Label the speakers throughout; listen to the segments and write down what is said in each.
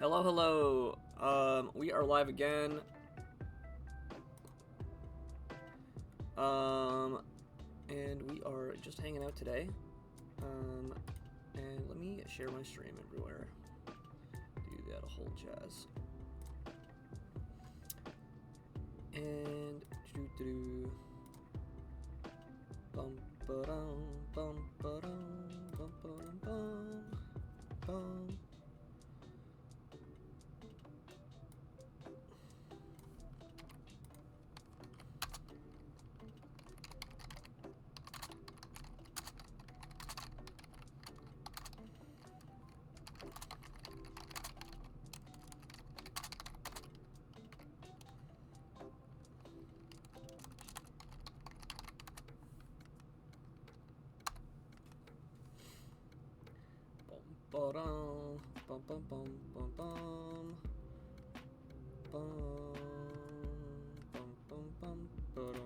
Speaker 1: Hello, hello. We are live again. And we are just hanging out today. And let me share my stream everywhere. Do that whole jazz. And bum ba-dum, bum ba-dum, bum ba-dum, bum bum. Ba-dum, bum bum bum bum bum bum bum bum bum ba-dum.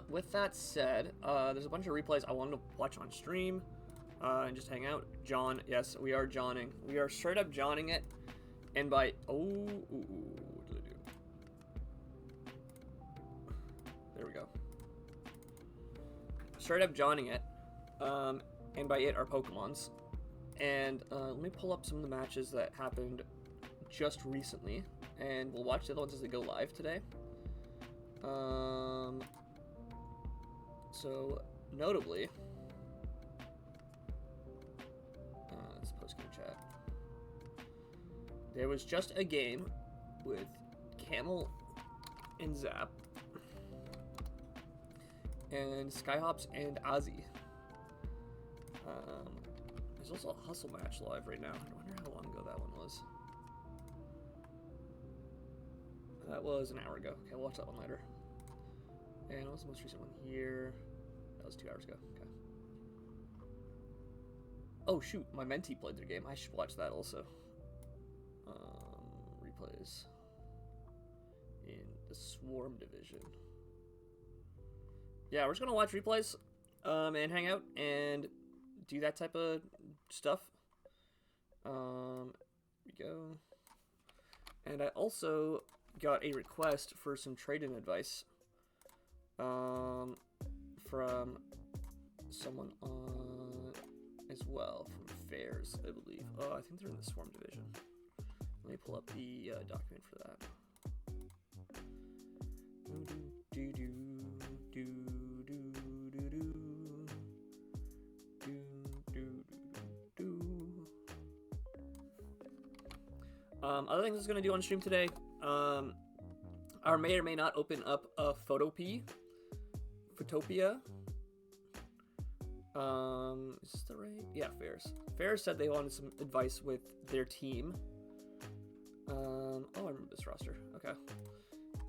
Speaker 1: With that said, there's a bunch of replays I wanted to watch on stream, and just hang out. John, yes, we are Johning. We are straight up Johning it, and by, what did I do? There we go. Straight up Johning it, and by it are Pokemons. And, let me pull up some of the matches that happened just recently, and we'll watch the other ones as they go live today. So, notably, this post-game chat, there was just a game with Camel and Zap, and Skyhops and Ozzy. There's also a Hustle match live right now. I wonder how long ago that one was. That was an hour ago. Okay, we'll watch that one later. And what was the most recent one here? That was 2 hours ago. Okay. Oh shoot, my mentee played their game. I should watch that also. Replays in the Swarm division. Yeah, we're just gonna watch replays, and hang out and do that type of stuff. Here we go. And I also got a request for some trade-in advice. From someone on as well, from Fairs, I believe. Oh, I think they're in the Swarm division. Let me pull up the document for that. Other things I was gonna do on stream today. I may or may not open up a Photopia. Is this the right? Yeah, Fairs. Fairs said they wanted some advice with their team. Oh, I remember this roster. Okay.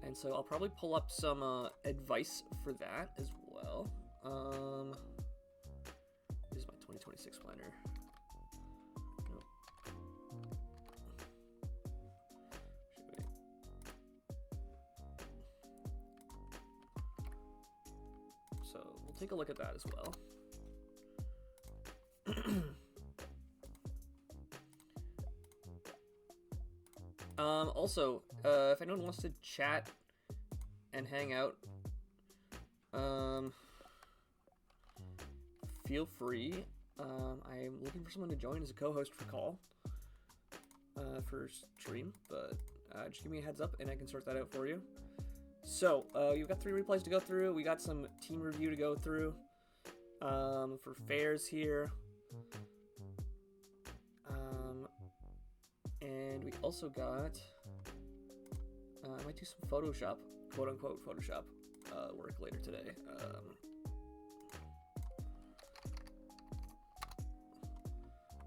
Speaker 1: And so I'll probably pull up some advice for that as well. This is my 2026 planner. Nope. So we'll take a look at that as well. Also, if anyone wants to chat and hang out, feel free. I'm looking for someone to join as a co-host for call, for stream, but just give me a heads up and I can sort that out for you. So, you've got 3 replays to go through. We got some team review to go through, for Fairs here. And we also got, I might do some Photoshop, quote-unquote Photoshop, work later today.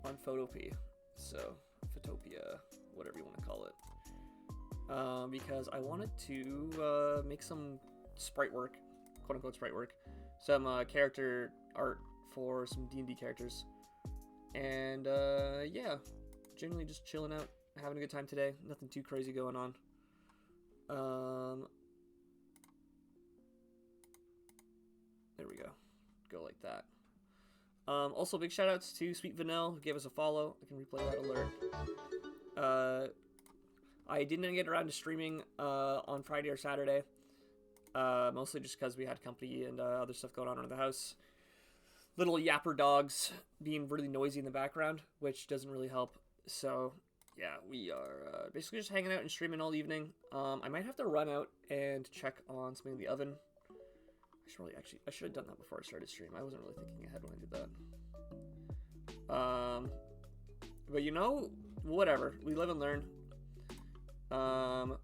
Speaker 1: On Photopea, so Photopia, whatever you want to call it, because I wanted to make some sprite work, quote unquote sprite work, some character art for some D&D characters, and yeah, generally just chilling out, having a good time today. Nothing too crazy going on. There we go. Go like that. Also, big shout outs to Sweet Vanille, who gave us a follow. I can replay that alert. I didn't get around to streaming on Friday or Saturday, mostly just because we had company and other stuff going on around the house. Little yapper dogs being really noisy in the background, which doesn't really help. So, yeah, we are basically just hanging out and streaming all evening. I might have to run out and check on something in the oven. I should have done that before I started stream. I wasn't really thinking ahead when I did that. But you know, whatever. We live and learn. Yeah,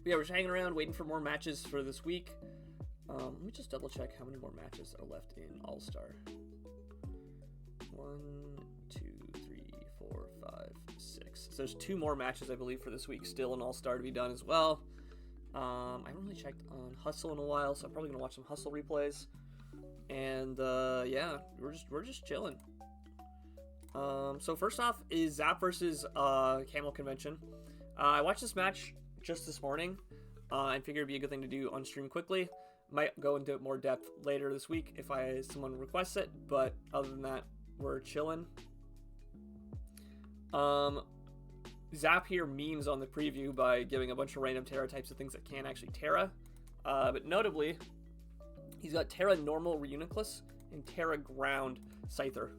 Speaker 1: we're just hanging around waiting for more matches for this week. Let me just double check how many more matches are left in All-Star. 1, 2, 3, 4, 5, 6. So there's 2 more matches, I believe, for this week still in All-Star to be done as well. I haven't really checked on Hustle in a while, so I'm probably gonna watch some Hustle replays. And yeah, we're just chilling. So first off is Zap versus Camel Convention. I watched this match just this morning, and figured it'd be a good thing to do on stream quickly. Might go into more depth later this week if someone requests it, but other than that, we're chilling. Zap here memes on the preview by giving a bunch of random Terra types of things that can't actually Terra. But notably, he's got Terra Normal Reuniclus and Terra Ground Scyther,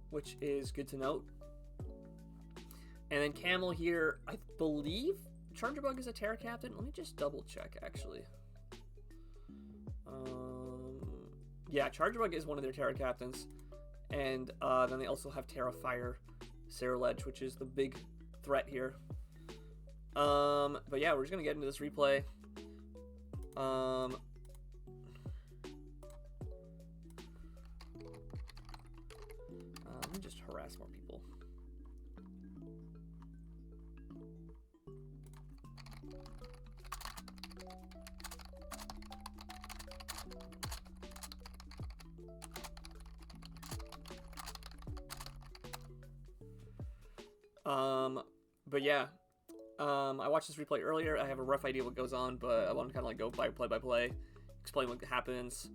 Speaker 1: which is good to note. And then Camel here, I believe Chargebug is a Terra Captain. Let me just double check, actually. Yeah, Chargebug is one of their Terra Captains. And then they also have Terra Fire Ceruledge, which is the big threat here. But yeah, we're just gonna get into this replay. Let me just harass more people. But yeah, I watched this replay earlier. I have a rough idea what goes on, but I want to kind of like go by play, explain what happens,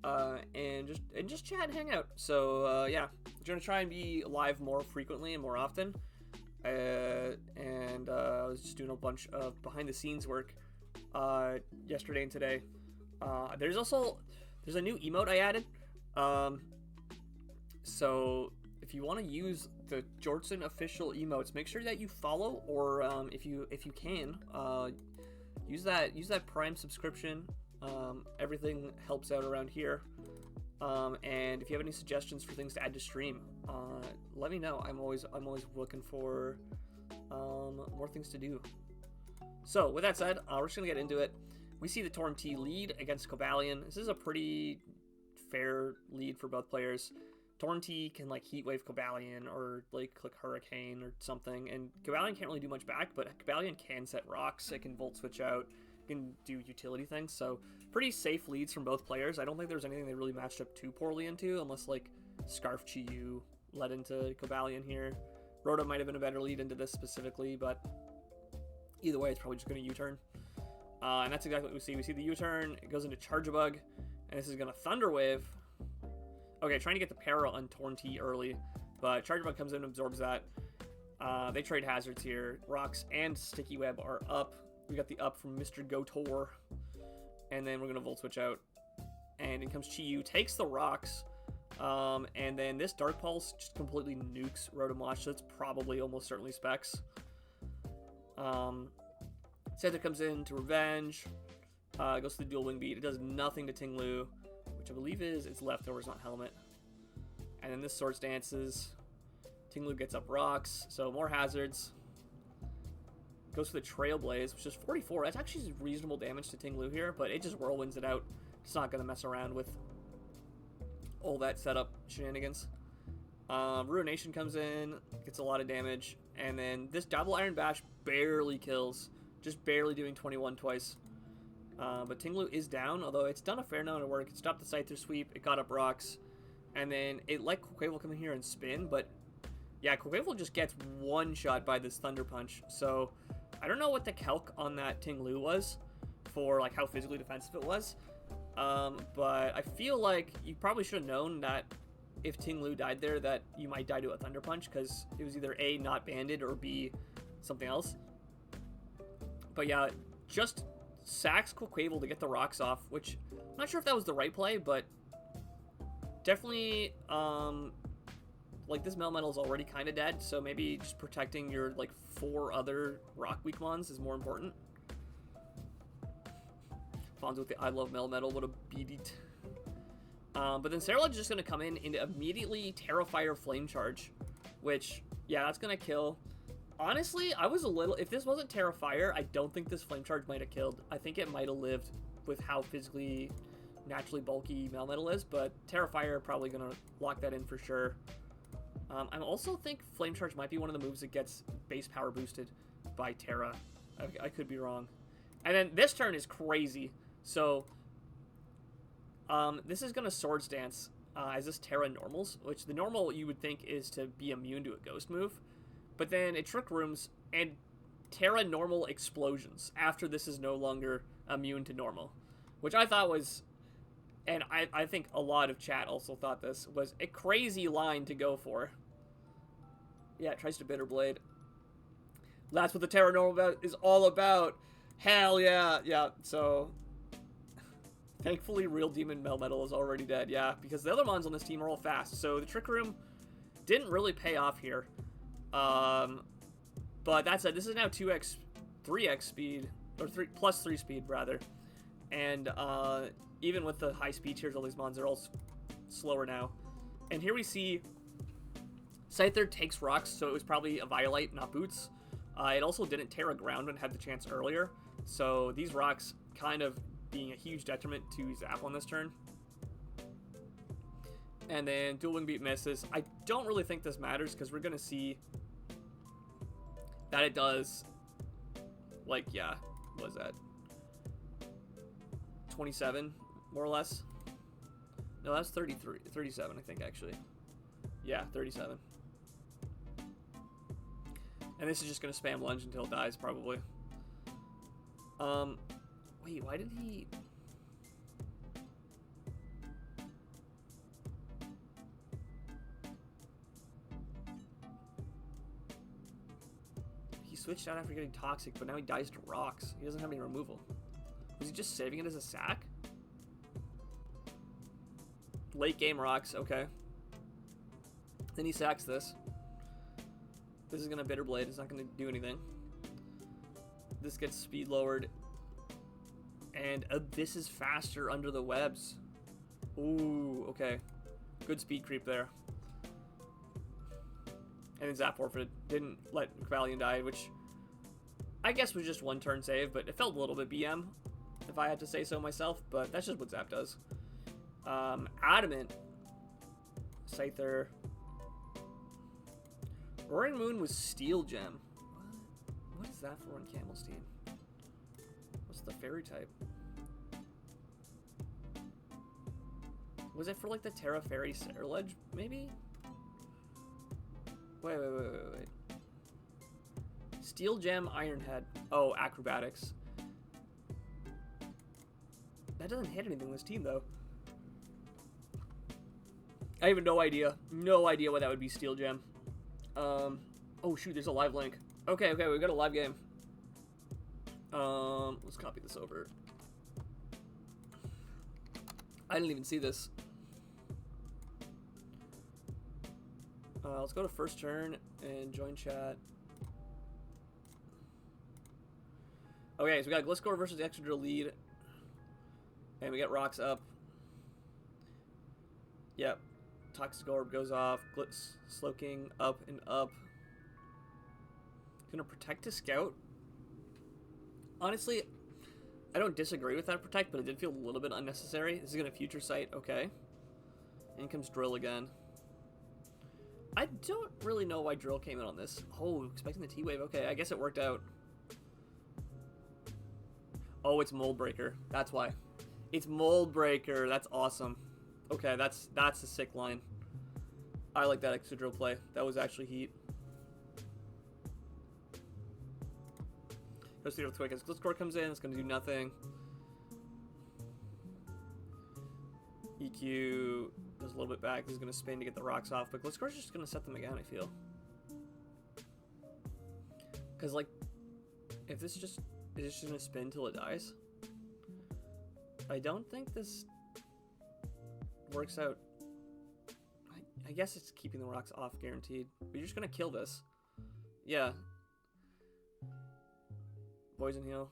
Speaker 1: and just chat and hang out. So yeah, we're gonna try and be live more frequently and more often. And I was just doing a bunch of behind the scenes work yesterday and today. There's a new emote I added. So if you want to use the Jortson official emotes, make sure that you follow, or if you can, use that Prime subscription. Everything helps out around here. And if you have any suggestions for things to add to stream, let me know. I'm always looking for more things to do. So with that said, we're just gonna get into it. We see the Torm T lead against Cobalion. This is a pretty fair lead for both players. Torm T can like Heat Wave Cobalion or like click Hurricane or something, and Cobalion can't really do much back, but Cobalion can set rocks, it can Volt Switch out, it can do utility things, so pretty safe leads from both players. I don't think there's anything they really matched up too poorly into, unless like Scarf Chi-Yu led into Cobalion here. Rhoda might have been a better lead into this specifically, but either way, it's probably just going to U-turn. And that's exactly what we see. We see the U-turn, it goes into Chargebug, and this is going to Thunder Wave. Okay, trying to get the para on Torm T early, but Chargebug comes in and absorbs that. They trade hazards here. Rocks and Sticky Web are up. We got the up from Mr. Gotor. And then we're going to Volt Switch out. And in comes Chi-Yu, takes the rocks. And then this Dark Pulse just completely nukes Rotom, so it's probably almost certainly Specs. Santa comes in to Revenge. Goes to the Dual Wing Beat. It does nothing to Ting-Lu, which I believe is its leftovers, not Helmet. And then this Swords Dances. Ting-Lu gets up rocks, so more hazards. Goes for the Trailblaze, which is 44. That's actually reasonable damage to Ting Lu here, but it just whirlwinds it out. It's not going to mess around with all that setup shenanigans. Ruination comes in, gets a lot of damage, and then this double Iron Bash barely kills, just barely doing 21 twice. But Ting Lu is down, although it's done a fair amount of work. It stopped the Scyther sweep, it got up rocks, and then it let Quaquaval come in here and spin, but yeah, Quaquaval just gets one shot by this Thunder Punch, so I don't know what the calc on that Ting Lu was for like how physically defensive it was, but I feel like you probably should have known that if Ting Lu died there that you might die to a Thunder Punch, because it was either A, not banded, or B, something else. But yeah, just sacks Quaquaval to get the rocks off, which I'm not sure if that was the right play, but definitely, like, this Melmetal is already kind of dead, so maybe just protecting your, like, 4 other rock weak mons is more important. Fonz with the I love Melmetal, what a beat. But then Cerulege is just going to come in and immediately Terrafire Flame Charge, which, yeah, that's going to kill. Honestly, I was a little... If this wasn't Terrafire, I don't think this Flame Charge might have killed. I think it might have lived with how physically, naturally bulky Melmetal is, but Terrafire probably going to lock that in for sure. I also think Flame Charge might be one of the moves that gets base power boosted by Terra. I could be wrong. And then this turn is crazy. So, this is going to Swords Dance as this Terra normals, which the normal you would think is to be immune to a ghost move. But then it Trick Rooms and Terra normal explosions after this is no longer immune to normal. Which I thought was, and I think a lot of chat also thought this, was a crazy line to go for. Yeah, it tries to Bitter Blade. That's what the Terra normal is all about. Hell yeah. Yeah, so... Thankfully, Real Demon Melmetal is already dead, yeah, because the other mons on this team are all fast, so the Trick Room didn't really pay off here. But that said, this is now 2x, 3x speed, or plus 3 speed, rather. And even with the high speed tiers, all these mons are all slower now. And here we see Scyther takes rocks, so it was probably a Violite, not Boots. It also didn't Terra Ground and had the chance earlier, so these rocks kind of being a huge detriment to Zap on this turn. And then Dual Wing Beat misses. I don't really think this matters because we're going to see that it does, like, yeah, what was that? 27, more or less? No, that's 33, 37, I think, actually. Yeah, 37. And this is just going to spam lunge until it dies, probably. Wait, why did he... He switched out after getting Toxic, but now he dies to rocks. He doesn't have any removal. Was he just saving it as a sack? Late game rocks, okay. Then he sacks this. This is going to Bitter Blade. It's not going to do anything. This gets speed lowered. And this is faster under the webs. Ooh, okay. Good speed creep there. And then Zap forfeited. Didn't let Cavalion die, which I guess was just one turn save, but it felt a little bit BM, if I had to say so myself, but that's just what Zap does. Adamant. Scyther. Roaring Moon was Steel Gem. What is that for on Camel's team? What's the fairy type? Was it for like the Terra Fairy Cerulege, maybe? Wait. Steel Gem Ironhead. Oh, Acrobatics. That doesn't hit anything in this team, though. I have no idea. No idea why that would be Steel Gem. Oh shoot, there's a live link. Okay, we got a live game. Let's copy this over. I didn't even see this. Let's go to first turn and join chat. Okay, so we got Gliscor versus Excadrill lead. And we get rocks up. Yep. Toxic Orb goes off. Slowking up and up. Gonna protect a scout. Honestly, I don't disagree with that protect, but it did feel a little bit unnecessary. This is going to future sight. Okay. In comes drill again. I don't really know why drill came in on this. Oh, expecting the T-wave. Okay, I guess it worked out. Oh, it's Mold Breaker. That's why. It's Mold Breaker. That's awesome. Okay, that's a sick line. I like that extra drill play. That was actually heat. Goes through real quick. As Blitzcore comes in, it's going to do nothing. EQ does a little bit back. This is going to spin to get the rocks off. But Blitzcore's just going to set them again, I feel. Because, like, if this just... Is this just going to spin till it dies? I don't think this works out. I guess it's keeping the rocks off guaranteed. But you're just going to kill this. Yeah. Poison heal.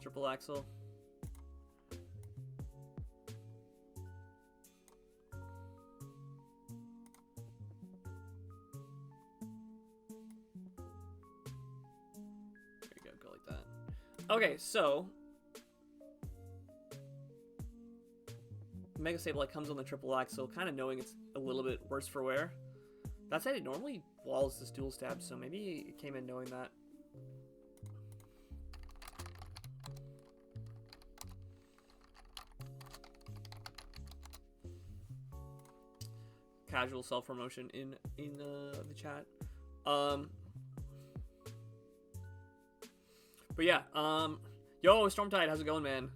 Speaker 1: Triple axle. There you go like that. Okay, so Mega Sableye comes on the triple axle, kind of knowing it's a little bit worse for wear. That said, it normally walls this dual stab, so maybe it came in knowing that. Casual self-promotion in the chat. But yeah, yo, Stormtide, how's it going, man?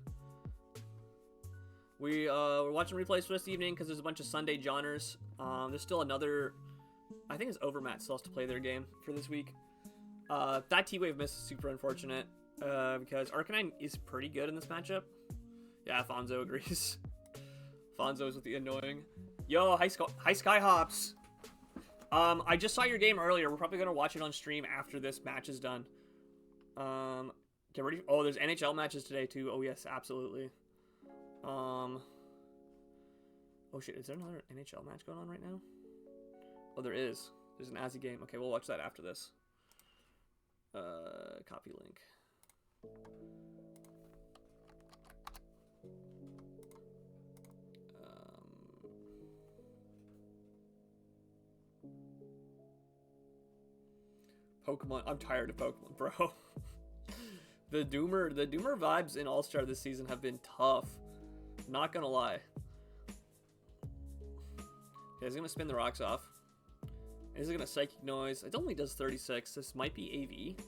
Speaker 1: We're watching replays for this evening because there's a bunch of Sunday Johners. There's still another, I think it's Overmat still has to play their game for this week. That T-Wave miss is super unfortunate because Arcanine is pretty good in this matchup. Yeah, Fonzo agrees. Fonzo's with the annoying. Yo, hi Skyhops. I just saw your game earlier. We're probably gonna watch it on stream after this match is done. Get ready. Oh, there's NHL matches today too. Oh yes, absolutely. Oh shit, is there another NHL match going on right now? Oh, there is. There's an Azzy game. Okay, we'll watch that after this. Copy link. Pokemon. I'm tired of Pokemon, bro. The Doomer vibes in All-Star this season have been tough. Not gonna lie. Okay, he's gonna spin the rocks off. Is it gonna Psychic Noise? It only does 36. This might be AV.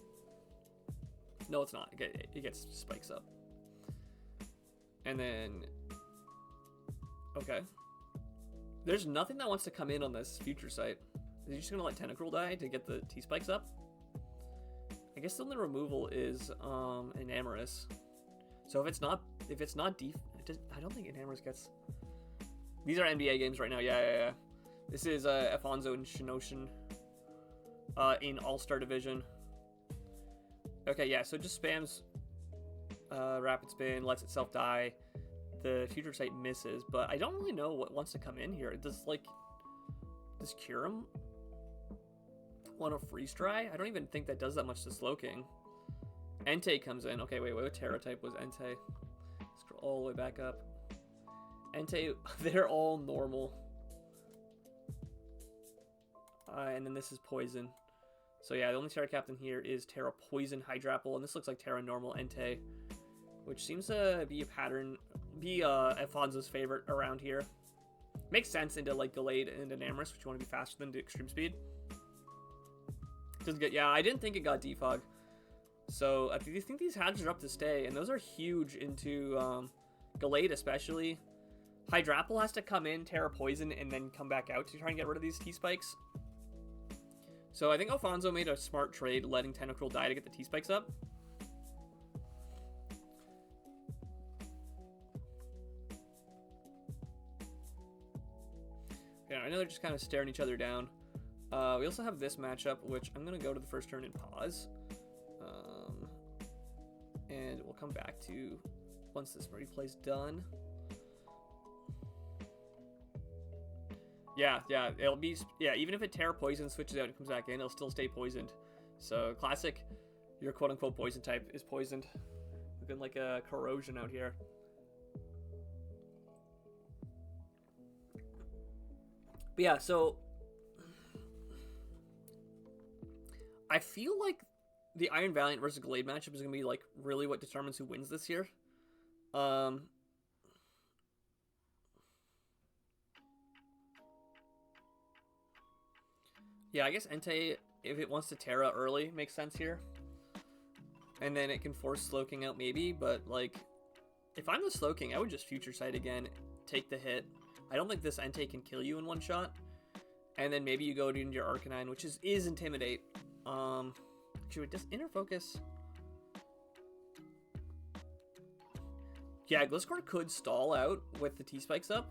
Speaker 1: No, it's not. It gets spikes up. And then... Okay. There's nothing that wants to come in on this future sight. Is he just gonna let Tentacruel die to get the T-spikes up? I guess the only removal is Enamorous. So if it's not I don't think Enamorous gets. These are NBA games right now. Yeah. This is Alfonso and Shinoshin in All-Star Division. Okay, yeah. So it just spams Rapid Spin, lets itself die. The future sight misses, but I don't really know what wants to come in here. Does Kyurem want a freeze dry? I don't even think that does that much to Slowking. Entei comes in. Okay, wait, what Terra type was Entei? Scroll all the way back up. Entei, they're all normal. And then this is Poison. So yeah, the only Terra Captain here is Terra Poison Hydrapple, and this looks like Terra Normal Entei, which seems to be a pattern, Alfonso's favorite around here. Makes sense into like Gallade and Enamorous, which you want to be faster than Extreme Speed. Doesn't get, yeah, I didn't think it got Defog. So I think these hatches are up to stay, and those are huge into Gallade especially. Hydrapple has to come in, Terra Poison, and then come back out to try and get rid of these T-Spikes. So I think Alfonso made a smart trade letting Tentacruel die to get the T-Spikes up. Okay, I know they're just kind of staring each other down. We also have this matchup, which I'm going to go to the first turn and pause. And we'll come back to once this replay's done. Yeah, it'll be, yeah, even if it Terra Poison switches out and comes back in, it'll still stay poisoned. So, classic, your quote-unquote poison type is poisoned. Looking like a corrosion out here. But yeah, so I feel like the Iron Valiant versus Glade matchup is going to be, like, really what determines who wins this year. Yeah, I guess Entei, if it wants to Terra early, makes sense here. And then it can force Slowking out maybe, but, like, if I'm the Slowking, I would just Future Sight again, take the hit. I don't think this Entei can kill you in one shot. And then maybe you go into your Arcanine, which is Intimidate. Actually, does Inner Focus... Yeah, Gliscor could stall out with the T-Spikes up.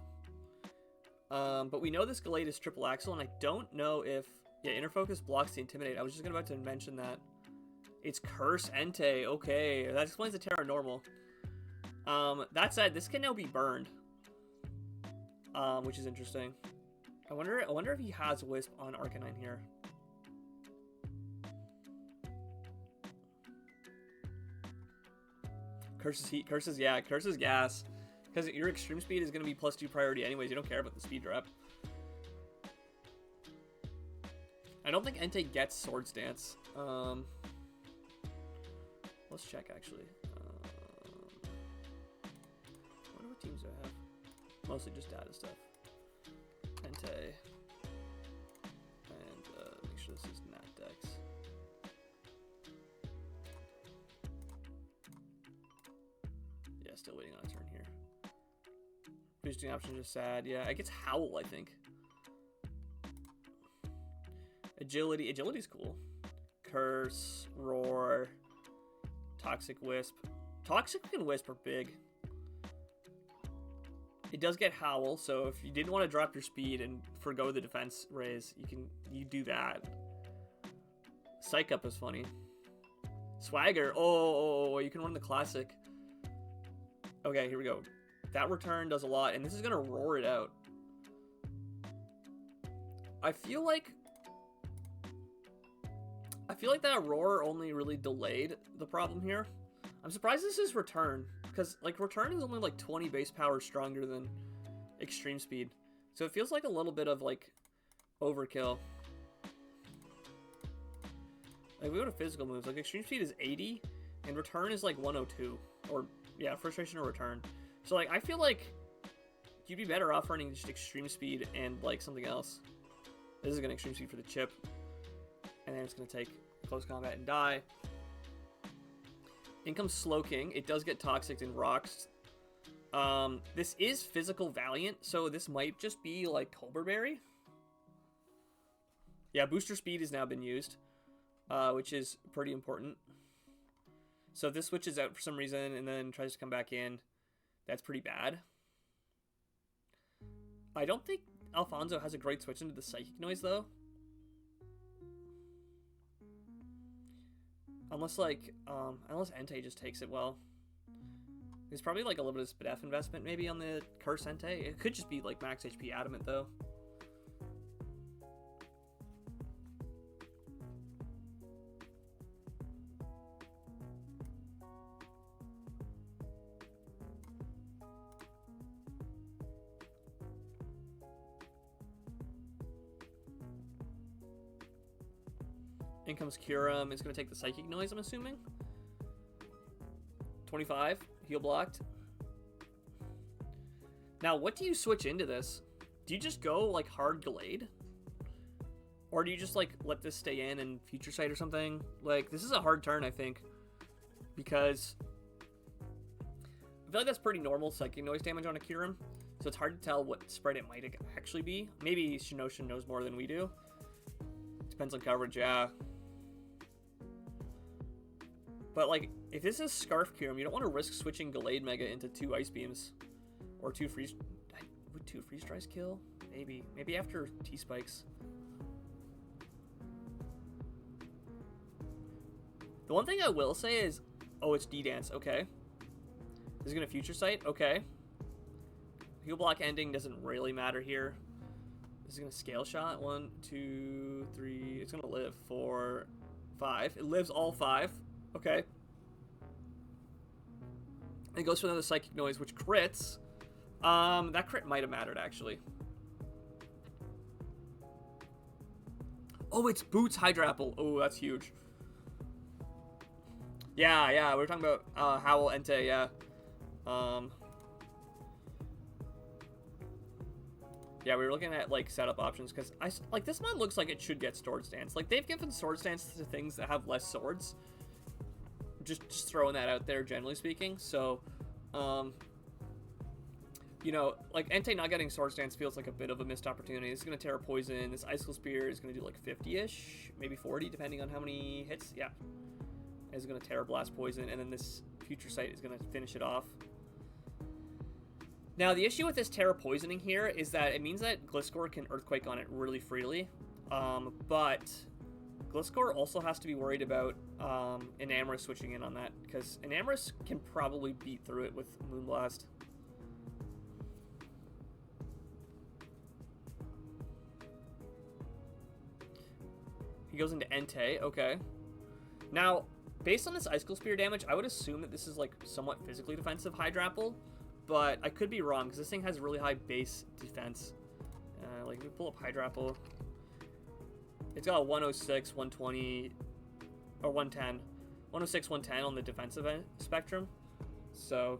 Speaker 1: But we know this Gallade is Triple Axle, and I don't know if... Yeah, Inner Focus blocks the Intimidate. I was just about to mention that. It's Curse Entei. Okay, that explains the Terra Normal. That said, this can now be burned. Which is interesting. I wonder if he has Wisp on Arcanine here. Curses Heat, Curses, yeah, Curses Gas. Because your Extreme Speed is going to be +2 priority anyways. You don't care about the speed drop. I don't think Entei gets Swords Dance. Let's check, actually. I wonder what teams I have. Mostly just data stuff. Entei. And make sure this is Nat Dex. Yeah, still waiting on a turn here. Boosting options are sad. Yeah, it gets Howl, I think. Agility. Agility's cool. Curse. Roar. Toxic Wisp. Toxic and Wisp are big. It does get Howl, so if you didn't want to drop your speed and forgo the defense raise, you do that. Psych Up is funny. Swagger. Oh, you can run the classic. Okay, here we go. That return does a lot, and this is gonna roar it out. I feel like that roar only really delayed the problem here. I'm surprised this is return, because like return is only like 20 base power stronger than extreme speed, so it feels like a little bit of like overkill. Like we go to physical moves, like extreme speed is 80 and return is like 102, or yeah, frustration or return. So like I feel like you'd be better off running just extreme speed and like something else. This is gonna extreme speed for the chip, and then it's gonna take close combat and die. In comes Slowking. It does get Toxic and rocks. This is Physical Valiant, so this might just be like Colbur Berry. Yeah, Booster Speed has now been used, which is pretty important. So if this switches out for some reason and then tries to come back in, that's pretty bad. I don't think Alfonso has a great switch into the Psychic Noise, though. Unless, like, unless Entei just takes it well. There's probably, like, a little bit of Spadef investment, maybe, on the Curse Entei. It could just be, like, max HP Adamant, though. In comes Kyurem. It's going to take the Psychic Noise, I'm assuming. 25. Heal blocked. Now, what do you switch into this? Do you just go, like, hard Gallade? Or do you just, like, let this stay in and Future Sight or something? Like, this is a hard turn, I think. Because I feel like that's pretty normal Psychic Noise damage on a Kyurem. So it's hard to tell what spread it might actually be. Maybe Shinoshin knows more than we do. Depends on coverage, yeah. But, like, if this is Scarf Kyurem, you don't want to risk switching Gallade Mega into 2 Ice Beams. Or 2 Freeze... Would 2 Freeze Dries kill? Maybe. Maybe after T-Spikes. The one thing I will say is... Oh, it's D-Dance. Okay. This is going to Future Sight. Okay. Heal Block ending doesn't really matter here. This is gonna scale shot. 1, 2, 3. It's gonna live 4, 5. It lives all 5. Okay. It goes for another psychic noise, which crits. That crit might have mattered actually. Oh, it's Boots Hydrapple. Oh, that's huge. Yeah, we were talking about Howl Entei, yeah. Yeah, we were looking at like setup options because like this mod looks like it should get sword stance. Like they've given sword stance to things that have less swords. Just throwing that out there, generally speaking. So, you know, like Entei not getting sword stance feels like a bit of a missed opportunity. This is gonna Terra Poison. This Icicle Spear is gonna do like 50-ish, maybe 40, depending on how many hits. Yeah, it's gonna Terra Blast Poison, and then this Future Sight is gonna finish it off. Now, the issue with this Terra Poisoning here is that it means that Gliscor can Earthquake on it really freely, but Gliscor also has to be worried about Enamorus switching in on that, because Enamorus can probably beat through it with Moonblast. He goes into Entei, okay. Now, based on this Icicle Spear damage, I would assume that this is like somewhat physically defensive Hydrapple, but I could be wrong because this thing has really high base defense. Like, if we pull up Hydrapple, it's got a 106, 120, or 110. 106, 110 on the defensive spectrum. So,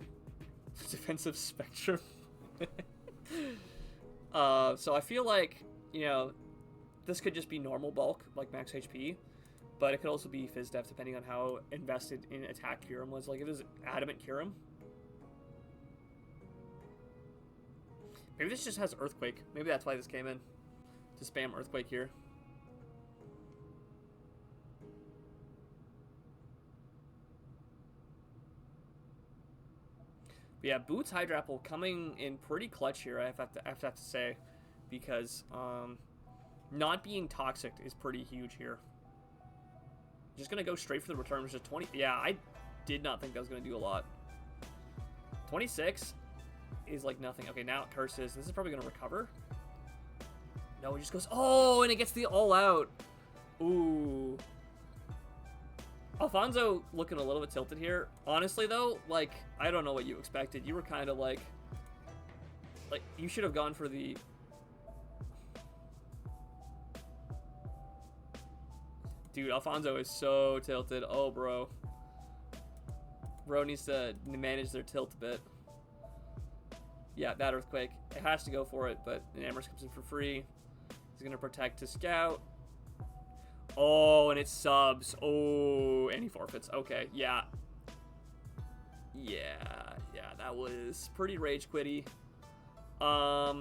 Speaker 1: defensive spectrum. So I feel like, you know, this could just be normal bulk, like max HP, but it could also be Phys Def depending on how invested in attack Kyurem was. Like, if it was Adamant Kyurem, maybe this just has Earthquake. Maybe that's why this came in, to spam Earthquake here. But yeah, Boots Hydrapple coming in pretty clutch here, I have to say, because not being toxic is pretty huge here. Just gonna go straight for the return, which is 20. Yeah, I did not think that was gonna do a lot. 26 is like nothing. Okay, now it curses. This is probably gonna recover. No, it just goes. Oh, and it gets the all out. Ooh. Alfonso looking a little bit tilted here. Honestly, though, like, I don't know what you expected. You were kind of like, you should have gone for the... Dude, Alfonso is so tilted. Oh, bro. Bro needs to manage their tilt a bit. Yeah, that Earthquake. It has to go for it, but Enamorus comes in for free. He's going to protect his Scout. Oh, and it subs. Oh, and he forfeits. Okay, yeah. Yeah, that was pretty rage quitty. Yeah.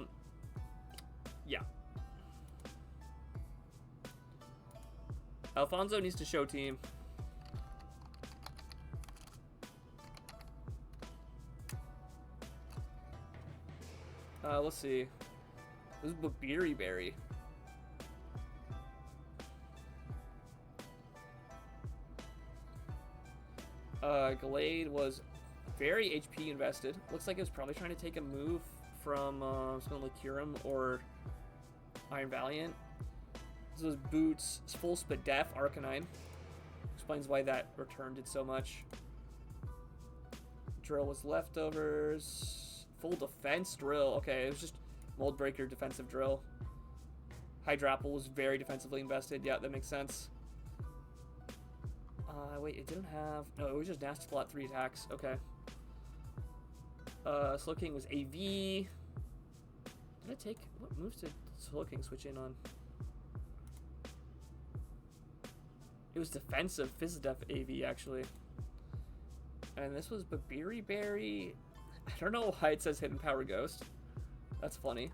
Speaker 1: Alfonso needs to show team. Let's see. This is Babiri Berry. Glade was very HP invested. Looks like it was probably trying to take a move from Kyurem or Iron Valiant. This was Boots, full Spadef, Arcanine. Explains why that return did so much. Drill was leftovers. Full defense Drill. Okay, it was just Mold Breaker, defensive Drill. Hydrapple was very defensively invested. Yeah, that makes sense. Wait, it didn't have... No, it was just Nasty Plot, 3 attacks. Okay. Slowking was AV. Did I take... What moves did Slowking switch in on? It was defensive, Fizzidef AV, actually. And this was Babiri Berry. I don't know why it says Hidden Power Ghost. That's funny.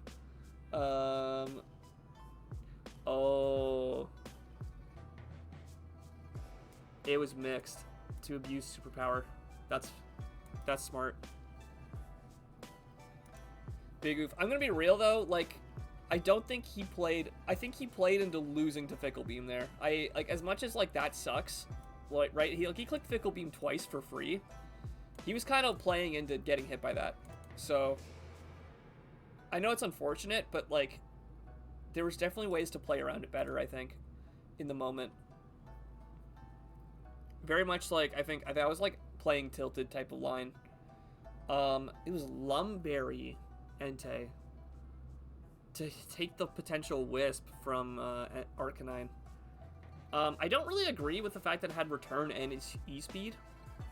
Speaker 1: Oh... It was mixed to abuse superpower. That's smart. Big oof. I'm gonna be real though, like, I don't think he played. I think he played into losing to Fickle Beam there. Like, as much as like that sucks, like, right? He clicked Fickle Beam twice for free. He was kind of playing into getting hit by that. So I know it's unfortunate, but like, there was definitely ways to play around it better, I think, in the moment. Very much like, I think I was like playing tilted type of line. It was Lumberry Entei to take the potential Wisp from Arcanine. I don't really agree with the fact that it had Return and its E-Speed.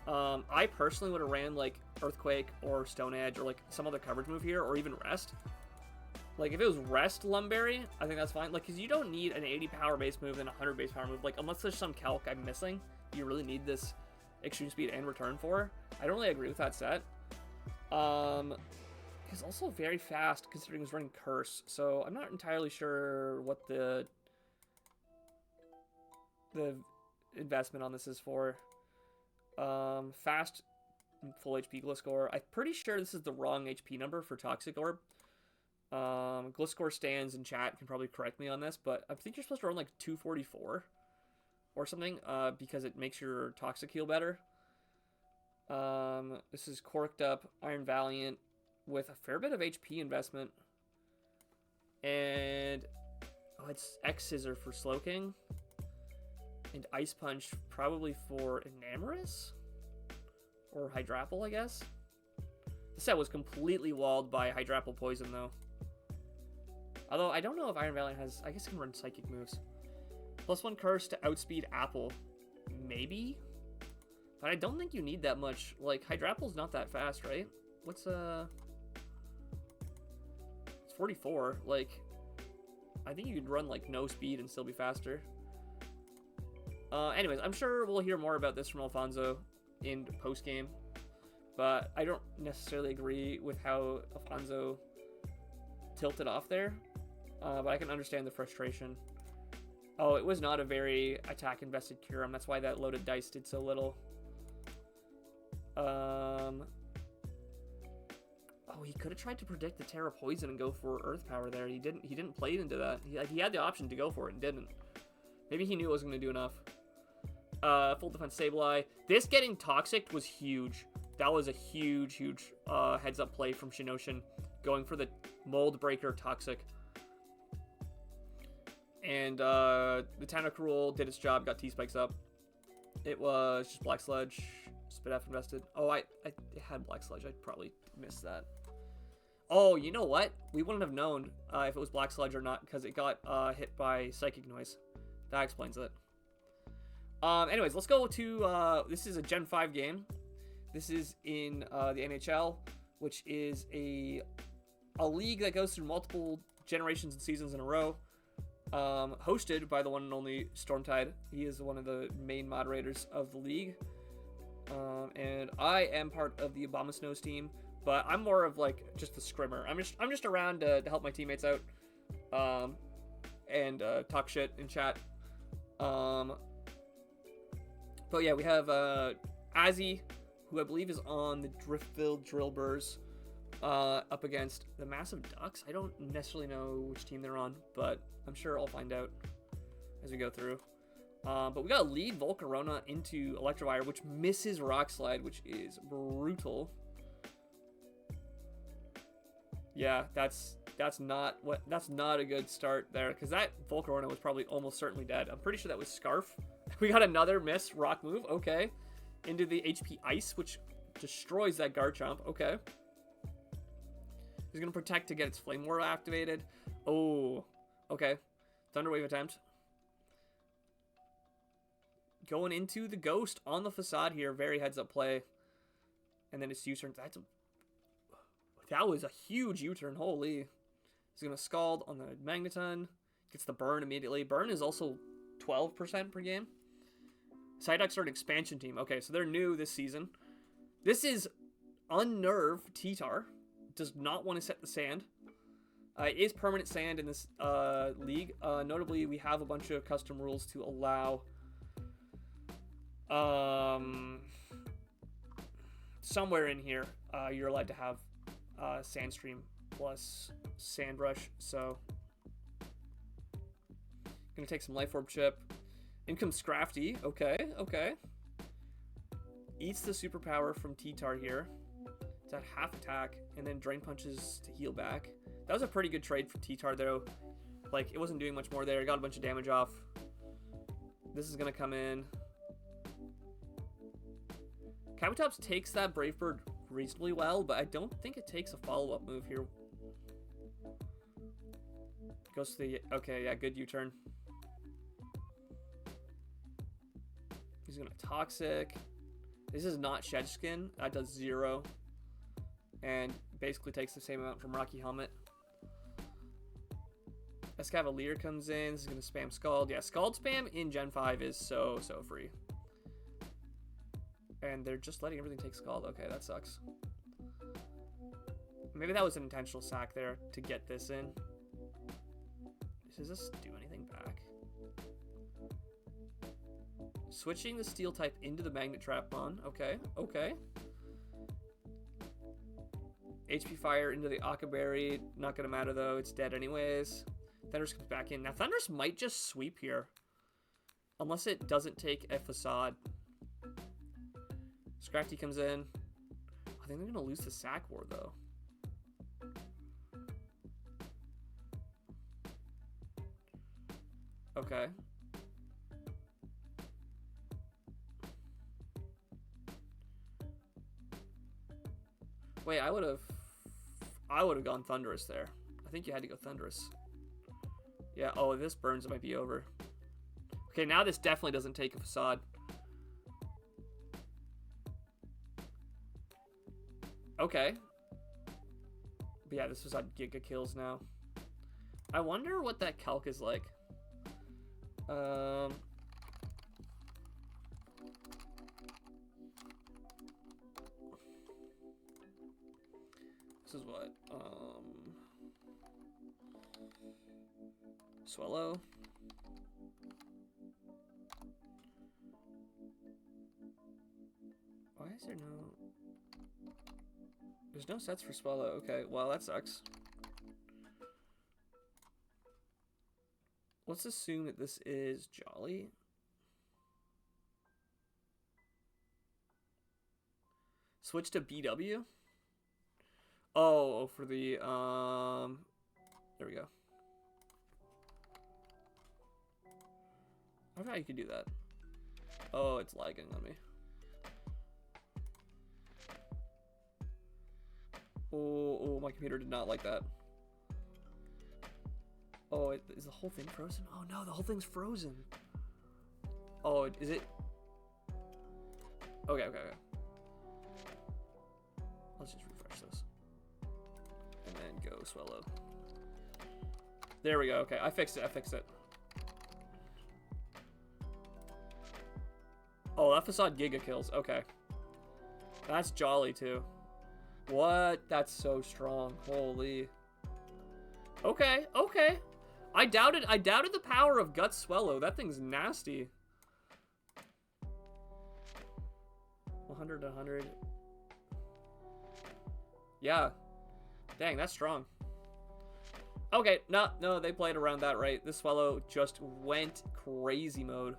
Speaker 1: I personally would have ran like Earthquake or Stone Edge or like some other coverage move here, or even Rest. Like if it was Rest Lumberry, I think that's fine. Like, cause you don't need an 80 power base move and a 100 base power move. Like unless there's some calc I'm missing, you really need this Extreme Speed and Return for. I don't really agree with that set. He's also very fast considering he's running Curse, so I'm not entirely sure what the investment on this is for. Fast, full HP Gliscor. I'm pretty sure this is the wrong HP number for Toxic Orb. Gliscor stands in chat can probably correct me on this, but I think you're supposed to run like 244 or something, because it makes your Toxic heal better. This is Corked Up Iron Valiant with a fair bit of HP investment. And oh, it's X Scissor for Slowking. And Ice Punch probably for Enamorous? Or Hydrapple, I guess? The set was completely walled by Hydrapple Poison, though. Although, I don't know if Iron Valiant has... I guess it can run Psychic moves. +1 Curse to outspeed Apple. Maybe? But I don't think you need that much. Like, Hydrapple's not that fast, right? What's, It's 44. Like, I think you could run, like, no speed and still be faster. Anyways, I'm sure we'll hear more about this from Alfonso in post-game. But I don't necessarily agree with how Alfonso tilted off there. But I can understand the frustration. Oh, it was not a very attack-invested Kyurem. That's why that loaded dice did so little. Oh, he could have tried to predict the Terra Poison and go for Earth Power there. He didn't play it into that. He had the option to go for it and didn't. Maybe he knew it wasn't going to do enough. Full Defense Sableye. This getting Toxic was huge. That was a huge heads-up play from Shinoshin, going for the Mold Breaker Toxic. And the Tentacruel did its job, got T-Spikes up. It was just Black Sludge, Spit F invested. Oh, I had Black Sludge. I probably missed that. Oh, you know what? We wouldn't have known if it was Black Sludge or not, because it got hit by Psychic Noise. That explains it. Anyways, let's go to, this is a Gen 5 game. This is in the NHL, which is a league that goes through multiple generations and seasons in a row. Hosted by the one and only Stormtide. He is one of the main moderators of the league. And I am part of the Abomasnows team, but I'm more of like just the scrimmer. I'm just around to help my teammates out, and talk shit in chat. But yeah, we have Azzy, who I believe is on the Driftville Drillburs, up against the Massive Ducks. I don't necessarily know which team they're on, but I'm sure I'll find out as we go through. But we got to lead Volcarona into Electivire, which misses Rock Slide, which is brutal. Yeah, that's not a good start there, because that Volcarona was probably almost certainly dead. I'm pretty sure that was Scarf. We got another miss rock move. Okay, into the HP Ice, which destroys that Garchomp. Okay, he's gonna protect to get its Flame Ward activated. Oh, okay, Thunderwave attempt. Going into the Ghost on the Facade here. Very heads-up play. And then it's U-turn. That was a huge U-turn. Holy. He's going to Scald on the Magneton. Gets the Burn immediately. Burn is also 12% per game. Psyducks are an expansion team. Okay, so they're new this season. This is Unnerve T-Tar. Does not want to set the sand. It is permanent sand in this league. Notably, we have a bunch of custom rules to allow... somewhere in here, you're allowed to have Sandstream plus Sandrush, so gonna take some Life Orb Chip. In comes Scrafty. Okay. Eats the superpower from T-Tar here. It's at half attack, and then Drain Punches to heal back. That was a pretty good trade for T-Tar, though. Like, it wasn't doing much more there. It got a bunch of damage off. This is going to come in. Kabutops takes that Brave Bird reasonably well, but I don't think it takes a follow-up move here. Goes to the... Okay, yeah, good U-turn. He's going to Toxic. This is not Shed Skin. That does 0. And basically takes the same amount from Rocky Helmet. Escavalier comes in. This is going to spam Scald. Yeah, Scald spam in Gen 5 is so free. And they're just letting everything take Scald. Okay, that sucks. Maybe that was an intentional sack there to get this in. Does this do anything back? Switching the Steel type into the Magnet Trap on. Okay, okay. HP Fire into the Akaberry. Not going to matter, though. It's dead anyways. Thundurus comes back in. Now, Thundurus might just sweep here. Unless it doesn't take a Facade. Scrafty comes in. I think they're going to lose the Sack War, though. Okay. Wait, I would have gone Thundurus there. I think you had to go Thundurus. Yeah, oh, if this burns, it might be over. Okay, now this definitely doesn't take a Facade. Okay. But yeah, this was on Giga Kills now. I wonder what that calc is like. This is what? Swallow. Why is there no... There's no sets for Swallow. Okay, well, that sucks. Let's assume that this is Jolly. Switch to BW? Oh, for the, there we go. I forgot you could do that. Oh, it's lagging on me. Oh, my computer did not like that. Oh, is the whole thing frozen? Oh no, the whole thing's frozen. Oh, is it? Okay. Let's just refresh this. And then go Swallow. There we go. Okay, I fixed it. Oh, that Facade Giga Kills. Okay. That's Jolly, too. What? That's so strong. Holy. Okay. I doubted the power of Gut Swallow. That thing's nasty. 100 to 100. Yeah. Dang, that's strong. Okay, no, they played around that right. This Swallow just went crazy mode.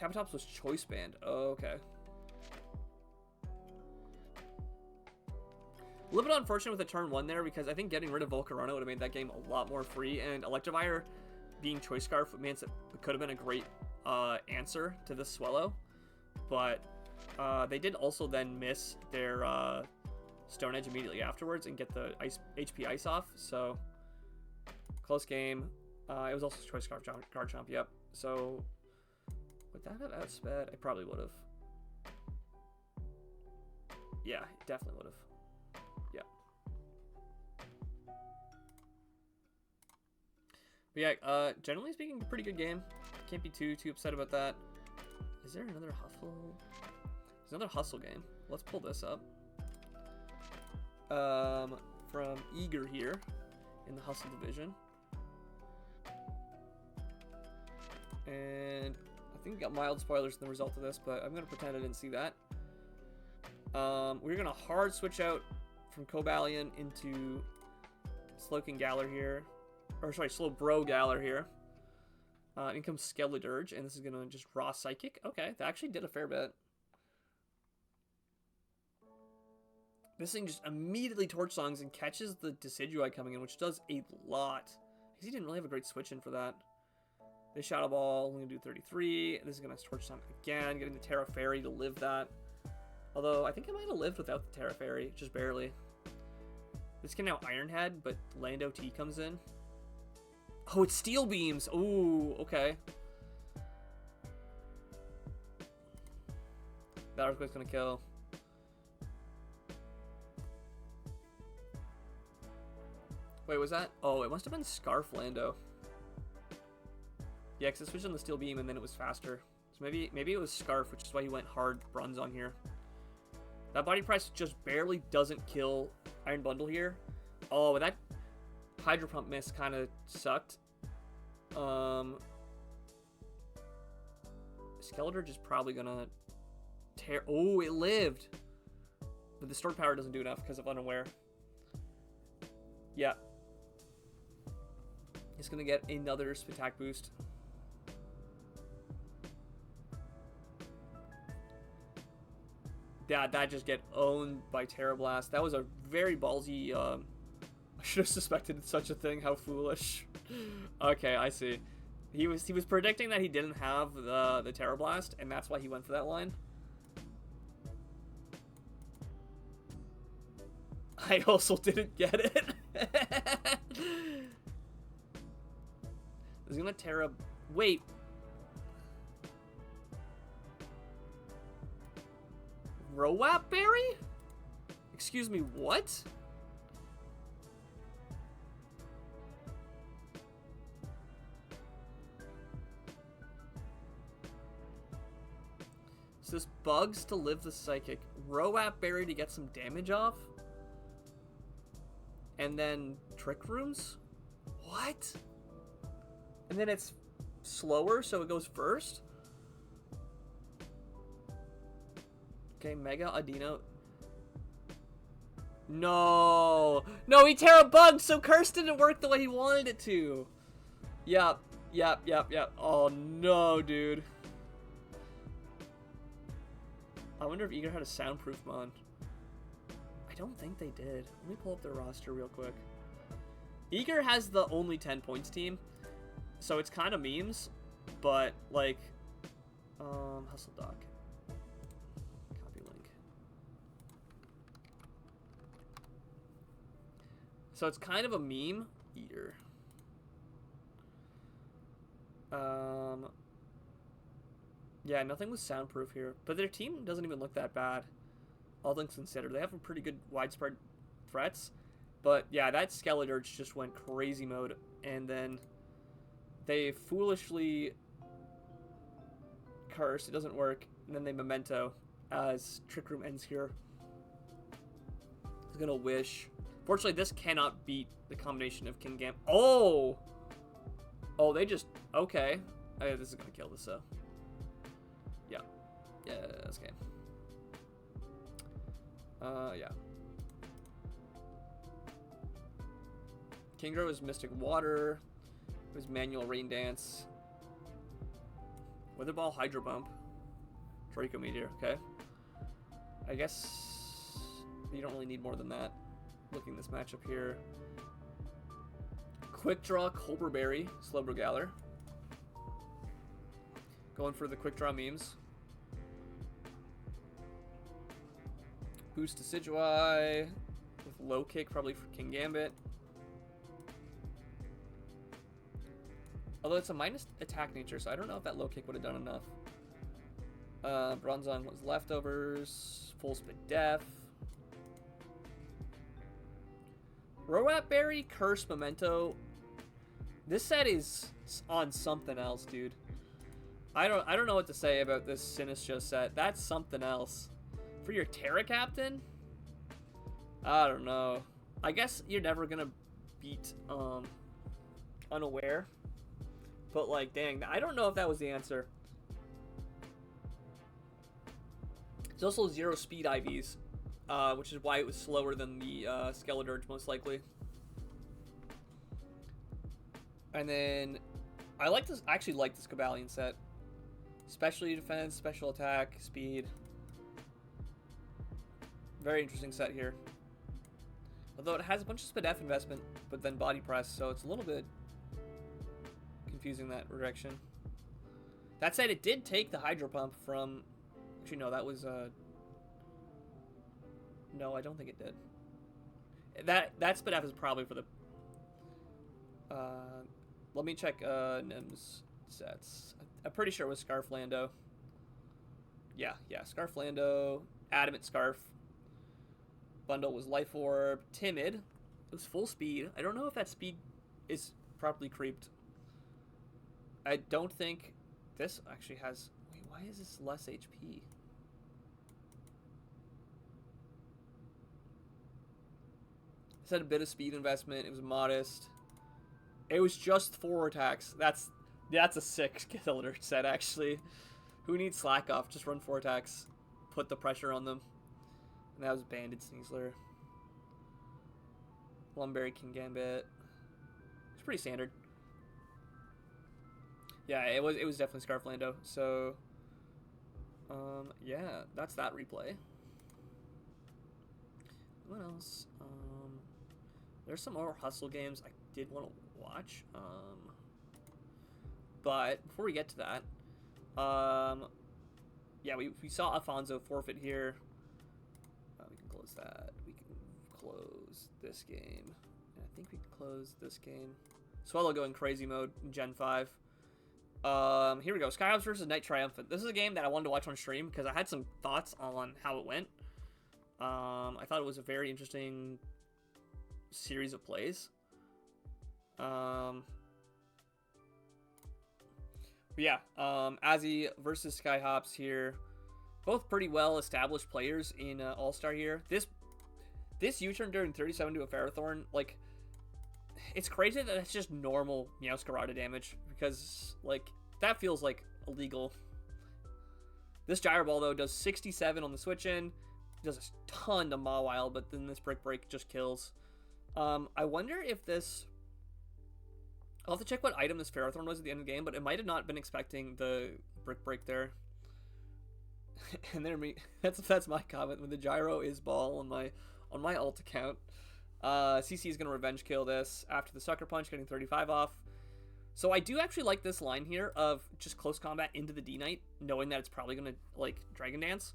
Speaker 1: Kabutops was choice banned. Oh, okay. A little bit unfortunate with the turn 1 there, because I think getting rid of Volcarona would have made that game a lot more free, and Electivire being Choice Scarf means it could have been a great answer to this Swallow. But they did also then miss their Stone Edge immediately afterwards and get the HP Ice off, so close game. It was also Choice Scarf Garchomp, yep. So would that have outsped? I probably would have. Yeah, definitely would have. Yeah. But yeah, generally speaking, pretty good game. Can't be too upset about that. Is there another Hustle? There's another Hustle game. Let's pull this up. From Eager here in the Hustle division. And I think we got mild spoilers in the result of this, but I'm going to pretend I didn't see that. We're going to hard switch out from Cobalion into Slowking Galar here. Or sorry, Slowbro Galar here. In comes Skeledirge, and this is going to just raw Psychic. Okay, that actually did a fair bit. This thing just immediately torch songs and catches the Decidueye coming in, which does a lot. Because he didn't really have a great switch in for that. This Shadow Ball, only gonna do 33. This is gonna torch song again, getting the Terra Fairy to live that. Although, I think I might have lived without the Terra Fairy, just barely. This can now Iron Head, but Lando T comes in. Oh, it's Steel Beams! Ooh, okay. That Earthquake's gonna kill. Wait, was that? Oh, it must have been Scarf Lando. Yeah, because it switched on the Steel Beam and then it was faster. So maybe it was Scarf, which is why he went hard bronze on here. That body price just barely doesn't kill Iron Bundle here. Oh, but that Hydro Pump miss kind of sucked. Skeletor is probably gonna tear. Oh, it lived. But the stored power doesn't do enough because of Unaware. Yeah. It's gonna get another attack boost. Yeah, that just get owned by Terra Blast. That was a very ballsy. I should have suspected such a thing. How foolish. Okay, I see. He was predicting that he didn't have the Terra Blast, and that's why he went for that line. I also didn't get it. Is gonna Terra. Wait. Rowap Berry? Excuse me, what? So this Bugs to live the Psychic. Rowap Berry to get some damage off? And then Trick Rooms? What? And then it's slower, so it goes first? Okay, Mega Adino. No! No, he Terra Bugged, so Curse didn't work the way he wanted it to! Yep. Oh no, dude. I wonder if Eager had a soundproof mod. I don't think they did. Let me pull up their roster real quick. Eager has the only 10 points team, so it's kind of memes, but like, Hustle Doc. Copy link. So it's kind of a meme. Eater. Yeah, nothing was soundproof here, but their team doesn't even look that bad. All things considered, they have a pretty good widespread threats, but yeah, that Skeletor just went crazy mode, and then they foolishly Curse. It doesn't work, and then they Memento as Trick Room ends here. He's gonna Wish. Fortunately, this cannot beat the combination of King Gam. Oh, they just okay. This is gonna kill this though. Yeah, that's okay. Yeah. Kingdra is Mystic Water. It was Manual Rain Dance. Weather Ball, Hydro Bump. Draco Meteor, okay. I guess you don't really need more than that. Looking at this matchup here. Quick Draw, Cobra Berry, Slowbro Galar. Going for the Quick Draw memes. Boost Decidueye with low kick, probably for King Gambit. Although it's a minus attack nature, so I don't know if that low kick would have done enough. Bronzong was leftovers. Full Spit Def. Rowap Berry, Curse, Memento. This set is on something else, dude. I don't know what to say about this Sinistcha set. That's something else. For your Terra Captain? I don't know. I guess you're never gonna beat Unaware. But like, dang, I don't know if that was the answer. There's also 0 speed IVs, which is why it was slower than the Skeletor, most likely. And then I actually like this Cobalion set. Specialty defense, special attack, speed. Very interesting set here. Although it has a bunch of SPDF investment, but then body press, so it's a little bit confusing that direction. That said, it did take the Hydro Pump from... Actually, no, that was... No, I don't think it did. That SPDF is probably for the... Let me check Nim's sets. I'm pretty sure it was Scarf Lando. Yeah, Scarf Lando, Adamant Scarf. Bundle was Life Orb, Timid. It was full speed. I don't know if that speed is properly creeped. I don't think this actually has... Wait, why is this less HP? This had a bit of speed investment. It was modest. It was just 4 attacks. That's a sick killer set, actually. Who needs slack off? Just run 4 attacks. Put the pressure on them. And that was Banded Sneasler. Lumberry King Gambit. It's pretty standard. Yeah, it was definitely Scarf Lando. So, yeah, that's that replay. What else? There's some more Hustle games I did want to watch. But before we get to that, yeah, we saw Alfonso forfeit here. We can close that. We can close this game. And I think we can close this game. Swallow going crazy mode in Gen 5. Here we go. Skyhops versus Night Triumphant. This is a game that I wanted to watch on stream because I had some thoughts on how it went. I thought it was a very interesting series of plays. Yeah, Azzy versus Skyhops here. Both pretty well established players in All-Star here. This U-turn during 37 to a Ferrothorn, like, it's crazy that it's just normal Meowscarada damage because, like, that feels like illegal. This Gyro Ball, though, does 67 on the switch-in. Does a ton to Mawile, but then this Brick Break just kills. I wonder if this... I'll have to check what item this Ferrothorn was at the end of the game, but it might have not been expecting the Brick Break there. And there that's my comment. When the Gyro is ball on my alt account, CC is gonna revenge kill this after the Sucker Punch, getting 35 off. So I do actually like this line here of just close combat into the D-Knight, knowing that it's probably gonna like Dragon Dance,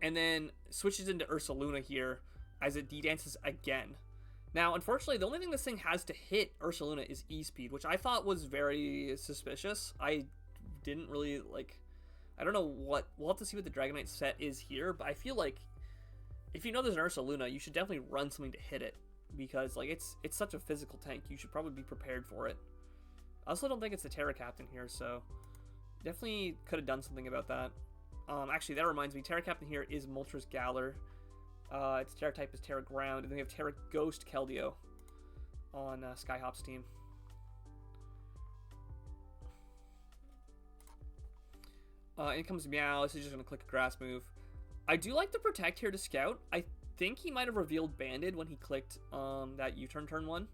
Speaker 1: and then switches into Ursaluna here as it D-dances again. Now, unfortunately, the only thing this thing has to hit Ursaluna is E-Speed, which I thought was very suspicious. I didn't really, like... I don't know what... We'll have to see what the Dragonite set is here, but I feel like if you know there's an Ursaluna, you should definitely run something to hit it, because, like, it's such a physical tank. You should probably be prepared for it. I also don't think it's the Terra Captain here, so definitely could have done something about that. Actually, that reminds me, Terra Captain here is Moltres Galar. Its Terra type is Terra Ground, and then we have Terra Ghost Keldeo on Skyhop's team. In comes Meow. This is just going to click a grass move. I do like the Protect here to scout. I think he might have revealed Banded when he clicked that U-turn turn 1.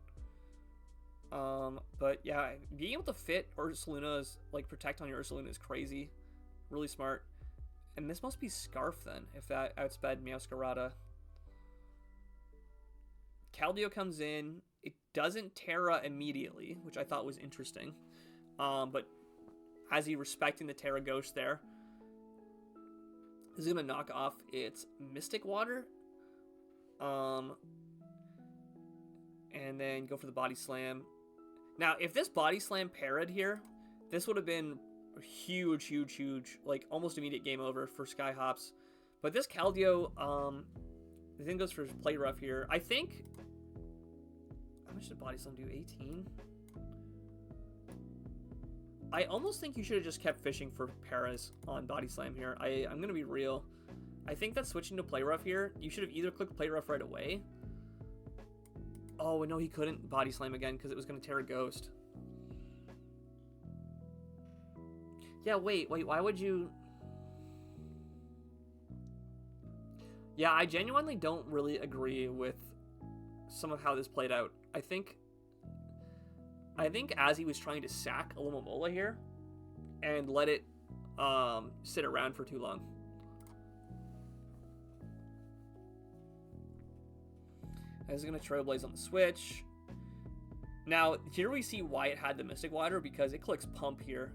Speaker 1: But yeah, being able to fit Ursaluna's like Protect on your Ursaluna is crazy. Really smart. And this must be Scarf then, if that outsped Meowscarada. Keldeo comes in. It doesn't Terra immediately, which I thought was interesting. But as he respecting the Terra Ghost there, is going to knock off its Mystic Water. And then go for the Body Slam. Now, if this Body Slam parried here, this would have been huge, huge, huge, like almost immediate game over for Skyhops. But this Keldeo, the thing goes for Play Rough here. I think, how much did Body Slam do? 18? I almost think you should have just kept fishing for Paras on Body Slam here. I'm gonna be real. I think that switching to Play Rough here, you should have either clicked Play Rough right away. Oh no, he couldn't Body Slam again because it was gonna Terra Ghost. Yeah, wait, why would you... Yeah, I genuinely don't really agree with some of how this played out. I think Azzy was trying to sack Alomomola here and let it sit around for too long. It's going to Trailblaze on the switch. Now, here we see why it had the Mystic Water, because it clicks Pump here.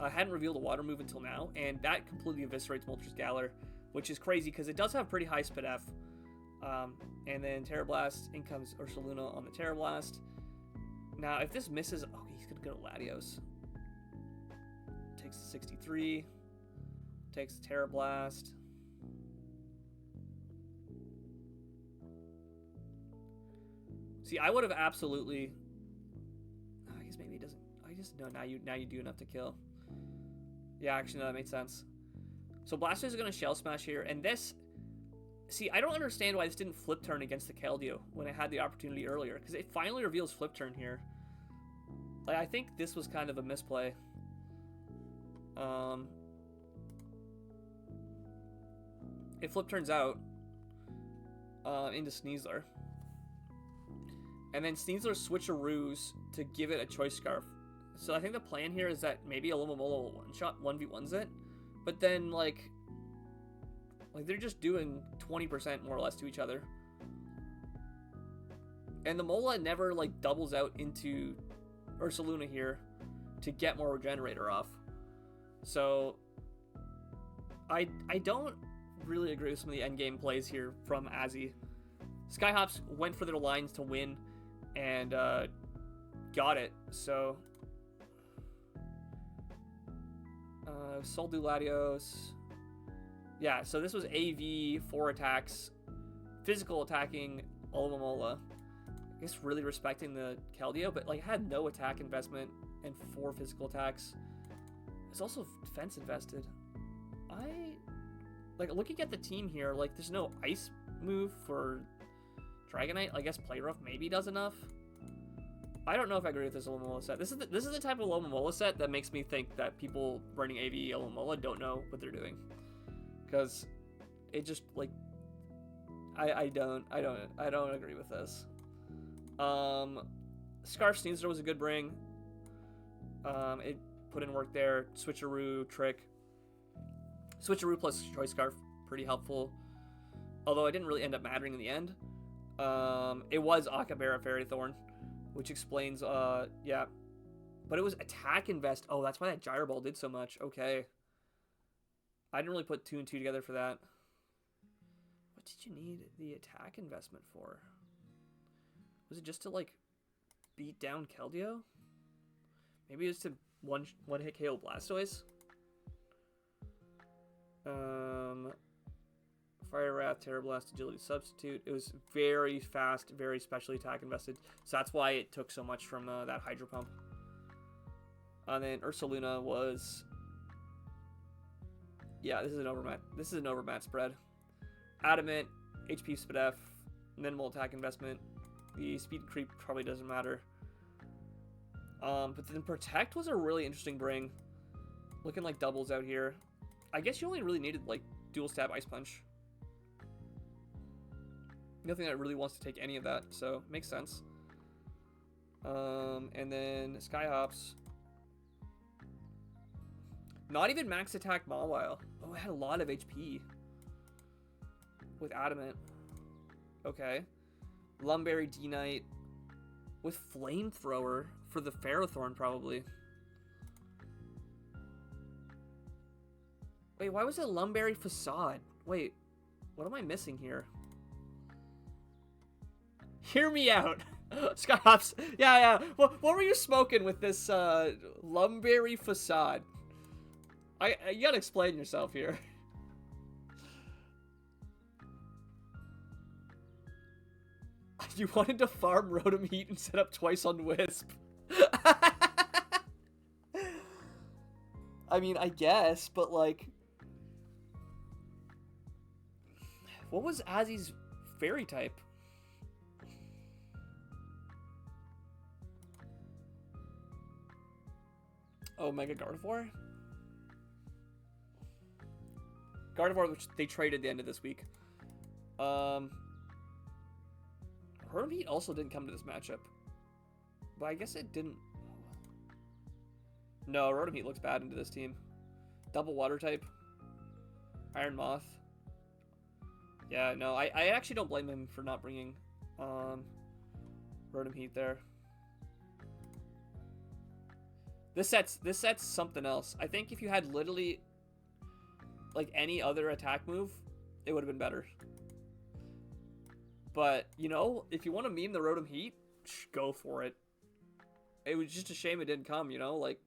Speaker 1: Hadn't revealed a water move until now, and that completely eviscerates Moltres Galar, which is crazy because it does have pretty high Spit F. And then Tera Blast, in comes Ursaluna on the Tera Blast. Now, if this misses, oh, he's going to go to Latios. Takes the 63. Takes the Tera Blast. See, I would have absolutely... I guess maybe he doesn't... I just... No, now you do enough to kill. Yeah, actually, no, that makes sense. So Blastoise is going to Shell Smash here, and this... See, I don't understand why this didn't Flip Turn against the Keldeo when it had the opportunity earlier, because it finally reveals Flip Turn here. Like, I think this was kind of a misplay. It Flip Turns out into Sneasler. And then Sneasler switcheroos to give it a Choice Scarf. So I think the plan here is that maybe Alomomola will one-shot 1v1s it, but then, like they're just doing 20% more or less to each other. And the Mola never, like, doubles out into Ursaluna here to get more Regenerator off. So I don't really agree with some of the endgame plays here from Azzy. Skyhops went for their lines to win and got it. So Soldu Latios. Yeah, so this was AV, 4 attacks, physical attacking Alomomola. I guess really respecting the Keldeo, but like had no attack investment and 4 physical attacks. It's also defense invested. Like looking at the team here, like there's no ice move for Dragonite. I guess Play Rough maybe does enough. I don't know if I agree with this Alomomola set. This is the type of Alomomola set that makes me think that people running AV Alomomola don't know what they're doing. Because it just, like, I don't agree with this. Scarf Sneasler was a good bring. It put in work there. Switcheroo, Trick. Switcheroo plus Choice Scarf, pretty helpful. Although it didn't really end up mattering in the end. It was Akabera Fairy Thorn, which explains, yeah. But it was Attack Invest. Oh, that's why that Gyro Ball did so much. Okay. I didn't really put 2 and 2 together for that. What did you need the attack investment for? Was it just to, like, beat down Keldeo? Maybe it's to one hit KO Blastoise? Fire Wrath, Tera Blast, Agility Substitute. It was very fast, very specially attack invested. So that's why it took so much from that Hydro Pump. And then Ursaluna was... Yeah, this is an overmat. This is an overmat spread. Adamant, HP Spit F, minimal attack investment. The speed creep probably doesn't matter. But then Protect was a really interesting bring. Looking like doubles out here. I guess you only really needed like dual stab Ice Punch. Nothing that really wants to take any of that, so makes sense. And then Skyhops. Not even max attack Mawile. Oh, it had a lot of HP. With Adamant. Okay. Lumberry D-Knight. With Flamethrower for the Ferrothorn, probably. Wait, why was it Lumberry Facade? Wait, what am I missing here? Hear me out. Skyhops. Yeah. What were you smoking with this Lumberry Facade? You gotta explain yourself here. You wanted to farm Rotom Heat and set up twice on Wisp. I mean, I guess, but like... What was Azzy's fairy type? Oh, Mega Gardevoir? Gardevoir, which they traded at the end of this week. Rotom Heat also didn't come to this matchup. But I guess it didn't... No, Rotom Heat looks bad into this team. Double Water type. Iron Moth. Yeah, no, I actually don't blame him for not bringing Rotom Heat there. This set's something else. I think if you had literally like any other attack move, it would have been better. But, you know, if you want to meme the Rotom Heat, go for it. It was just a shame it didn't come, you know? Like,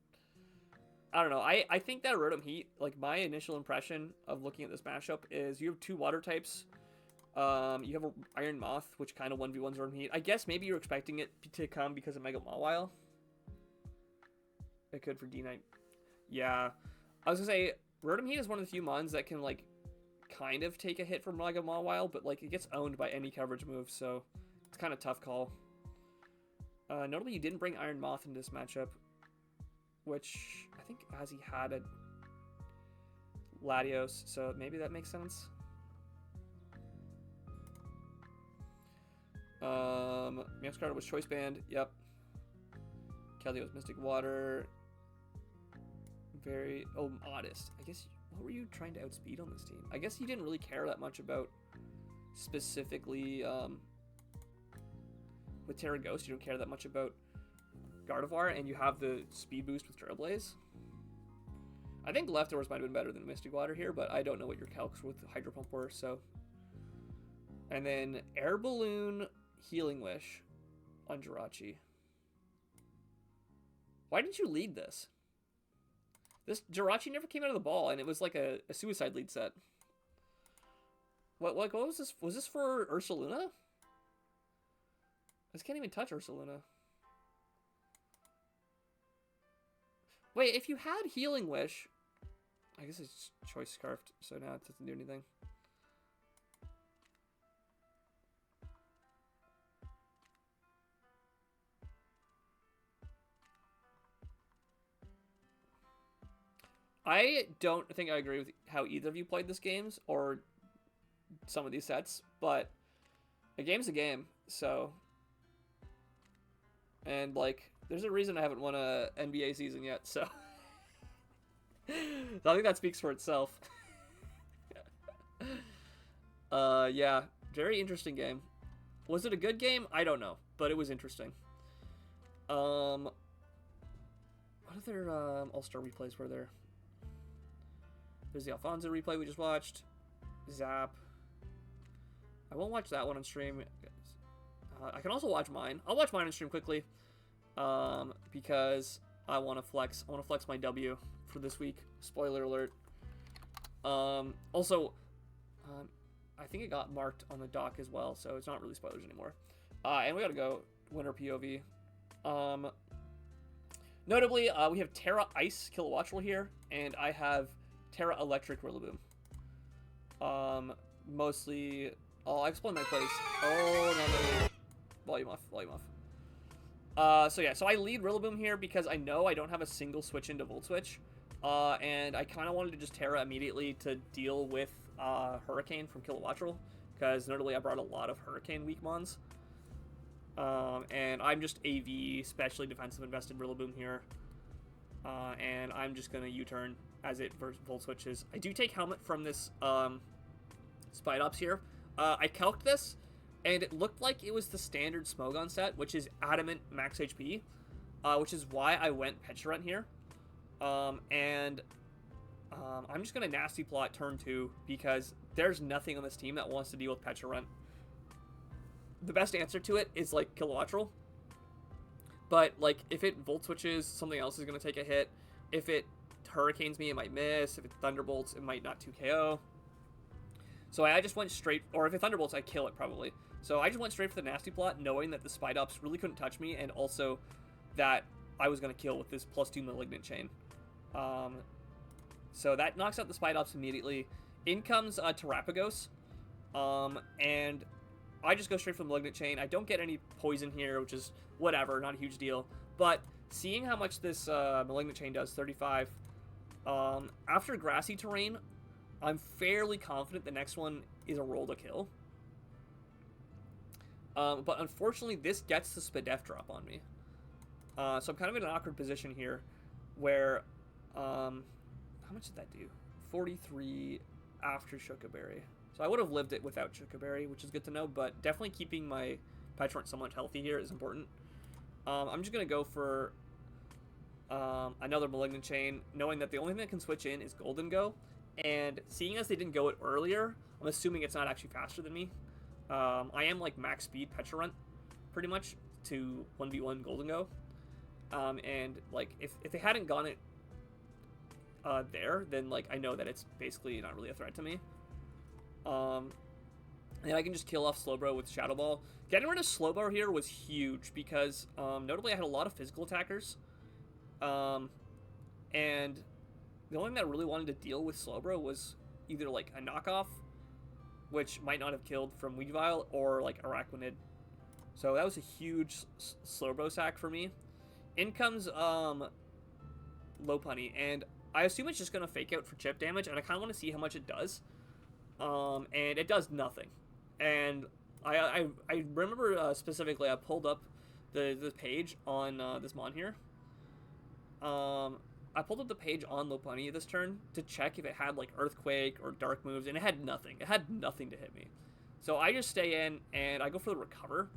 Speaker 1: I don't know. I think that Rotom Heat, like, my initial impression of looking at this mashup is you have 2 water types. You have a Iron Moth, which kind of 1v1s Rotom Heat. I guess maybe you're expecting it to come because of Mega Mawile. It could for D9. Yeah. I was going to say, Rotom Heat is one of the few mons that can, like, kind of take a hit from Mega Mawile, but, like, it gets owned by any coverage move, so it's kind of tough call. Notably, you didn't bring Iron Moth into this matchup, which I think Azzy had a Latios, so maybe that makes sense. Meowscarada was Choice Band, yep. Keldeo Mystic Water. Very, Modest. I guess, what were you trying to outspeed on this team? I guess you didn't really care that much about specifically, with Terra Ghost, you don't care that much about Gardevoir, and you have the speed boost with Trailblaze. I think Leftovers might have been better than Mystic Water here, but I don't know what your calcs with Hydro Pump were, so. And then Air Balloon, Healing Wish on Jirachi. Why didn't you lead this? This Jirachi never came out of the ball, and it was like a suicide lead set. What was this? Was this for Ursaluna? I just can't even touch Ursaluna. Wait, if you had Healing Wish, I guess it's Choice Scarfed, so now it doesn't do anything. I don't think I agree with how either of you played this games or some of these sets, but a game's a game, so. And, like, there's a reason I haven't won a NBA season yet, so. I think that speaks for itself. Yeah, very interesting game. Was it a good game? I don't know, but it was interesting. What other All-Star replays were there? There's the Alfonso replay we just watched. Zap. I won't watch that one on stream. I can also watch mine. I'll watch mine on stream quickly. Because I want to flex. I want to flex my W for this week. Spoiler alert. Also, I think it got marked on the dock as well, so it's not really spoilers anymore. And we gotta go winner POV. Notably, we have Terra Ice Kilowattrel here, and I have Terra Electric Rillaboom. Mostly, I'll explain my plays. Oh, no. Volume off, volume off. So yeah, so I lead Rillaboom here because I know I don't have a single switch into Volt Switch. And I kind of wanted to just Terra immediately to deal with Hurricane from Kilowattrel, because notably I brought a lot of Hurricane weak mons. And I'm just AV, specially defensive invested Rillaboom here. And I'm just going to U-turn as it Volt Switches. I do take Helmet from this Spidops here. I calced this, and it looked like it was the standard Smogon set, which is Adamant Max HP, which is why I went Pecharunt here. I'm just going to Nasty Plot turn 2, because there's nothing on this team that wants to deal with Pecharunt. The best answer to it is, like, Kilowattrel. But, like, if it Volt Switches, something else is going to take a hit. If it Hurricanes me, it might miss. If it Thunderbolts, it might not 2KO. So I just went straight, or if it Thunderbolts, I kill it probably. So I just went straight for the Nasty Plot, knowing that the Spidops really couldn't touch me, and also that I was going to kill with this +2 Malignant Chain. So that knocks out the Spidops immediately. In comes Terrapagos, and I just go straight for the Malignant Chain. I don't get any poison here, which is whatever, not a huge deal. But seeing how much this Malignant Chain does, 35, after grassy terrain, I'm fairly confident the next one is a roll to kill. But unfortunately, this gets the Spadef drop on me. So I'm kind of in an awkward position here, where, how much did that do? 43 after Chocoberry. So I would have lived it without Chocoberry, which is good to know, but definitely keeping my Petrant somewhat healthy here is important. I'm just going to go for another Malignant Chain, knowing that the only thing that can switch in is Gholdengo. And seeing as they didn't go it earlier, I'm assuming it's not actually faster than me. I am like max speed Petrant, pretty much, to 1v1 Gholdengo. And like if they hadn't gone it there, then like I know that it's basically not really a threat to me. And I can just kill off Slowbro with Shadow Ball. Getting rid of Slowbro here was huge because notably I had a lot of physical attackers. And the only thing that I really wanted to deal with Slowbro was either like a knockoff, which might not have killed from Weavile, or like Araquanid. So that was a huge Slowbro sack for me. In comes Lopunny, and I assume it's just going to fake out for chip damage, and I kind of want to see how much it does. And it does nothing. And I remember specifically, I pulled up the page on this mon here. I pulled up the page on Lopunny this turn to check if it had like Earthquake or Dark moves, and it had nothing. It had nothing to hit me. So I just stay in, and I go for the Recover,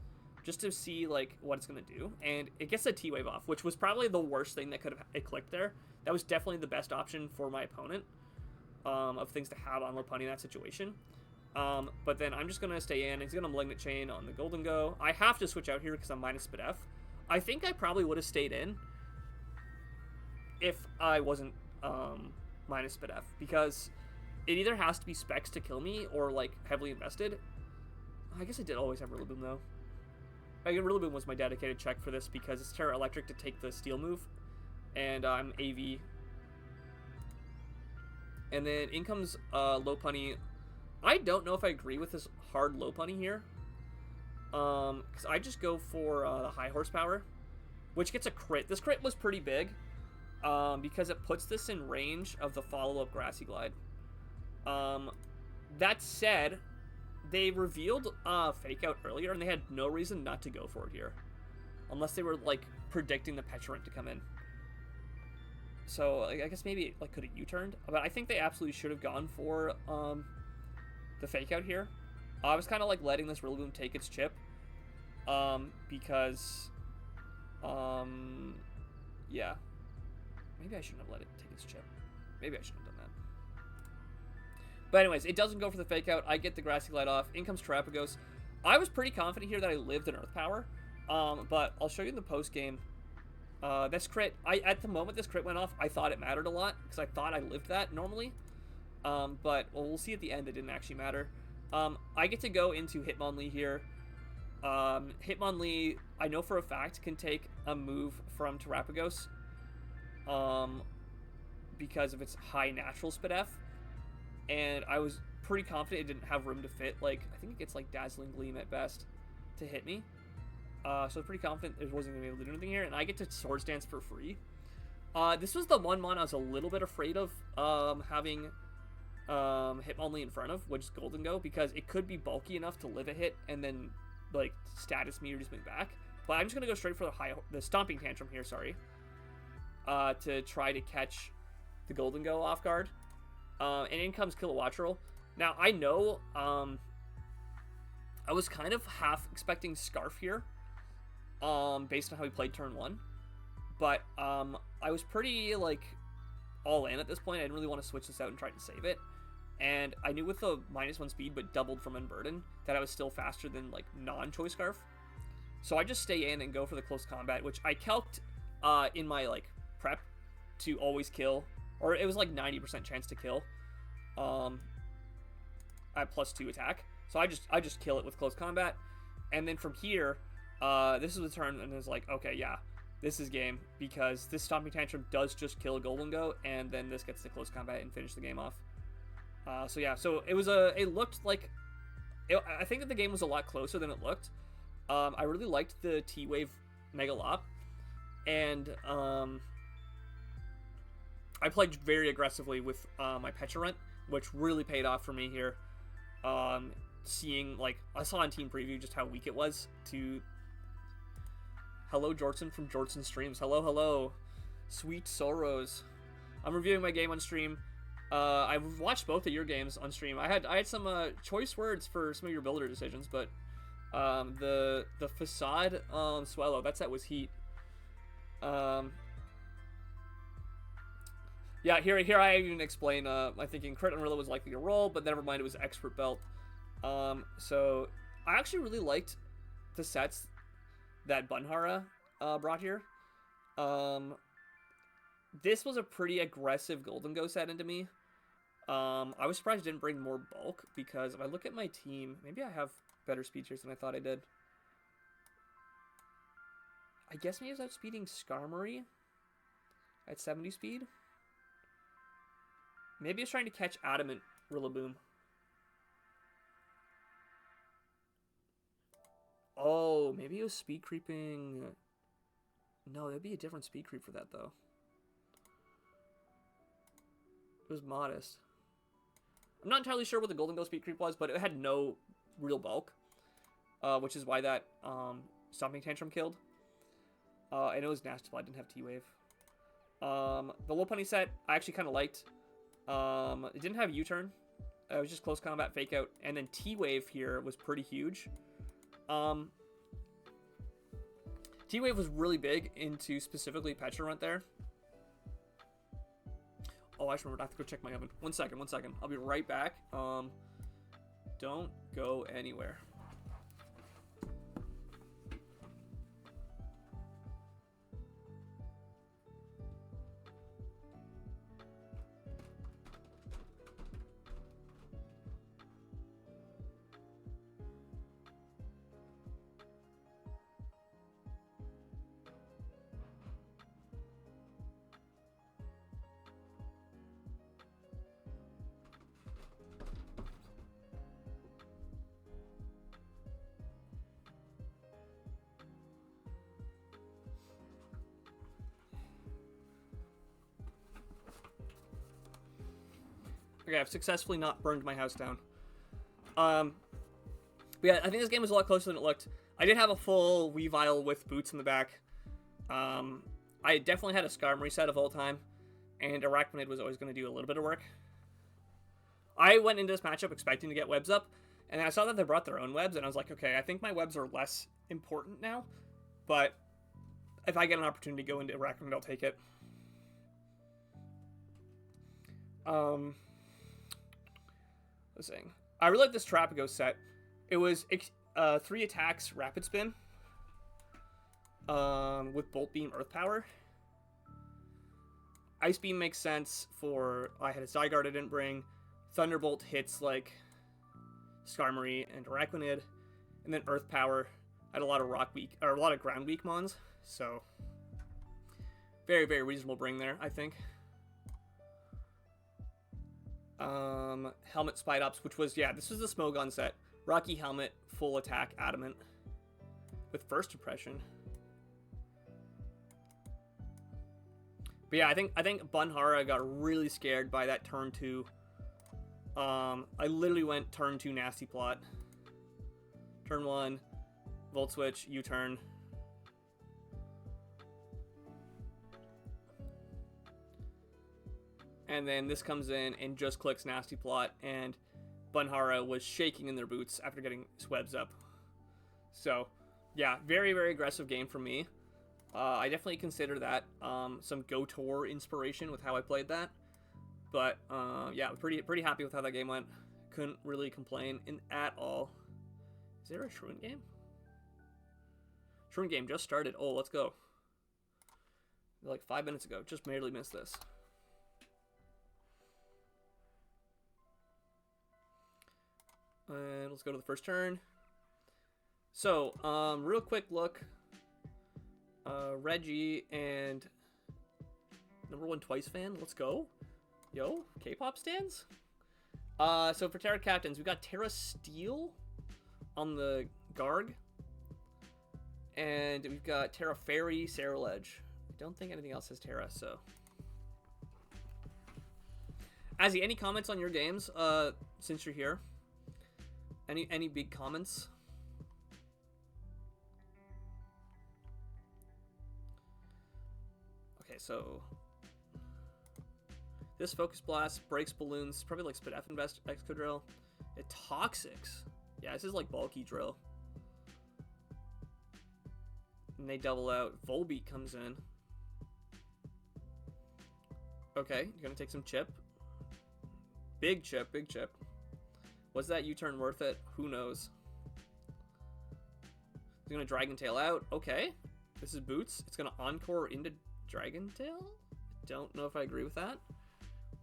Speaker 1: just to see like what it's going to do. And it gets a T-Wave off, which was probably the worst thing that could have clicked there. That was definitely the best option for my opponent of things to have on Lopunny in that situation. But then I'm just going to stay in. He's going to Malignant Chain on the Gholdengo. I have to switch out here because I'm minus Spadef. I think I probably would have stayed in if I wasn't minus Spadef, because it either has to be specs to kill me or like heavily invested. I guess I did always have Rillaboom though. Rillaboom was my dedicated check for this because it's Terra Electric to take the Steel move, and I'm AV. And then in comes Lopunny. I don't know if I agree with this hard Lopunny here, because I just go for the high horsepower, which gets a crit. This crit was pretty big, because it puts this in range of the follow-up Grassy Glide. That said, they revealed Fake Out earlier, and they had no reason not to go for it here, unless they were like predicting the Petrant to come in. So I guess maybe it, like, could have U-turned, but I think they absolutely should have gone for the Fake Out here. I was kind of like letting this Rillaboom take its chip, because yeah, maybe I shouldn't have let it take its chip. Maybe I shouldn't have done that. But anyways, it doesn't go for the Fake Out. I get the Grassy Glide off. In comes Terapagos. I was pretty confident here that I lived in Earth Power, but I'll show you in the post game. This crit, at the moment this crit went off, I thought it mattered a lot because I thought I lived that normally. But we'll see at the end it didn't actually matter. I get to go into Hitmonlee here. Hitmonlee, I know for a fact, can take a move from Terapagos, because of its high natural Spadef, and I was pretty confident it didn't have room to fit. Like, I think it gets like Dazzling Gleam at best to hit me. So I was pretty confident it wasn't going to be able to do anything here, and I get to Swords Dance for free. This was the one mon I was a little bit afraid of having Hitmonlee in front of, which is Gholdengo, because it could be bulky enough to live a hit and then like status me or just move back. But I'm just going to go straight for the Stomping Tantrum here, sorry, to try to catch the Gholdengo off guard. And in comes Kilowattrel. Now, I know I was kind of half expecting Scarf here, based on how he played turn 1. But I was pretty, like, all in at this point. I didn't really want to switch this out and try to save it. And I knew with the -1 speed, but doubled from Unburden, that I was still faster than, like, non-Choice Scarf. So I just stay in and go for the Close Combat, which I calced in my, like, prep to always kill. Or it was, like, 90% chance to kill at +2 attack. So I just kill it with Close Combat. And then from here, this is the turn, and it's like, okay, yeah, this is game, because this Stomping Tantrum does just kill a Gholdengo, and then this gets the Close Combat and finish the game off. So yeah, so it looked like, I think that the game was a lot closer than it looked. I really liked the T-Wave Megalop, and I played very aggressively with my Petrant, which really paid off for me here. Seeing, like, I saw on Team Preview just how weak it was to... Hello, Jortson from Jortson Streams. Hello, hello. Sweet Sorrows. I'm reviewing my game on stream. I've watched both of your games on stream. I had some choice words for some of your builder decisions, but The facade Swallow, that set was heat. Yeah, here I even explain my thinking. Crit Unreal was likely to roll, but never mind, it was Expert Belt. So I actually really liked the sets that Bunhara brought here. This was a pretty aggressive Gholdengo set into me. I was surprised it didn't bring more bulk, because if I look at my team, maybe I have better speed tiers than I thought I did. I guess maybe I was outspeeding Skarmory at 70 speed. Maybe I was trying to catch Adamant Rillaboom. Oh, maybe it was speed creeping. No, that'd be a different speed creep for that, though. It was modest. I'm not entirely sure what the Gholdengo speed creep was, but it had no real bulk, which is why that Stomping Tantrum killed. And it was Nasty Plot, didn't have T-Wave. The Lopunny set I actually kind of liked. It didn't have U-Turn. It was just close combat, fake out, and then T-Wave here was pretty huge. T-Wave was really big into specifically Pecharunt there. Oh, I just remembered. I have to go check my oven. One second. I'll be right back. Don't go anywhere. Okay, I've successfully not burned my house down. But yeah, I think this game was a lot closer than it looked. I did have a full Weavile with boots in the back. I definitely had a Skarmory set of all time, and Arachnid was always going to do a little bit of work. I went into this matchup expecting to get webs up, and I saw that they brought their own webs, and I was like, okay, I think my webs are less important now, but if I get an opportunity to go into Arachnid, I'll take it. Was saying, I really like this Trapago set. It was 3 attacks, Rapid Spin, with Bolt Beam, Earth Power. Ice Beam makes sense for, I had a Zygarde I didn't bring. Thunderbolt hits like Skarmory and Arachnid, and then Earth Power. I had a lot of a lot of ground weak mons, so very, very reasonable bring there, I think. Helmet Spidops, which was, yeah, this was the Smogon set. Rocky Helmet, full attack, Adamant, with First Impression. But yeah, I think Bunhara got really scared by that turn 2. I literally went turn 2 Nasty Plot. Turn 1, Volt Switch, U-turn. And then this comes in and just clicks Nasty Plot, and Bunhara was shaking in their boots after getting Swebs up. So, yeah, very, very aggressive game from me. I definitely consider that some Gotor inspiration with how I played that. But, yeah, pretty happy with how that game went. Couldn't really complain at all. Is there a Shroom game? Shroom game just started. Oh, let's go. Like 5 minutes ago. Just barely missed this. And let's go to the first turn. So, real quick look. Reggie and #1 Twice fan. Let's go. Yo, K-pop stands. So for Terra Captains, we got Terra Steel on the Garg. And we've got Terra Fairy, Ceruledge. I don't think anything else has Terra, so. Azzy, any comments on your games since you're here? Any big comments? Okay, so this Focus Blast breaks balloons, probably like Spadef Invest Excadrill. It Toxics. Yeah, this is like bulky drill. And they double out. Volbeat comes in. Okay, you're gonna take some chip. Big chip, big chip. Was that U-turn worth it? Who knows? He's gonna Dragon Tail out. Okay. This is Boots. It's gonna Encore into Dragon Tail? Don't know if I agree with that.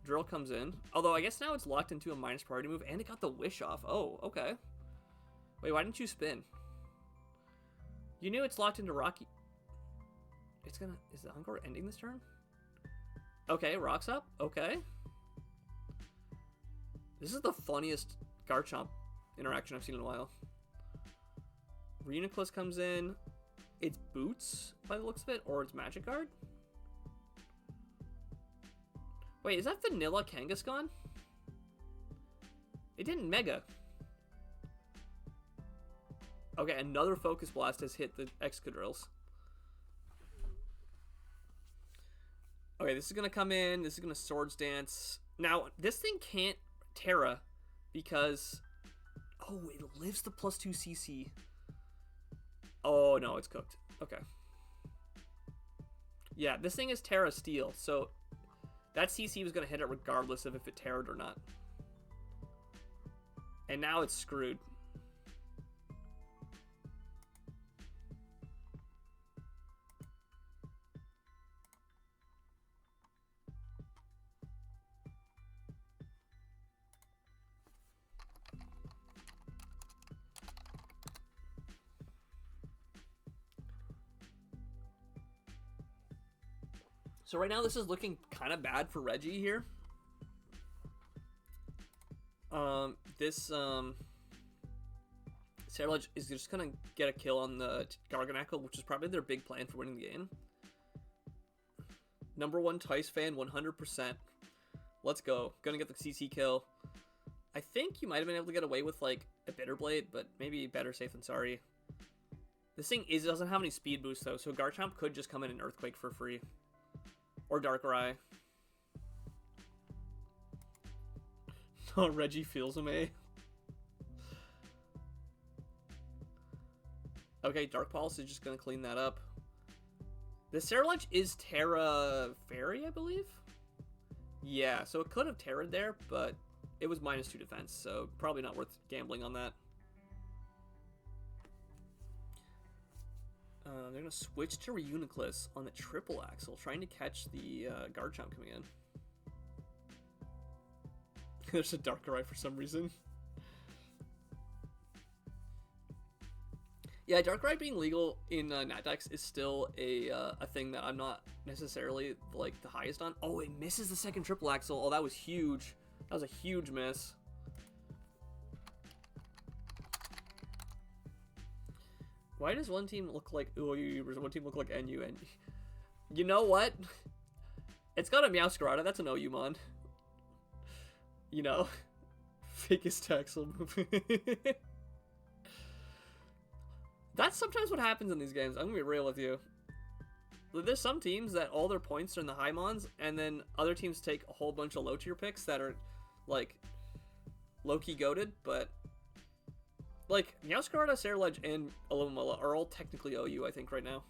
Speaker 1: Drill comes in. Although I guess now it's locked into a minus priority move and it got the Wish off. Oh, okay. Wait, why didn't you spin? You knew it's locked into Rocky. It's gonna... Is the Encore ending this turn? Okay, rocks up. Okay. This is the funniest Garchomp interaction I've seen in a while. Reuniclus comes in. It's Boots by the looks of it, or it's Magic Guard. Wait, is that Vanilla Kangaskhan? It didn't Mega. Okay, another Focus Blast has hit the Excadrills. Okay, this is going to come in. This is going to Swords Dance. Now, this thing can't Terra because... Oh, it lives the +2 CC. Oh, no, it's cooked. Okay. Yeah, this thing is Terra Steel, so that CC was going to hit it regardless of if it Terra'd or not. And now it's screwed. So right now this is looking kind of bad for Reggie here. Cerulege is just gonna get a kill on the Garganacl, which is probably their big plan for winning the game. Number one Tice fan, 100%. Let's go. Gonna get the CC kill. I think you might have been able to get away with like a Bitter Blade, but maybe better safe than sorry. This thing doesn't have any speed boost though, so Garchomp could just come in and Earthquake for free. Or Darkrai. Oh, Reggie feels him, eh? Okay, Dark Pulse is just going to clean that up. The Cerulege is Terra Fairy, I believe? Yeah, so it could have Terra'd there, but it was -2 defense, so probably not worth gambling on that. They're going to switch to Reuniclus on the triple axle, trying to catch the Garchomp coming in. There's a Darkrai for some reason. Yeah, Darkrai being legal in Natax is still a thing that I'm not necessarily like the highest on. Oh, it misses the second triple axle. Oh, that was huge. That was a huge miss. Why does one team look like OU? One team look like NU? And you know what? It's got a Meowscarada. That's an OU-mon. You know, fakest Taxel move. That's sometimes what happens in these games. I'm gonna be real with you. There's some teams that all their points are in the high mons, and then other teams take a whole bunch of low tier picks that are like low-key goated, but like Meowscarada, Cerulege, and Alomomola are all technically OU, I think, right now.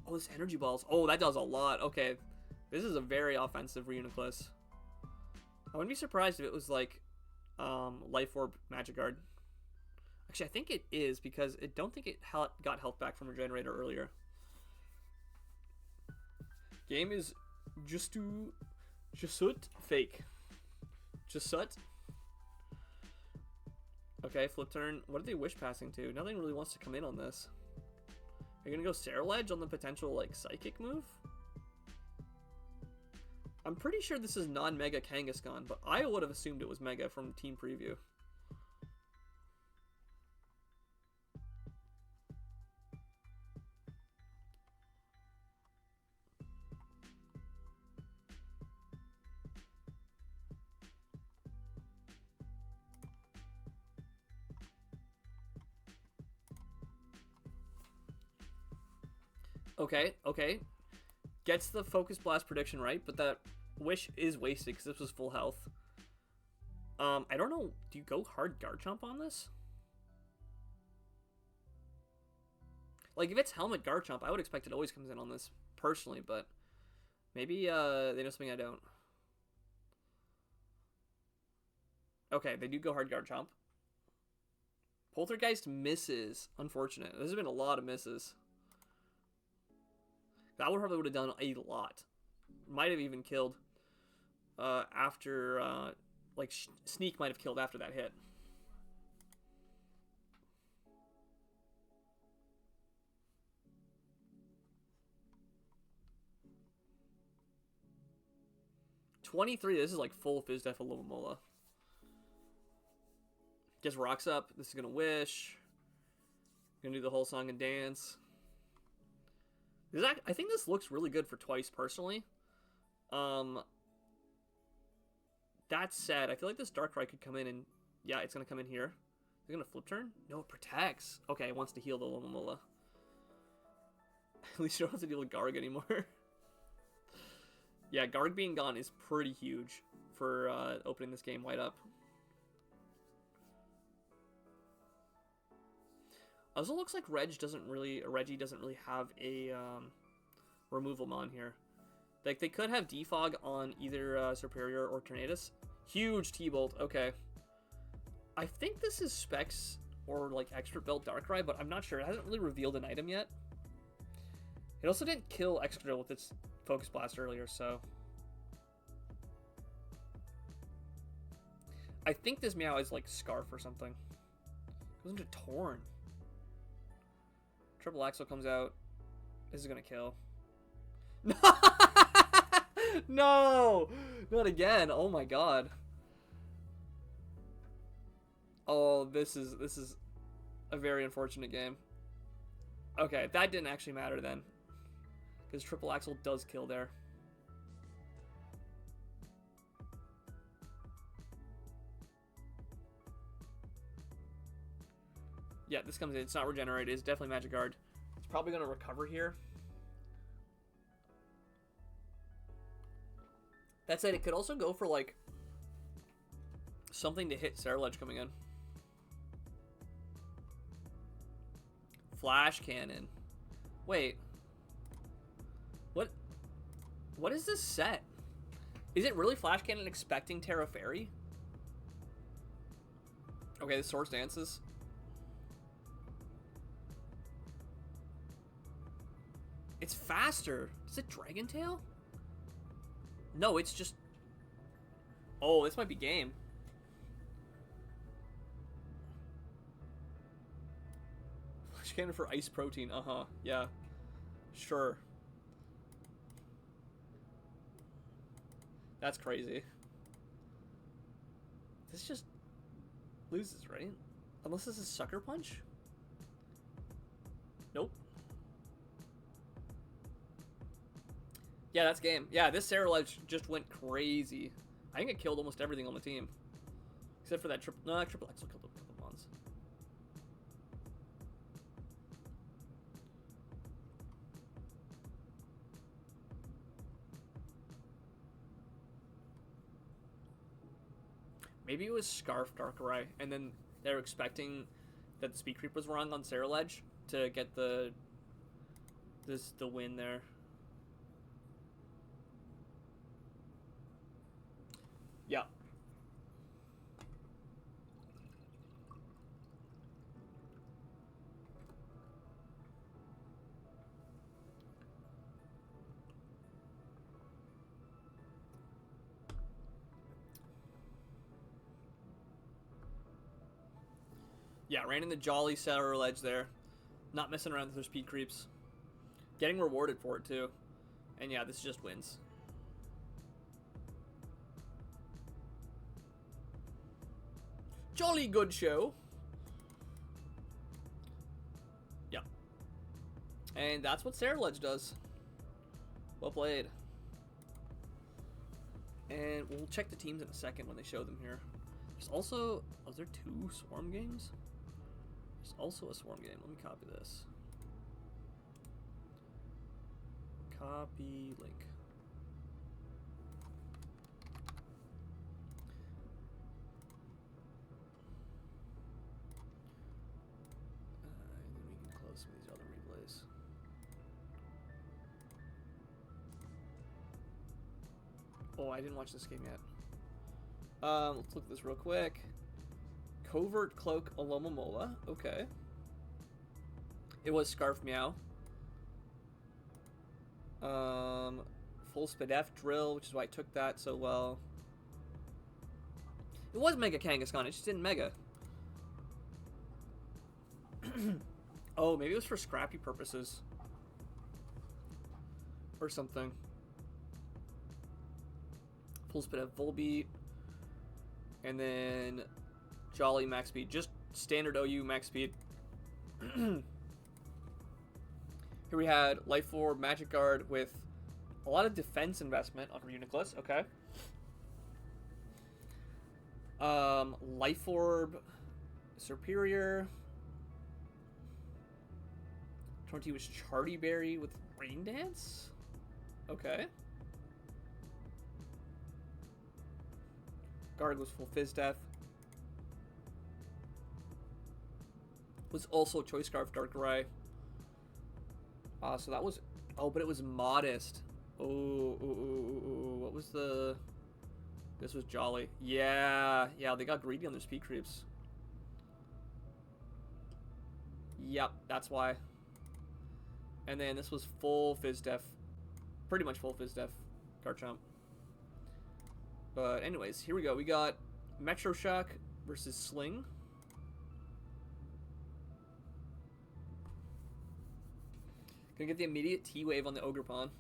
Speaker 1: Oh, this energy balls. Oh, that does a lot. Okay, this is a very offensive Reuniclus. I wouldn't be surprised if it was like Life Orb Magic Guard. Actually, I think it is because I don't think it got health back from Regenerator earlier. Game is Jusut fake. Jusut. Okay, flip turn. What are they wish passing to? Nothing really wants to come in on this. Are you gonna go Cerulege on the potential like psychic move? I'm pretty sure this is non-Mega Kangaskhan, but I would have assumed it was Mega from Team Preview. Okay, okay. Gets the Focus Blast prediction right, but that wish is wasted because this was full health. I don't know. Do you go hard Garchomp on this? Like, if it's Helmet Garchomp, I would expect it always comes in on this, personally, but maybe they know something I don't. Okay, they do go hard Garchomp. Poltergeist misses. Unfortunate. There's been a lot of misses. That one probably would have done a lot. Might have even killed after, like, Sneak might have killed after that hit. $23. This is like full Fizz Def Alomomola. Gets rocks up. This is gonna wish. Gonna do the whole song and dance. I think this looks really good for Twice personally. That said, I feel like this Darkrai could come in and yeah, it's gonna come in here. Is it gonna flip turn? No, it protects. Okay, it wants to heal the Alomomola. At least you don't have to deal with Garg anymore. Yeah, Garg being gone is pretty huge for opening this game wide up. Also looks like Reggie doesn't really have a removal mon here. Like, they could have Defog on either Superior or Tornadus. Huge T-Bolt, okay. I think this is Specs or like Expert Belt Darkrai, but I'm not sure. It hasn't really revealed an item yet. It also didn't kill Excadrill with its Focus Blast earlier, so... I think this Meow is like Scarf or something. Goes into Torn. Triple Axel comes out. This is gonna kill. No! Not again. Oh my god. Oh, this is a very unfortunate game. Okay, that didn't actually matter then. Because Triple Axel does kill there. Yeah, this comes in. It's not regenerated. It's definitely Magic Guard. It's probably going to recover here. That said, it could also go for, like, something to hit Ceruledge coming in. Flash Cannon. Wait. What is this set? Is it really Flash Cannon expecting Terra Fairy? Okay, the Swords Dances. It's faster. Is it Dragon Tail? No, it's just... Oh, this might be game. Flash Cannon for Ice Protein. Uh-huh. Yeah. Sure. That's crazy. This just loses, right? Unless this is Sucker Punch? Nope. Yeah, that's game. Yeah, this Ceruledge just went crazy. I think it killed almost everything on the team. Except for that triple... No, Triple Axel killed a couple mons. Maybe it was Scarf Darkrai, and then they're expecting that the Speed Creep was wrong on Ceruledge to get the win there. Yeah. Yeah, ran in the Jolly Ceruledge there. Not messing around with their Speed Creeps. Getting rewarded for it, too. And yeah, this just wins. Jolly good show. Yeah. And that's what Ceruledge does. Well played. And we'll check the teams in a second when they show them here. There's also... Oh, is there 2 Swarm games? There's also a Swarm game. Let me copy this. Copy link. And then we can close some of these other replays. Oh, I didn't watch this game yet. Let's look at this real quick. Covert Cloak Alomomola. Okay. It was Scarf Meow. Full Spadef Drill, which is why I took that so well. It was Mega Kangaskhan, it just didn't Mega. Oh, maybe it was for scrappy purposes. Or something. Full Spadef Volbeat. And then Jolly Max Speed. Just standard OU Max Speed. Here we had Life Orb, Magic Guard with a lot of defense investment on Reuniclus. Okay. Life Orb, Superior. Tornty was Charty Berry with Rain Dance. Okay. Guard was full Fizz Death. Was also Choice Scarf Darkrai. So that was... Oh, but it was Modest. Oh, what was the... This was Jolly. Yeah, they got greedy on their speed creeps. Yep, that's why. And then this was full Fizz Def. Pretty much full Fizz Def. Garchomp. But anyways, here we go. We got Metro Shock versus Sling. Gonna get the immediate T-Wave on the Ogerpon.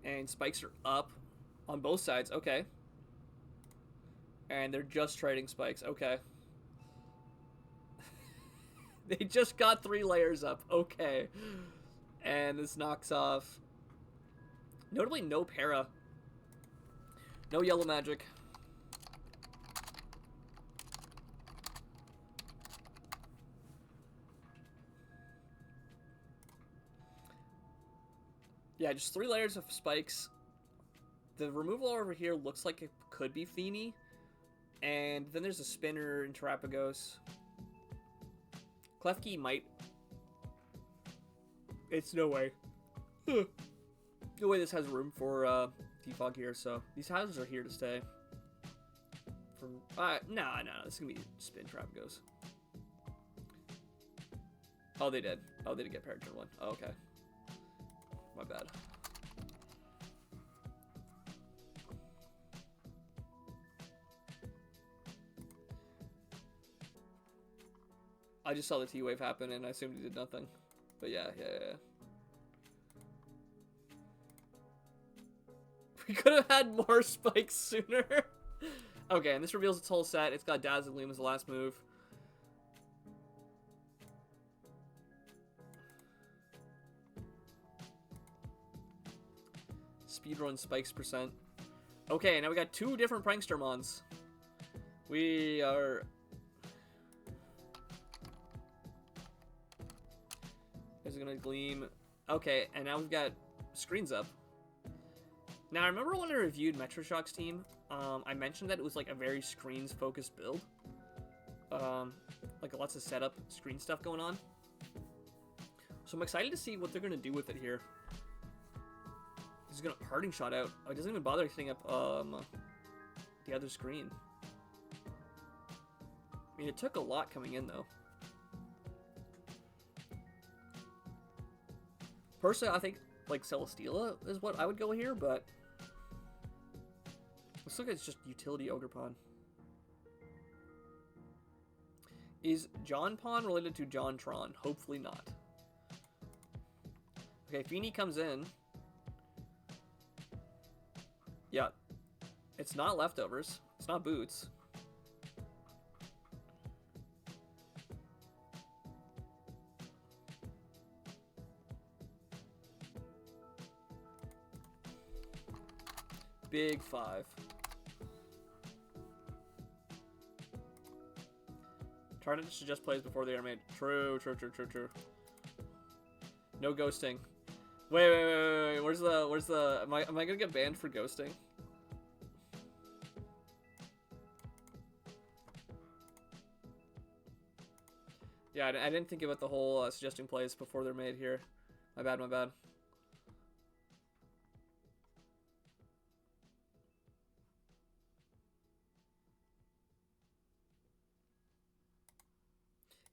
Speaker 1: And spikes are up on both sides. Okay. And they're just trading spikes. Okay. They just got 3 layers up. Okay. And this knocks off... Notably, no Para. No Yellow Magic. Yeah, just 3 layers of spikes. The removal over here looks like it could be Feeny. And then there's a Spinner in Terrapagos. Klefki might... It's no way. No way this has room for Defog here, so these houses are here to stay. No, this is gonna be Spin Terrapagos. Oh, they did. Oh, they did get paired turn 1. Oh, okay. My bad. I just saw the T-Wave happen and I assumed he did nothing. But yeah. We could have had more spikes sooner. Okay, and this reveals its whole set. It's got Dazzling Gleam as the last move. Speedrun spikes %. Okay, now we got 2 different Prankstermons. We are... Is gonna Gleam. Okay, and now we've got screens up. Now, I remember when I reviewed Metro Shock's team, I mentioned that it was like a very screens-focused build. Like lots of setup screen stuff going on. So I'm excited to see what they're gonna do with it here. He's gonna Parting Shot out. Oh, he doesn't even bother setting up the other screen. I mean, it took a lot coming in though. Personally, I think like Celesteela is what I would go here, but let's look at it's just utility Ogerpon. Is John Pon related to John Tron? Hopefully not. Okay, Feeny comes in. Yeah. It's not Leftovers. It's not Boots. Big 5. Trident should just plays before they are made. True. No ghosting. Wait. Where's the? Am I gonna get banned for ghosting? Yeah, I didn't think about the whole suggesting plays before they're made here. My bad.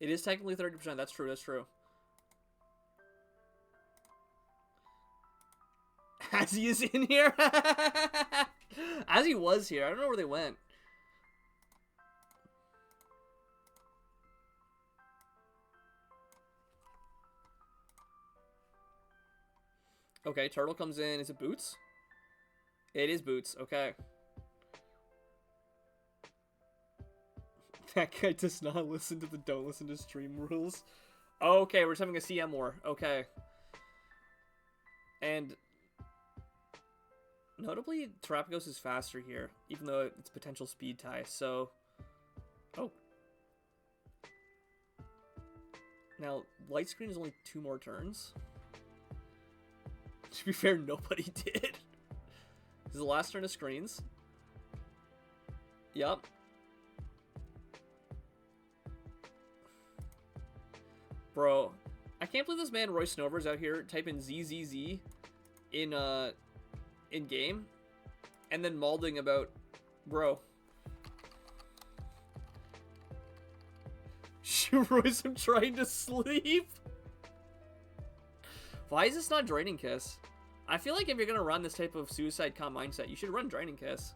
Speaker 1: It is technically 30%. That's true. That's true. As he is in here? As he was here. I don't know where they went. Okay, Turtle comes in. Is it Boots? It is Boots. Okay. That guy does not listen to the don't listen to stream rules. Okay, we're just having a CM war. Okay. And notably, Terapagos is faster here, even though it's potential speed tie. So, oh. Now, Light Screen is only 2 more turns. To be fair, nobody did. This is the last turn of screens. Yup. Bro, I can't believe this man Roy Snover's out here typing ZZZ in game, and then malding about, bro. Royce, I'm trying to sleep. Why is this not Draining Kiss? I feel like if you're gonna run this type of suicide calm mindset, you should run Draining Kiss.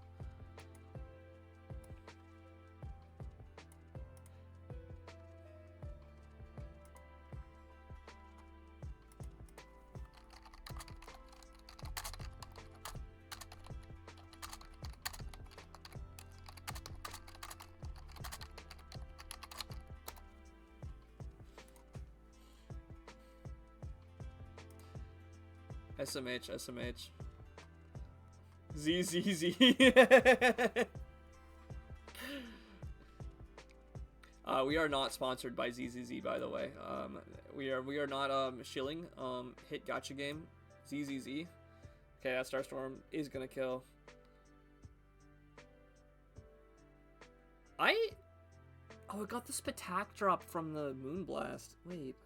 Speaker 1: SMH. ZZZ. We are not sponsored by ZZZ, by the way. We are not shilling hit gacha game ZZZ. Okay, that Starstorm is gonna kill. Oh, I got the Spatak drop from the Moonblast. Wait.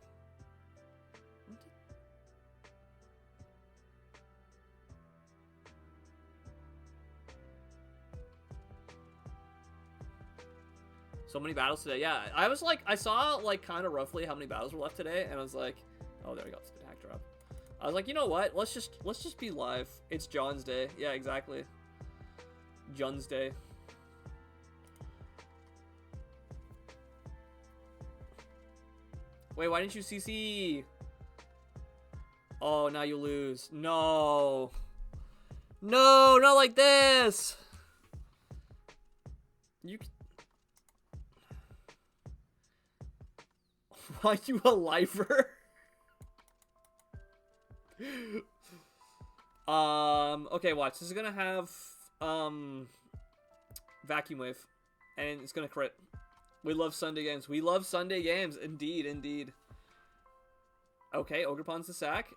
Speaker 1: So many battles today. Yeah, I was like, I saw like kind of roughly how many battles were left today, and I was like, oh, there we go, it's the attack drop. I was like, you know what? Let's just be live. It's John's day. Yeah, exactly. John's day. Wait, why didn't you CC? Oh, now you lose. No. No, not like this. You. Why you a lifer? Okay, watch. This is gonna have Vacuum Wave, and it's gonna crit. We love Sunday games. We love Sunday games. Indeed, indeed. Okay, Ogerpon's the sack.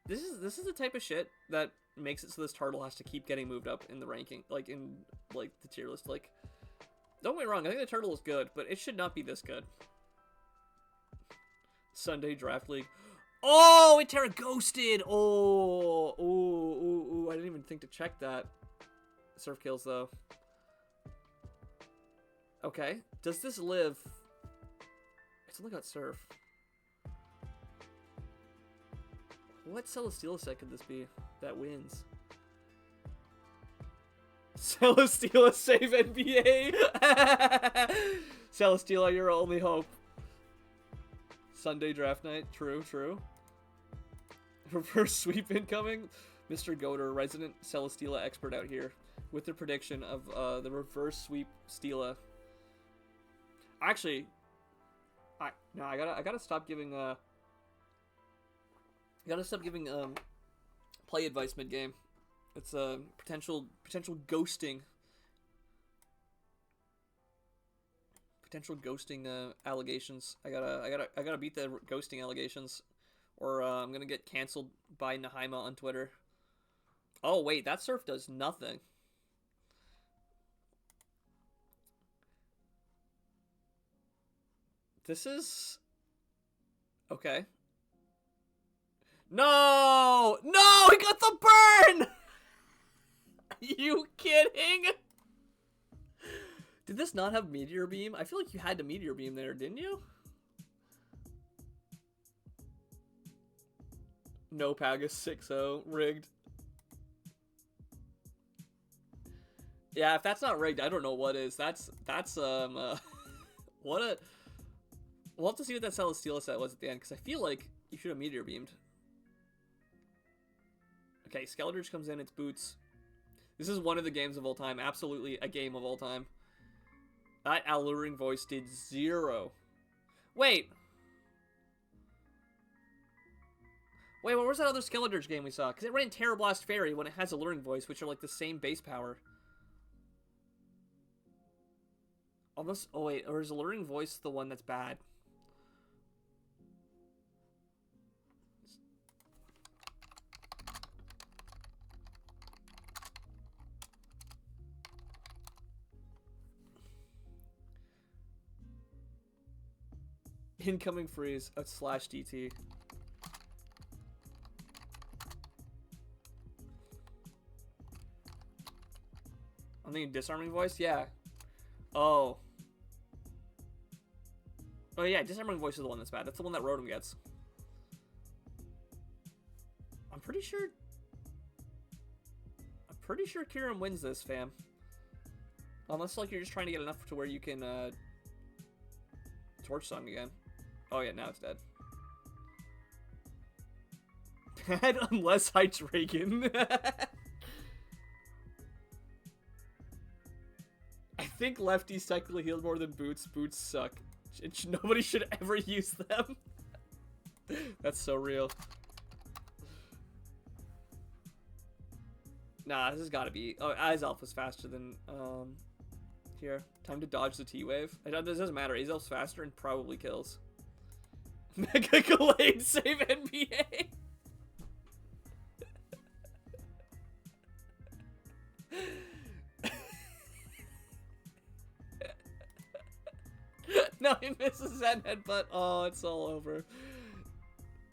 Speaker 1: This is the type of shit that makes it so this turtle has to keep getting moved up in the ranking, like in like the tier list. Like, don't get me wrong, I think the turtle is good, but it should not be this good. Sunday Draft League. Oh, it Terra ghosted. Oh, ooh, I didn't even think to check that. Surf kills though. Okay, does this live? It's only got Surf. What Celesteela set could this be that wins? Celesteela save NBA! Celesteela, your only hope. Sunday draft night, true. Reverse sweep incoming. Mr. Goater, resident Celesteela expert out here, with the prediction of the reverse sweep Steela. Actually, I gotta stop giving play advice mid game. It's potential ghosting. Potential ghosting allegations. I gotta beat the ghosting allegations, or I'm gonna get canceled by Nahaima on Twitter. Oh wait, that surf does nothing. This is okay. No, he got the burn. Are you kidding? Did this not have Meteor Beam? I feel like you had to Meteor Beam there, didn't you? No Pagus 6-0. Rigged. Yeah, if that's not rigged, I don't know what is. That's what a... We'll have to see what that Celesteela set was at the end, because I feel like you should have Meteor Beamed. Okay, Skeledirge comes in, it's Boots. This is one of the games of all time. Absolutely a game of all time. That Alluring Voice did 0. Wait. Wait, what was that other Skeledirge game we saw? Because it ran Terra Blast Fairy when it has Alluring Voice, which are like the same base power. Almost. Oh wait, or is Alluring Voice the one that's bad? Incoming freeze / DT. I'm thinking Disarming Voice? Yeah. Oh. Oh yeah, Disarming Voice is the one that's bad. That's the one that Rotom gets. I'm pretty sure Kyurem wins this, fam. Unless like you're just trying to get enough to where you can Torch Song again. Oh yeah, now it's dead. Bad unless Hydreigon. I think lefties technically heal more than Boots. Boots suck. Nobody should ever use them. That's so real. Nah, this has got to be... Oh, Azelf's faster than... Here. Time to dodge the T-Wave. It doesn't matter. Azelf's faster and probably kills. Mega Gallade save NBA! No, he misses that headbutt. Oh, it's all over.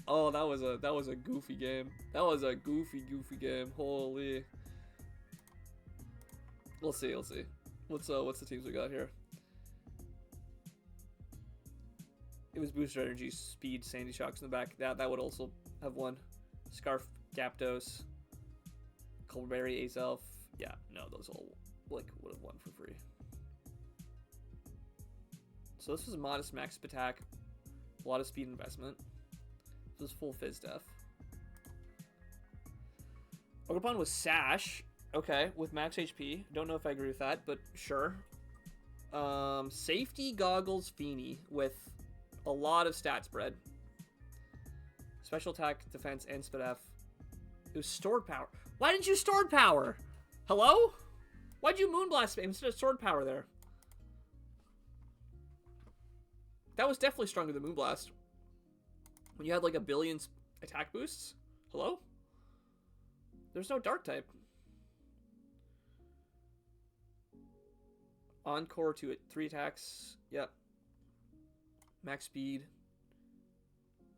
Speaker 1: Oh, that was a goofy game. That was a goofy game. Holy. We'll see. What's the teams we got here? It was Booster Energy, Speed, Sandy Shocks in the back. That would also have won. Scarf, Gyapdos, Colberry, Azelf. Yeah, no, those all like would have won for free. So this was a modest max attack, a lot of speed investment. This was full Fizz Def. Ogerpon was Sash, okay, with max HP. Don't know if I agree with that, but sure. Safety Goggles Feeny with a lot of stat spread. Special attack, defense, and speed F. It was Stored Power. Why didn't you Stored Power? Hello? Why'd you Moonblast instead of Stored Power there? That was definitely stronger than Moonblast. When you had like a billion attack boosts? Hello? There's no Dark type. Encore to it. 3 attacks. Yep. Max speed.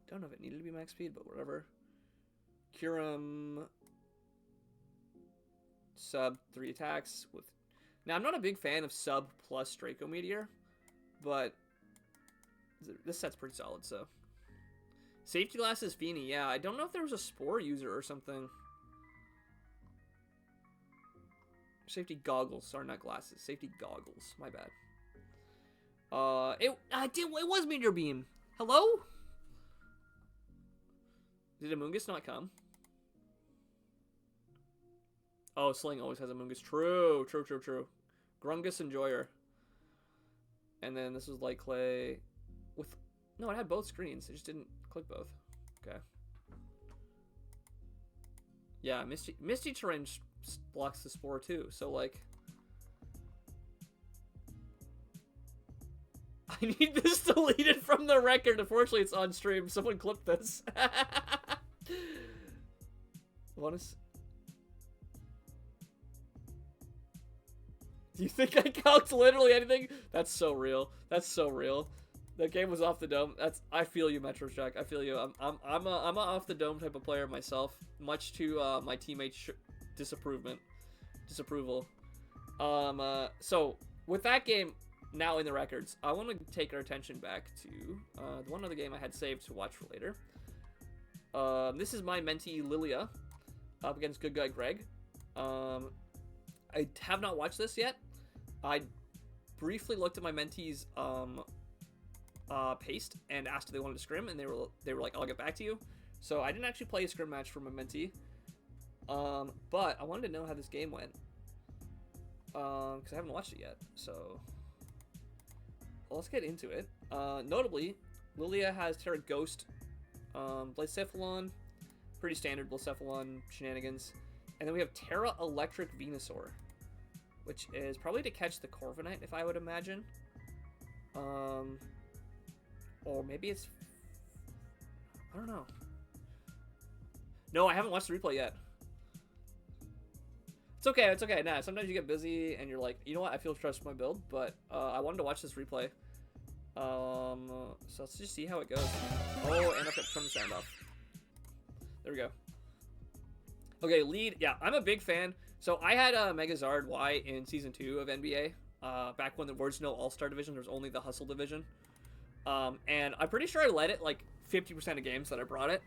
Speaker 1: Don't know if it needed to be max speed, but whatever. Kyurem. Sub 3 attacks with... Now, I'm not a big fan of sub plus Draco Meteor, but this set's pretty solid, so. Safety Glasses Feeny, yeah. I don't know if there was a Spore user or something. Safety Goggles. Sorry, not glasses. Safety Goggles. My bad. It was Meteor Beam. Hello? Did Amoonguss not come? Oh, Sling always has Amoonguss. True. Grungus Enjoyer. And then this was Light Clay with... No, it had both screens. It just didn't click both. Okay. Yeah, Misty Terrain blocks the Spore too. So, like... I need this deleted from the record. Unfortunately, it's on stream. Someone clip this. Do you think I calced literally anything? That's so real. That's so real. The game was off the dome. I feel you, Metro Jack. I feel you. I'm a off the dome type of player myself, much to my teammates' disapproval. So with that game now in the records, I want to take our attention back to the one other game I had saved to watch for later. This is my mentee Lilia up against Good Guy Greg. I have not watched this yet. I briefly looked at my mentee's paste and asked if they wanted to scrim, and they were like, I'll get back to you. So I didn't actually play a scrim match for my mentee, but I wanted to know how this game went, because I haven't watched it yet. So let's get into it. Notably, Lilia has Terra Ghost, Blacephalon, pretty standard Blacephalon shenanigans, and then we have Terra Electric Venusaur, which is probably to catch the Corviknight, if I would imagine. Or maybe it's... I don't know. No, I haven't watched the replay yet. It's okay, it's okay. Nah, sometimes you get busy and you're like, you know what, I feel trust my build, but I wanted to watch this replay. So let's just see how it goes. Oh, and I have to turn the sound off. There we go. Okay, lead. Yeah, I'm a big fan. So I had Megazard Y in Season 2 of NBA. Back when there was no All-Star Division, there was only the Hustle Division. And I'm pretty sure I led it like 50% of games that I brought it.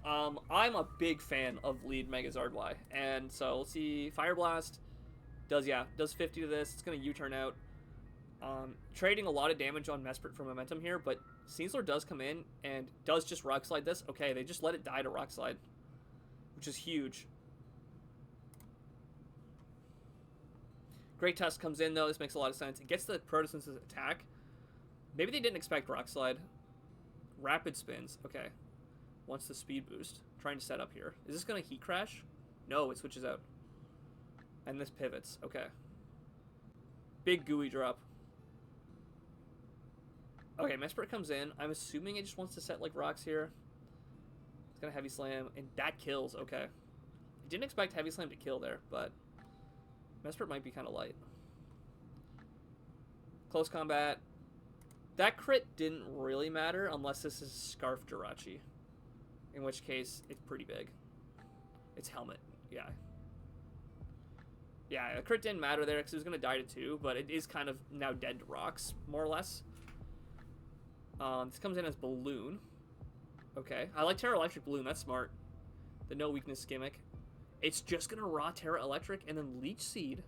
Speaker 1: I'm a big fan of lead Megazard Y. And so let's see, Fire Blast does 50 to this. It's going to U-turn out. Trading a lot of damage on Mesprit for momentum here, but Sneasler does come in and does just Rock Slide this. Okay, they just let it die to Rock Slide, which is huge. Great Tusk comes in, though. This makes a lot of sense. It gets the Protosynthesis attack. Maybe they didn't expect Rock Slide. Rapid Spins. Okay. Wants the speed boost. Trying to set up here. Is this going to Heat Crash? No, it switches out. And this pivots. Okay. Big gooey drop. Okay, Mesprit comes in. I'm assuming it just wants to set, like, rocks here. It's going to Heavy Slam. And that kills. Okay. I didn't expect Heavy Slam to kill there, but Mesprit might be kind of light. Close combat. That crit didn't really matter unless this is Scarf Jirachi. In which case, it's pretty big. It's Helmet. Yeah. Yeah, the crit didn't matter there because it was going to die to 2, but it is kind of now dead to rocks, more or less. This comes in as Balloon. Okay. I like Terra Electric Balloon. That's smart. The no weakness gimmick. It's just going to raw Terra Electric and then Leech Seed.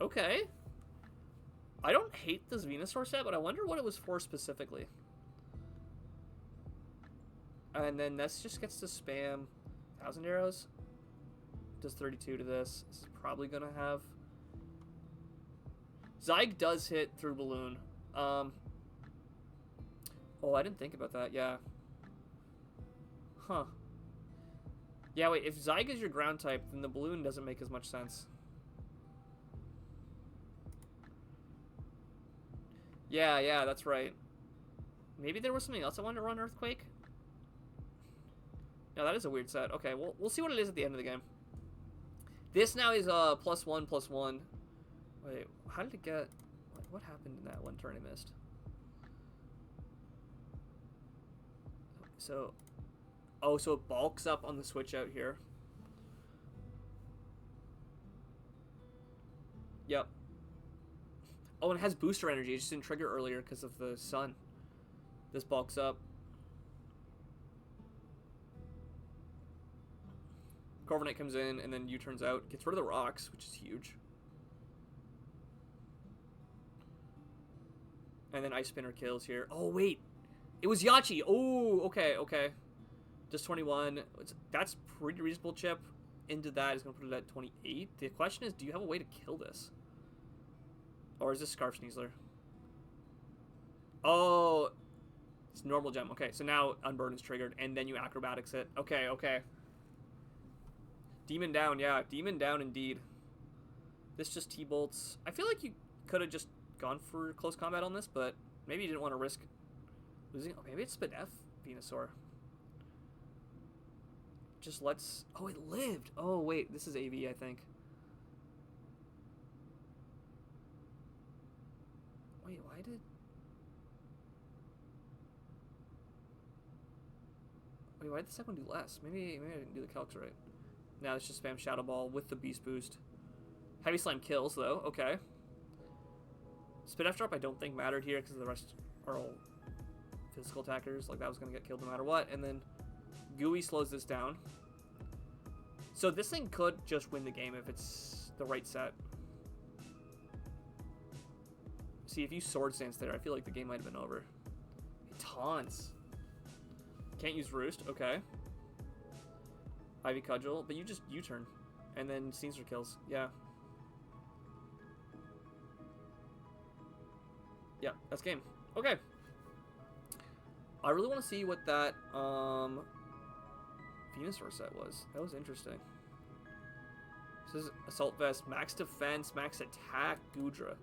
Speaker 1: Okay. I don't hate this Venusaur set, but I wonder what it was for specifically. And then this just gets to spam 1,000 arrows. Does 32 to this. This is probably going to have... Zyg does hit through Balloon. Oh, I didn't think about that. Yeah. Huh. Yeah, wait. If Zyg is your ground type, then the Balloon doesn't make as much sense. Yeah, that's right. Maybe there was something else I wanted to run Earthquake? No, that is a weird set. Okay, we'll see what it is at the end of the game. This now is +1/+1. Wait, how did it get... What happened in that one turn I missed? So... Oh, so it bulks up on the switch out here. Yep. Oh, and it has booster energy. It just didn't trigger earlier because of the sun. This bulks up. Corviknight comes in, and then U-turns out. Gets rid of the rocks, which is huge. And then Ice Spinner kills here. Oh, wait. It was Yachi. Oh, okay. Just 21. That's pretty reasonable chip. Into that is going to put it at 28. The question is, do you have a way to kill this? Or is this Scarf Sneasler? Oh, it's normal gem. Okay, so now Unburden is triggered, and then you Acrobatics it. Okay. Demon down, yeah. Demon down indeed. This just T-bolts. I feel like you could have just gone for close combat on this, but maybe you didn't want to risk losing. Oh, maybe it's Spinef Venusaur. Just let's... Oh, it lived. Oh, wait. This is AV, I think. Wait, why did... Wait, why did the second one do less? Maybe I didn't do the calcs right. Now it's just spam Shadow Ball with the Beast Boost. Heavy Slam kills, though. Okay. Spit F drop I don't think mattered here because the rest are all physical attackers. Like, that was going to get killed no matter what. And then Gooey slows this down. So this thing could just win the game if it's the right set. See, if you Sword Stance there, I feel like the game might have been over. It taunts. Can't use Roost. Okay. Ivy Cudgel. But you just U-turn. And then Sneasler kills. Yeah. Yeah, that's game. Okay. I really want to see what that Venusaur set was. That was interesting. This is Assault Vest, max defense, max attack, Goodra.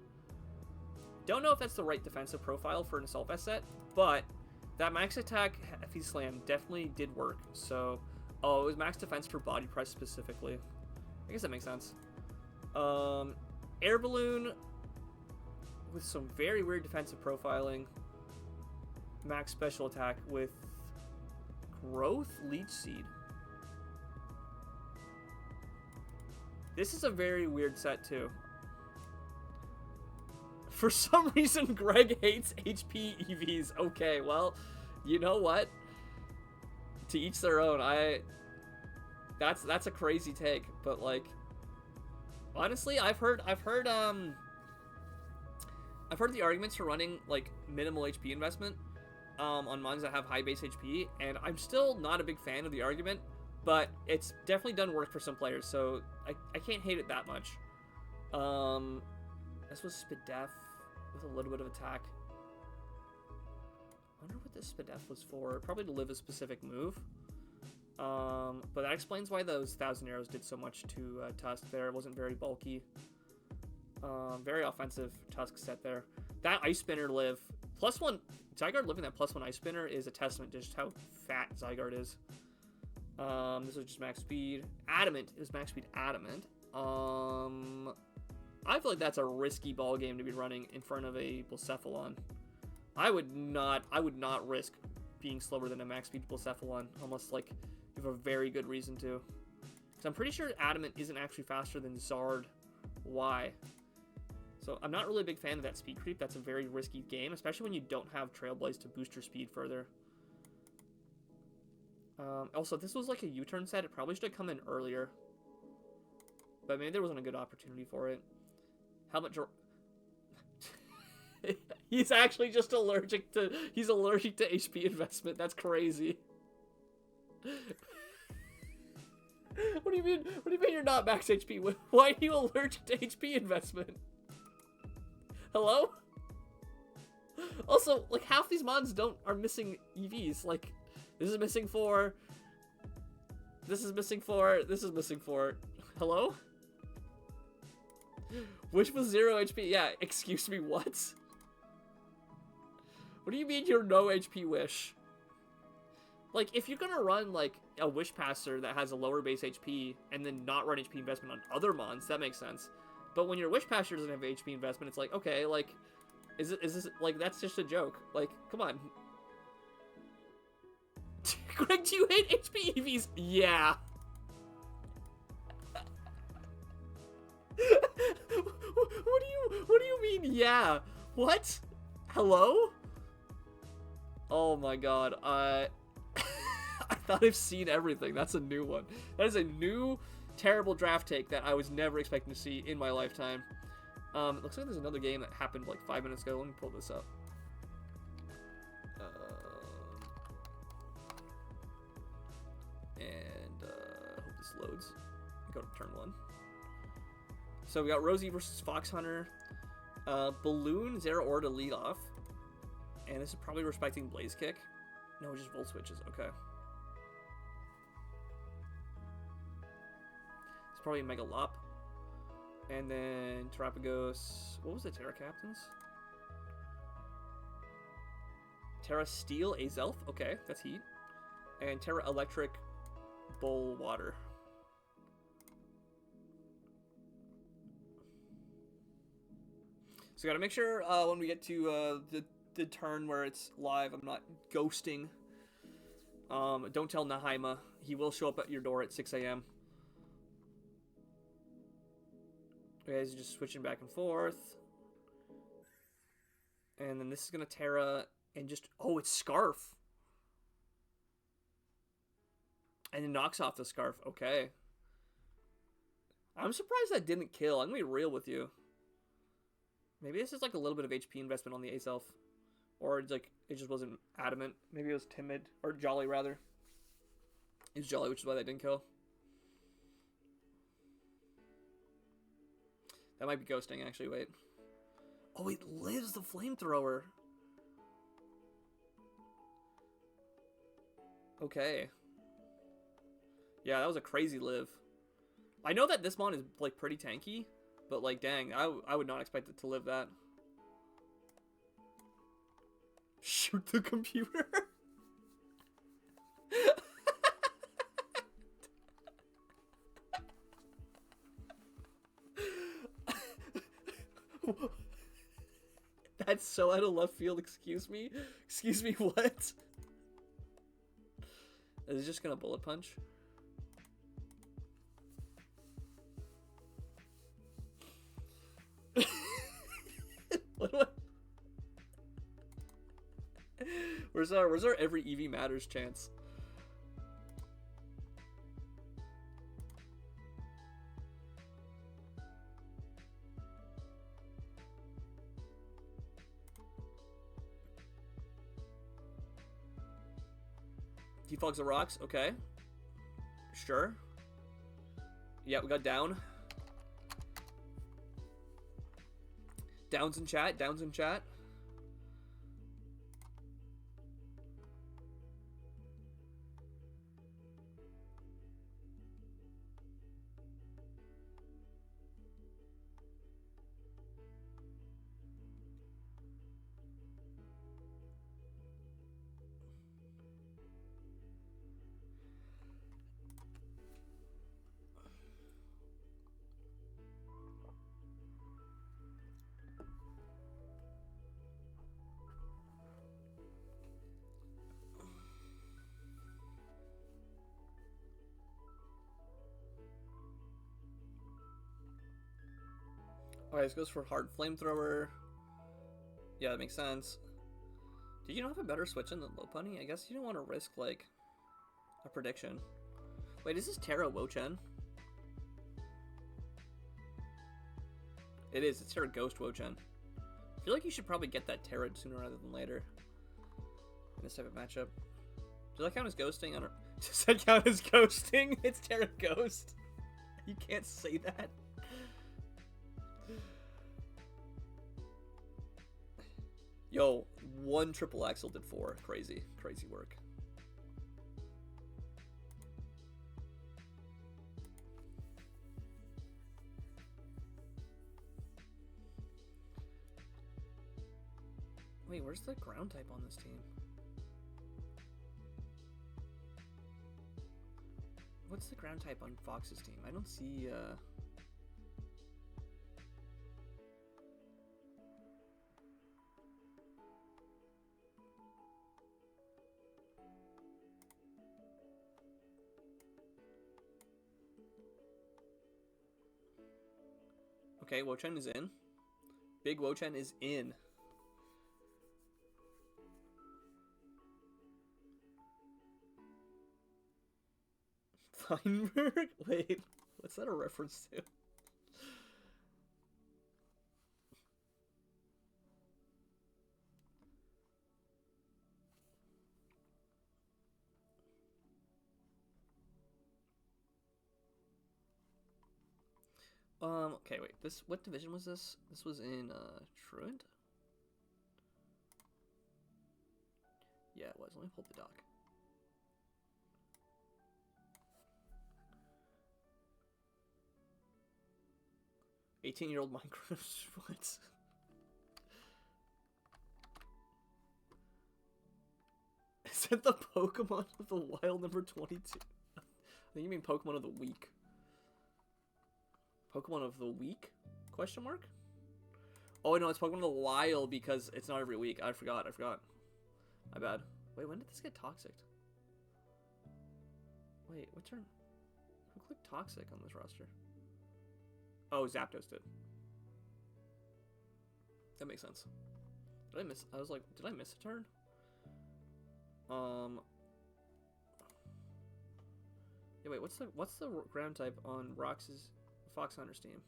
Speaker 1: Don't know if that's the right defensive profile for an Assault Vest set, but that max attack Heavy Slam definitely did work. So, oh, it was max defense for Body Press specifically. I guess that makes sense. Air Balloon with some very weird defensive profiling. Max special attack with Growth Leech Seed. This is a very weird set too. For some reason, Greg hates HP EVs. Okay, well, you know what? To each their own. That's a crazy take, but like, honestly, I've heard the arguments for running like minimal HP investment on mons that have high base HP, and I'm still not a big fan of the argument, but it's definitely done work for some players, so I can't hate it that much. This was Spadef with a little bit of attack. I wonder what this Spadef was for. Probably to live a specific move. But that explains why those Thousand Arrows did so much to Tusk there. It wasn't very bulky. Very offensive Tusk set there. That Ice Spinner live. +1. Zygarde living that +1 Ice Spinner is a testament to just how fat Zygarde is. This was just max speed. Adamant. It was max speed Adamant. I feel like that's a risky ball game to be running in front of a Blacephalon. I would not risk being slower than a max speed Blacephalon unless like you have a very good reason to. Because I'm pretty sure Adamant isn't actually faster than Zard Y. So I'm not really a big fan of that speed creep. That's a very risky game, especially when you don't have Trailblaze to boost your speed further. Also, this was like a U-turn set. It probably should have come in earlier. But maybe there wasn't a good opportunity for it. Helmet He's actually just allergic to... He's allergic to HP investment. That's crazy. What do you mean? What do you mean you're not max HP? Why are you allergic to HP investment? Hello? Also, like, half these mods are missing EVs. Like, this is missing 4. This is missing 4. This is missing 4. Hello? Wish was 0 HP. Yeah, excuse me, what? What do you mean you're no HP Wish? Like, if you're gonna run, like, a Wish Passer that has a lower base HP and then not run HP investment on other mons, that makes sense. But when your Wish Passer doesn't have HP investment, it's like, okay, like, is this, like, that's just a joke. Like, come on. Greg, do you hate HP EVs? Yeah. What do you mean, yeah? What? Hello? Oh my god, I thought I've seen everything. That's a new one. That is a new terrible draft take that I was never expecting to see in my lifetime. It looks like there's another game that happened like 5 minutes ago. Let me pull this up. Hope this loads. Go to turn 1. So we got Rosie versus Fox Hunter. Balloon, Zeraora to lead off. And this is probably respecting Blaze Kick. No, just Volt Switches. Okay. It's probably Mega Lop. And then Terrapagos. What was the Terra Captains? Terra Steel, Azelf. Okay, that's Heat. And Terra Electric, Bull Water. So gotta make sure when we get to the turn where it's live, I'm not ghosting. Don't tell Nahaima. He will show up at your door at 6 a.m. You guys are just switching back and forth. And then this is going to Terra and just... Oh, it's Scarf. And it knocks off the Scarf. Okay. I'm surprised that didn't kill. I'm going to be real with you. Maybe this is like a little bit of HP investment on the Ace Elf. Or it's like it just wasn't adamant. Maybe it was timid. Or Jolly, rather. It was Jolly, which is why that didn't kill. That might be ghosting, actually. Wait. Oh, it lives the flamethrower. Okay. Yeah, that was a crazy live. I know that this mon is, like, pretty tanky. But, like, dang, I would not expect it to live that. Shoot the computer. That's so out of left field. Excuse me? Excuse me, what? Is it just gonna bullet punch? What do I... Where's our every EV matters chance? Defogs the rocks, okay. Sure. Yeah, we got down. Downs in chat, downs in chat. Alright, this goes for hard flamethrower. Yeah, that makes sense. Did you not have a better switch in than Lopunny? I guess you don't want to risk, like, a prediction. Wait, is this Terra Wo-Chen? It is. It's Terra Ghost Wo-Chen. I feel like you should probably get that Terra sooner rather than later. In this type of matchup. Does that count as ghosting? I don't... Does that count as ghosting? It's Terra Ghost. You can't say that. Yo, one triple axle did 4. Crazy. Crazy work. Wait, where's the ground type on this team? What's the ground type on Fox's team? I don't see, Okay, Wo-Chen is in. Big Wo-Chen is in. Feinberg? Wait, what's that a reference to? Okay, wait. What division was this? This was in Truant? Yeah, it was. Let me pull up the doc. "18-year-old Minecraft." What? Is that the Pokemon of the Wild number 22? I think you mean Pokemon of the Week. Pokemon of the Week? Question mark? Oh, no, it's Pokemon of the Wild because it's not every week. I forgot. My bad. Wait, when did this get toxic? Wait, what turn? Who clicked toxic on this roster? Oh, Zapdos did. That makes sense. Did I miss? I was like, did I miss a turn? Yeah, wait, what's the ground type on Rox's Fox Hunter's team?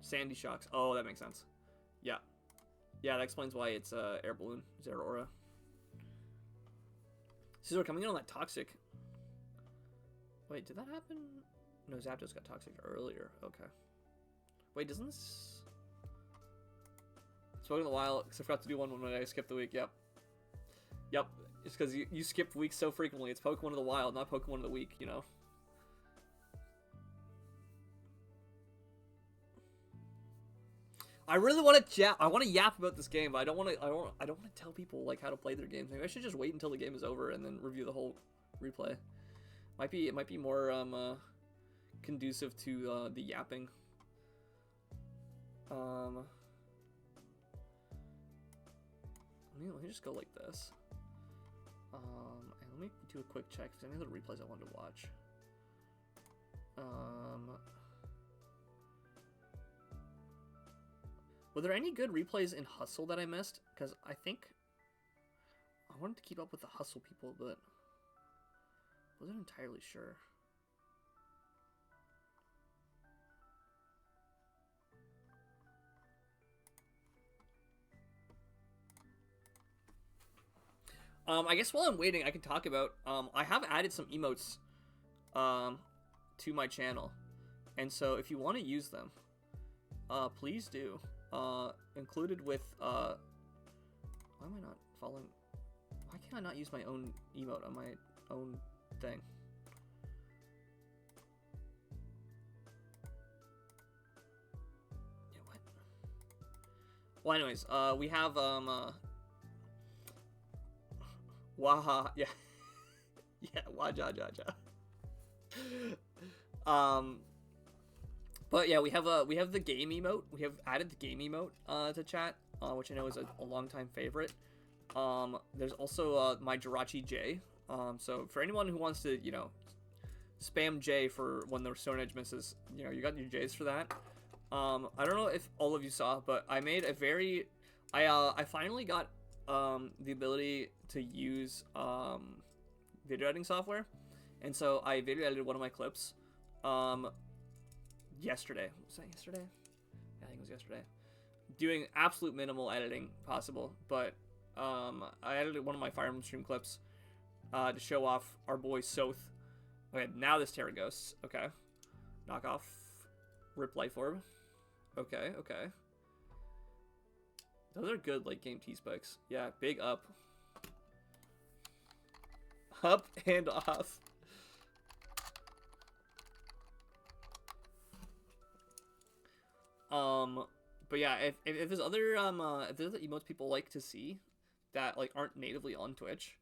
Speaker 1: Sandy Shocks. Oh, that makes sense. Yeah. Yeah, that explains why it's Air Balloon, Zeraora. So we're coming in on that Toxic. Wait, did that happen? No, Zapdos got Toxic earlier. Okay. Wait, doesn't this... Spoken in a while, because I forgot to do one when I skipped the week. Yep. Yep. It's because you skip weeks so frequently. It's Pokemon of the Wild, not Pokemon of the Week, you know? I really want to yap. I want to yap about this game, but I don't want to tell people like how to play their games. Maybe I should just wait until the game is over and then review the whole replay. It might be more conducive to the yapping. Let me just go like this. And let me do a quick check if there's any other replays I wanted to watch. Were there any good replays in Hustle that I missed? Because I think I wanted to keep up with the Hustle people, but wasn't entirely sure. I guess while I'm waiting, I can talk about, I have added some emotes, to my channel. And so if you want to use them, please do. Included with, why am I not following? Why can't I not use my own emote on my own thing? Yeah, what? Well, anyways, we have, Waha, yeah. Yeah, Wajajaja. But yeah, we have the game emote. We have added the game emote to chat, which I know is a long-time favorite. There's also my Jirachi J. So for anyone who wants to, you know, spam J for when the Stone Edge misses, you know, you got your J's for that. I don't know if all of you saw, but I made a very, I finally got the ability to use video editing software, and so I video edited one of my clips yesterday. Was that yesterday? Yeah, I think it was yesterday. Doing absolute minimal editing possible, but I edited one of my Fire Emblem stream clips to show off our boy Soth. Okay, now this Terra Ghosts. Okay, knock off Rip Life Orb. Okay, okay. Those are good late game T-Spikes. Yeah, big up. Up and off. But yeah, if there's other emotes people like to see that like aren't natively on Twitch,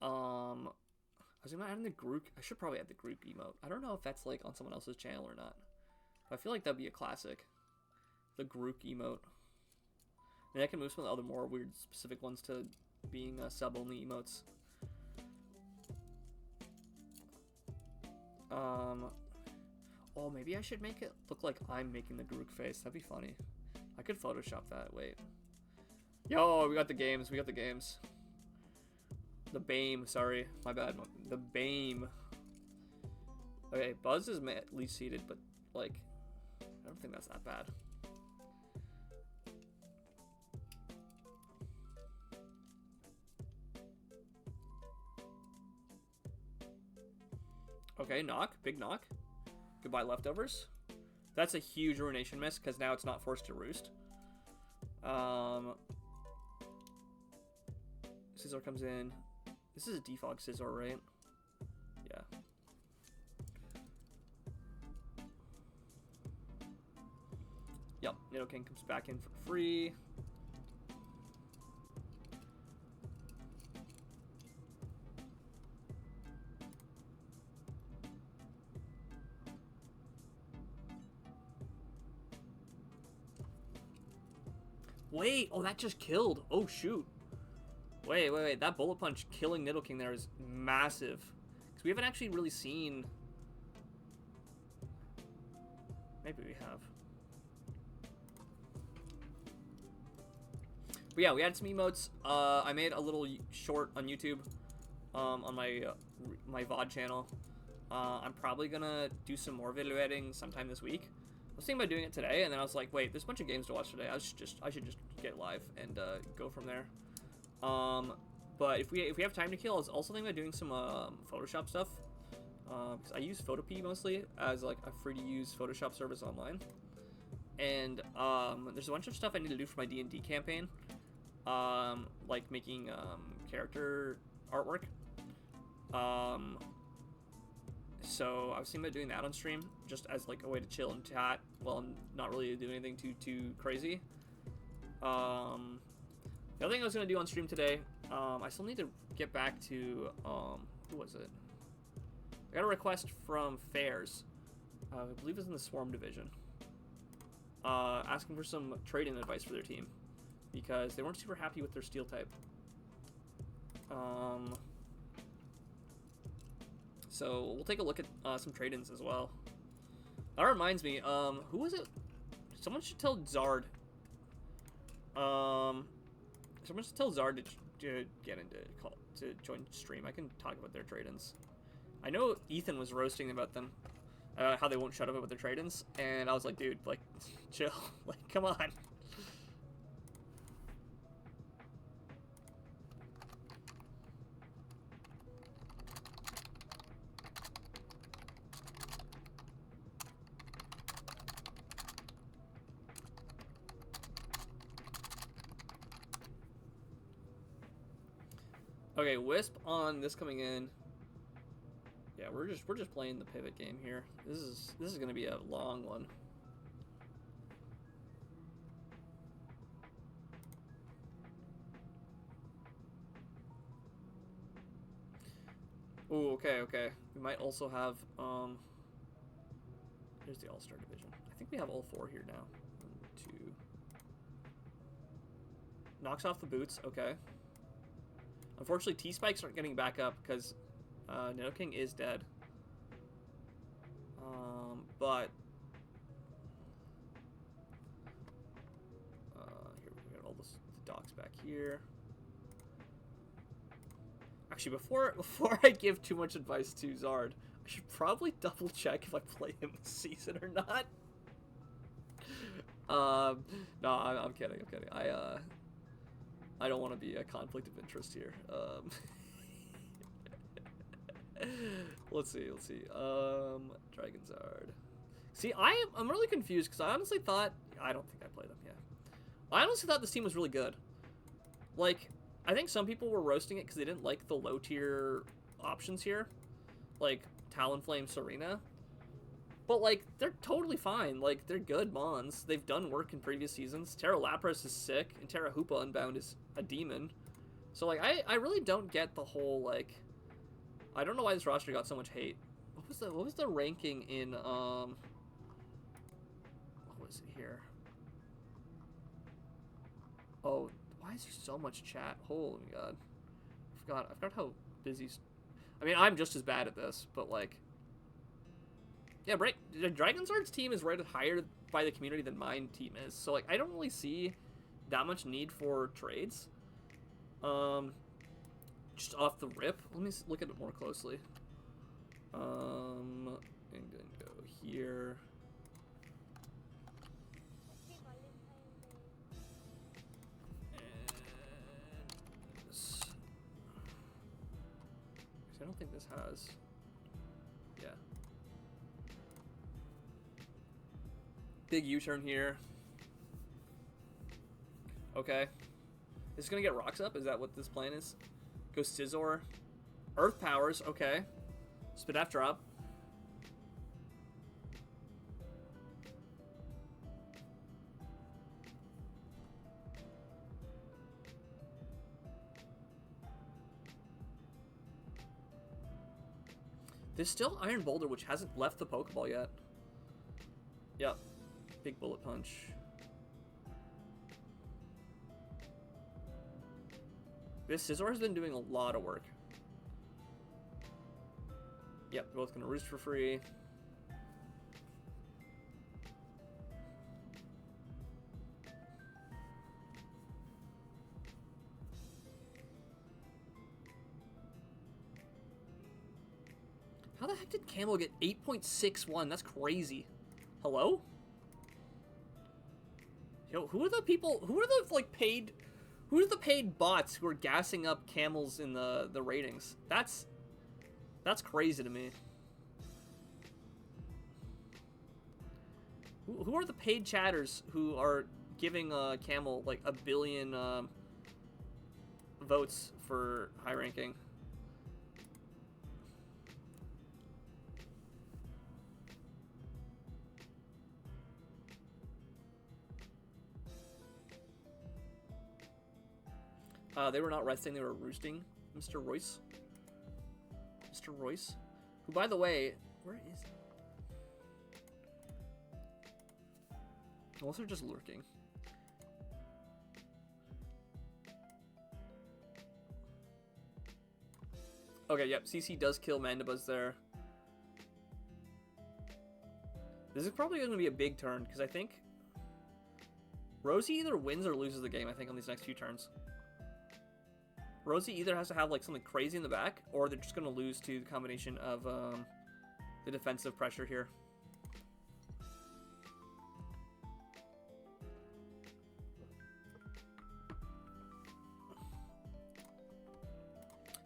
Speaker 1: I was gonna add in the Grook. I should probably add the Grook emote. I don't know if that's like on someone else's channel or not, but I feel like that'd be a classic. The Grook emote. And I can move some of the other more weird specific ones to being sub-only emotes. Oh, maybe I should make it look like I'm making the Grook face. That'd be funny. I could Photoshop that. Wait. Yo, we got the games. We got the games. The BAME. Sorry. My bad. The BAME. Okay, Buzz is at least seated, but, like, I don't think that's that bad. Okay, knock. Big knock. Goodbye, leftovers. That's a huge Ruination miss, because now it's not forced to roost. Scizor comes in. This is a defog Scizor, right? Yeah. Yep, Nidoking comes back in for free. Wait, oh, that just killed. Oh, shoot. Wait. That Bullet Punch killing Nidoking there is massive. Because we haven't actually really seen... Maybe we have. But yeah, we had some emotes. I made a little short on YouTube, on my VOD channel. I'm probably gonna do some more video editing sometime this week. I was thinking about doing it today, and then I was like, wait, there's a bunch of games to watch today. I should just get live and go from there. But if we have time to kill, I was also thinking about doing some Photoshop stuff. Because I use Photopea mostly as like a free to use Photoshop service online. And there's a bunch of stuff I need to do for my D&D campaign. Like making character artwork. So I was thinking about doing that on stream, just as like a way to chill and chat while I'm not really doing anything too crazy. The other thing I was gonna do on stream today, I still need to get back to who was it? I got a request from Fairs, I believe it's in the Swarm division, asking for some trade-in advice for their team because they weren't super happy with their steel type. So we'll take a look at some trade-ins as well. That reminds me, who was it? Someone should tell Zard. Someone should tell Zard to get into to join stream. I can talk about their trade-ins. I know Ethan was roasting about them, how they won't shut up about their trade-ins, and I was like, dude, like, chill, like, come on. Okay, Wisp on this coming in. Yeah, we're just playing the pivot game here. This is gonna be a long one. Oh, okay. We might also have here's the All-Star division. I think we have all four here now. 1, 2. Knocks off the boots. Okay. Unfortunately, T-Spikes aren't getting back up because Nidoking is dead. But here we got all the docks back here. Actually, before I give too much advice to Zard, I should probably double check if I play him this season or not. No, I'm kidding. I don't want to be a conflict of interest here. Let's see. Dragonzard. See, I'm really confused because I honestly thought I don't think I played them. Yeah, I honestly thought this team was really good. Like, I think some people were roasting it because they didn't like the low tier options here, like Talonflame, Serena. But like, they're totally fine. Like, they're good mons. They've done work in previous seasons. Terra Lapras is sick, and Terra Hoopa Unbound is a demon. So like, I really don't get the whole like. I don't know why this roster got so much hate. What was the ranking in what was it here? Oh, why is there so much chat? Holy god. I forgot how busy. I mean, I'm just as bad at this, but like, yeah, right. Dragonzard's team is rated higher by the community than mine team is. So like, I don't really see that much need for trades. Just off the rip. Let me look at it more closely. And then go here. And this. I don't think this has. Yeah. Big U-turn here. Okay. Is it gonna get rocks up? Is that what this plan is? Go Scizor. Earth powers, okay. Spadaf drop. There's still Iron Boulder, which hasn't left the Pokeball yet. Yep. Big Bullet Punch. This Scizor has been doing a lot of work. Yep, they're both gonna roost for free. How the heck did Camel get 8.61? That's crazy. Hello? Yo, who are the people, who are the, like, paid, who are the paid bots who are gassing up Camels in the ratings? That's crazy to me. Who are the paid chatters who are giving Camel, like, 1 billion, votes for high ranking? They were not resting, they were roosting. Mr. Royce. Mr. Royce. Who, by the way, where is he? Unless they're just lurking. Okay, yep, CC does kill Mandibuzz there. This is probably going to be a big turn, because I think Rosie either wins or loses the game, I think, on these next few turns. Rosie either has to have, like, something crazy in the back, or they're just going to lose to the combination of the defensive pressure here.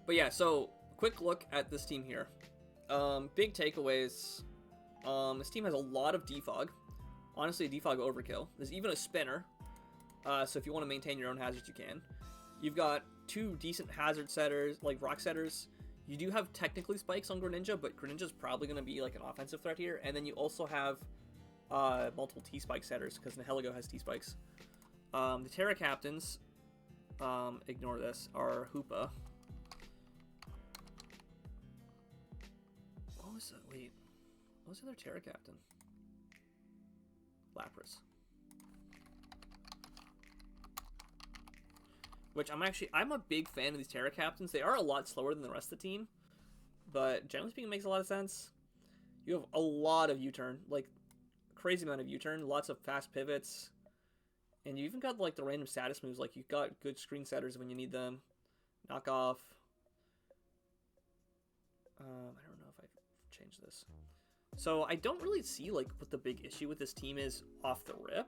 Speaker 1: But yeah, so quick look at this team here. Big takeaways. This team has a lot of defog. Honestly, a defog overkill. There's even a spinner. So if you want to maintain your own hazards, you can. You've got 2 decent hazard setters, like rock setters. You do have technically spikes on Greninja, but Greninja's probably going to be like an offensive threat here. And then you also have multiple T-spike setters, because Nihilego has T-spikes. The Terra captains, ignore this, are Hoopa. What was that? Wait. What was the other Terra captain? Lapras. Which I'm a big fan of these Terra captains. They are a lot slower than the rest of the team, but generally speaking, it makes a lot of sense. You have a lot of U-turn, like crazy amount of U-turn, lots of fast pivots, and you even got like the random status moves. Like you've got good screen setters when you need them. Knock off. I don't know if I've changed this. So I don't really see like what the big issue with this team is off the rip.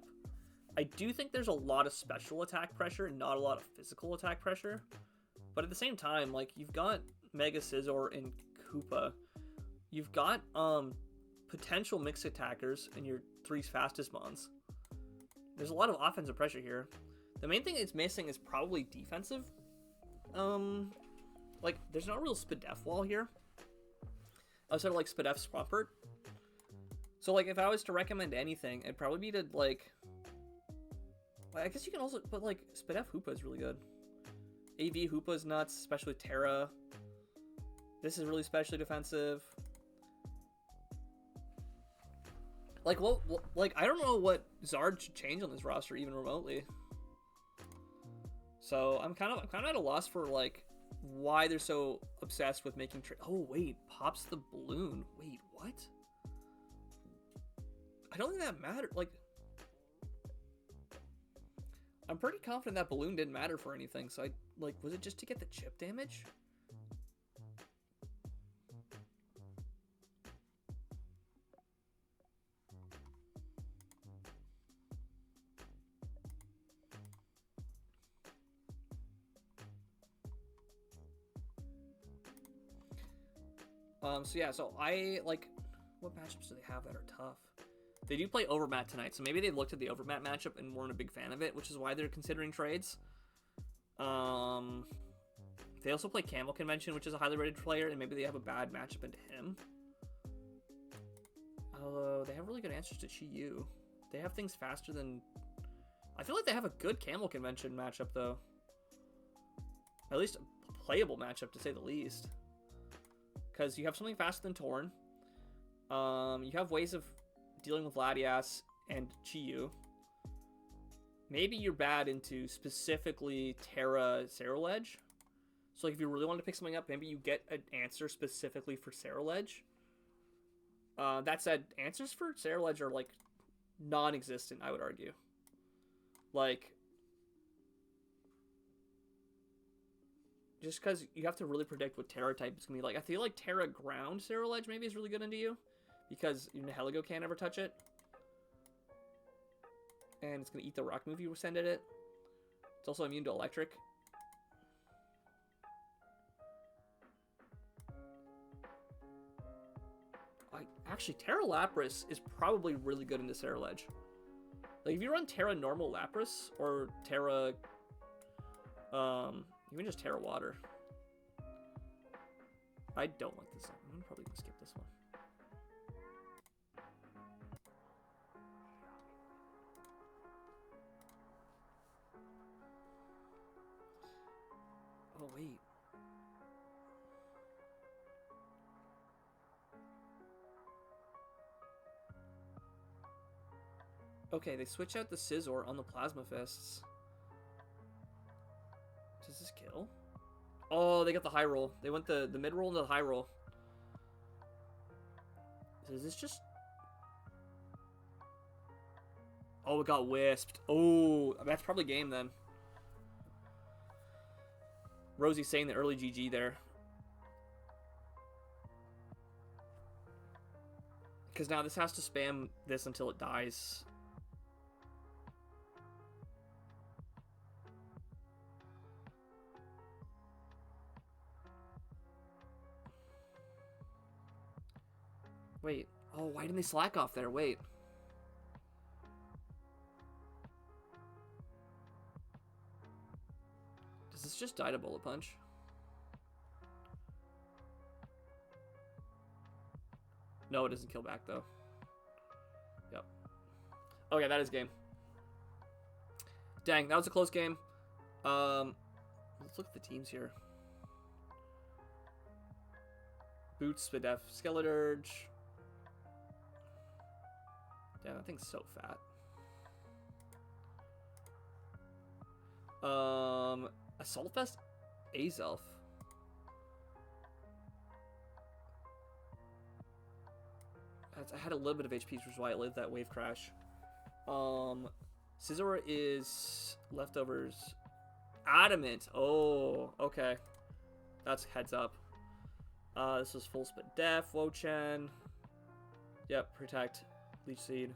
Speaker 1: I do think there's a lot of special attack pressure, not a lot of physical attack pressure. But at the same time, like, you've got Mega Scizor and Koopa. You've got potential mixed attackers in your 3 fastest mons. There's a lot of offensive pressure here. The main thing it's missing is probably defensive. Like, there's no real Spadef wall here. Outside of, like, Spadef Swampert. So, like, if I was to recommend anything, it'd probably be to, like... I guess you can also, but like Spadef Hoopa is really good. AV Hoopa is nuts, especially Terra. This is really specially defensive. Like, well, like I don't know what Zard should change on this roster even remotely. So I'm kind of at a loss for like why they're so obsessed with making. Oh wait, pops the balloon. Wait, what? I don't think that mattered. Like. I'm pretty confident that balloon didn't matter for anything, so was it just to get the chip damage? So yeah, so what matchups do they have that are tough? They do play Overmat tonight, so maybe they looked at the Overmat matchup and weren't a big fan of it, which is why they're considering trades. They also play Camel Convention, which is a highly rated player, and maybe they have a bad matchup into him. Although, they have really good answers to Chi-Yu. They have things faster than... I feel like they have a good Camel Convention matchup, though. At least a playable matchup, to say the least. Because you have something faster than Torn. You have ways of dealing with Latias and Chi-Yu. Maybe you're bad into specifically Terra Ceruledge. So like if you really want to pick something up, maybe you get an answer specifically for Ceruledge. That said, answers for Ceruledge are like non-existent, I would argue. Like just because you have to really predict what Terra type it's going to be like. I feel like Terra Ground Ceruledge maybe is really good into you, because Nihilego can't ever touch it. And it's going to eat the rock move you send at it. It's also immune to electric. Actually, Terra Lapras is probably really good into Ceruledge. Like, if you run Terra Normal Lapras, or Terra... even just Terra Water. I don't like this one. I'm probably going to skip this one. Oh, wait. Okay, they switch out the Scizor on the Plasma Fists. Does this kill? Oh, they got the high roll. They went the mid roll into the high roll. Is this just... Oh, it got wisped. Oh, that's probably game then. Rosie saying the early GG there. Because now this has to spam this until it dies. Wait. Oh, why didn't they slack off there? Wait. Does this just die to Bullet Punch? No, it doesn't kill back, though. Yep. Okay, that is game. Dang, that was a close game. Let's look at the teams here. Boots, Spadef, Skeleturge. Damn, that thing's so fat. Assault Vest, Azelf. I had a little bit of HP, which is why I lived that wave crash. Scizor is leftovers. Adamant. Oh, okay. That's heads up. This was full Spadef, Wo-Chen. Yep, Protect, Leech Seed.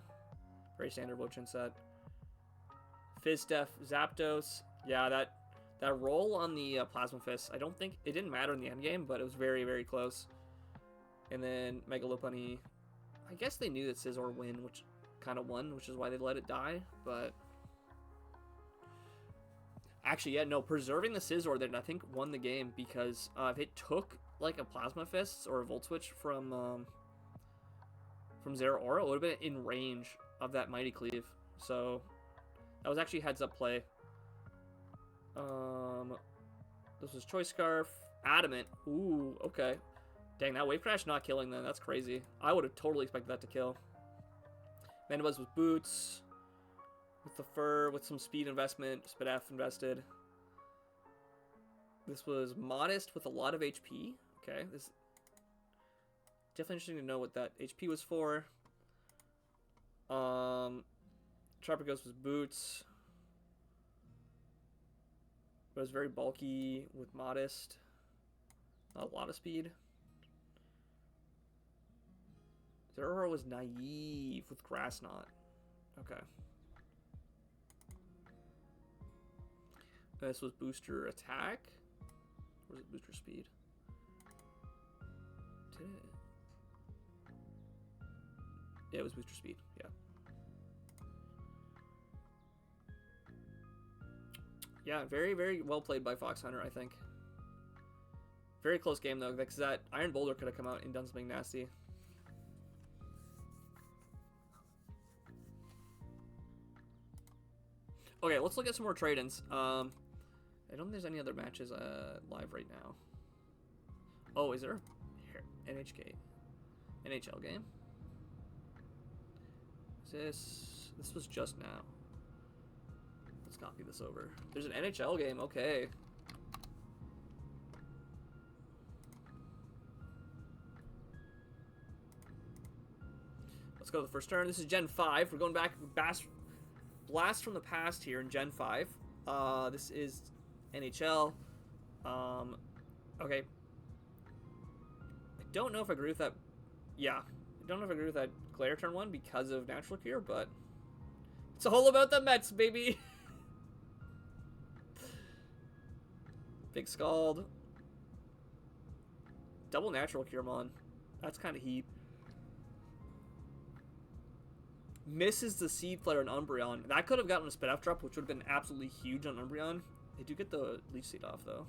Speaker 1: Very standard Wo-Chen set. Fizdef, Zapdos. Yeah, that roll on the Plasma Fist, I don't think... It didn't matter in the end game, but it was very, very close. And then Mega Lopunny. I guess they knew that Scizor which kind of won, which is why they let it die, but... Actually, yeah, no, preserving the Scizor then I think won the game, because if it took like a Plasma Fist or a Volt Switch from Zeraora, it would have been in range of that Mighty Cleave. So that was actually heads up play. This was Choice Scarf, Adamant. Ooh, okay. Dang, that Wave Crash not killing then. That's crazy. I would have totally expected that to kill. Manabuzz with Boots. With the Fur, with some speed investment. Spadef invested. This was Modest with a lot of HP. Okay, this definitely interesting to know what that HP was for. Tropic was Boots. But it was very bulky with Modest. Not a lot of speed. Zeraora was Naive with Grass Knot. Okay. This was Booster Attack. Or was it Booster Speed? Did it? Yeah, it was Booster Speed. Yeah. Yeah, very, very well played by Fox Hunter, I think. Very close game, though, because that Iron Boulder could have come out and done something nasty. Okay, let's look at some more trade-ins. I don't think there's any other matches live right now. Oh, is there a NHL game? Is this was just now. Let's copy this over. There's an NHL game, okay. Let's go to the first turn. This is Gen 5. We're going back, Blast from the past here in Gen 5. This is NHL. Okay. I don't know if I agree with that. Yeah. I don't know if I agree with that Glare turn 1 because of Natural Cure, but it's all about the Mets, baby! Big Scald. Double Natural Cure, Mon. That's kind of heat. Misses the Seed Flare on Umbreon. That could have gotten a Spit Off drop, which would have been absolutely huge on Umbreon. They do get the Leech Seed off, though.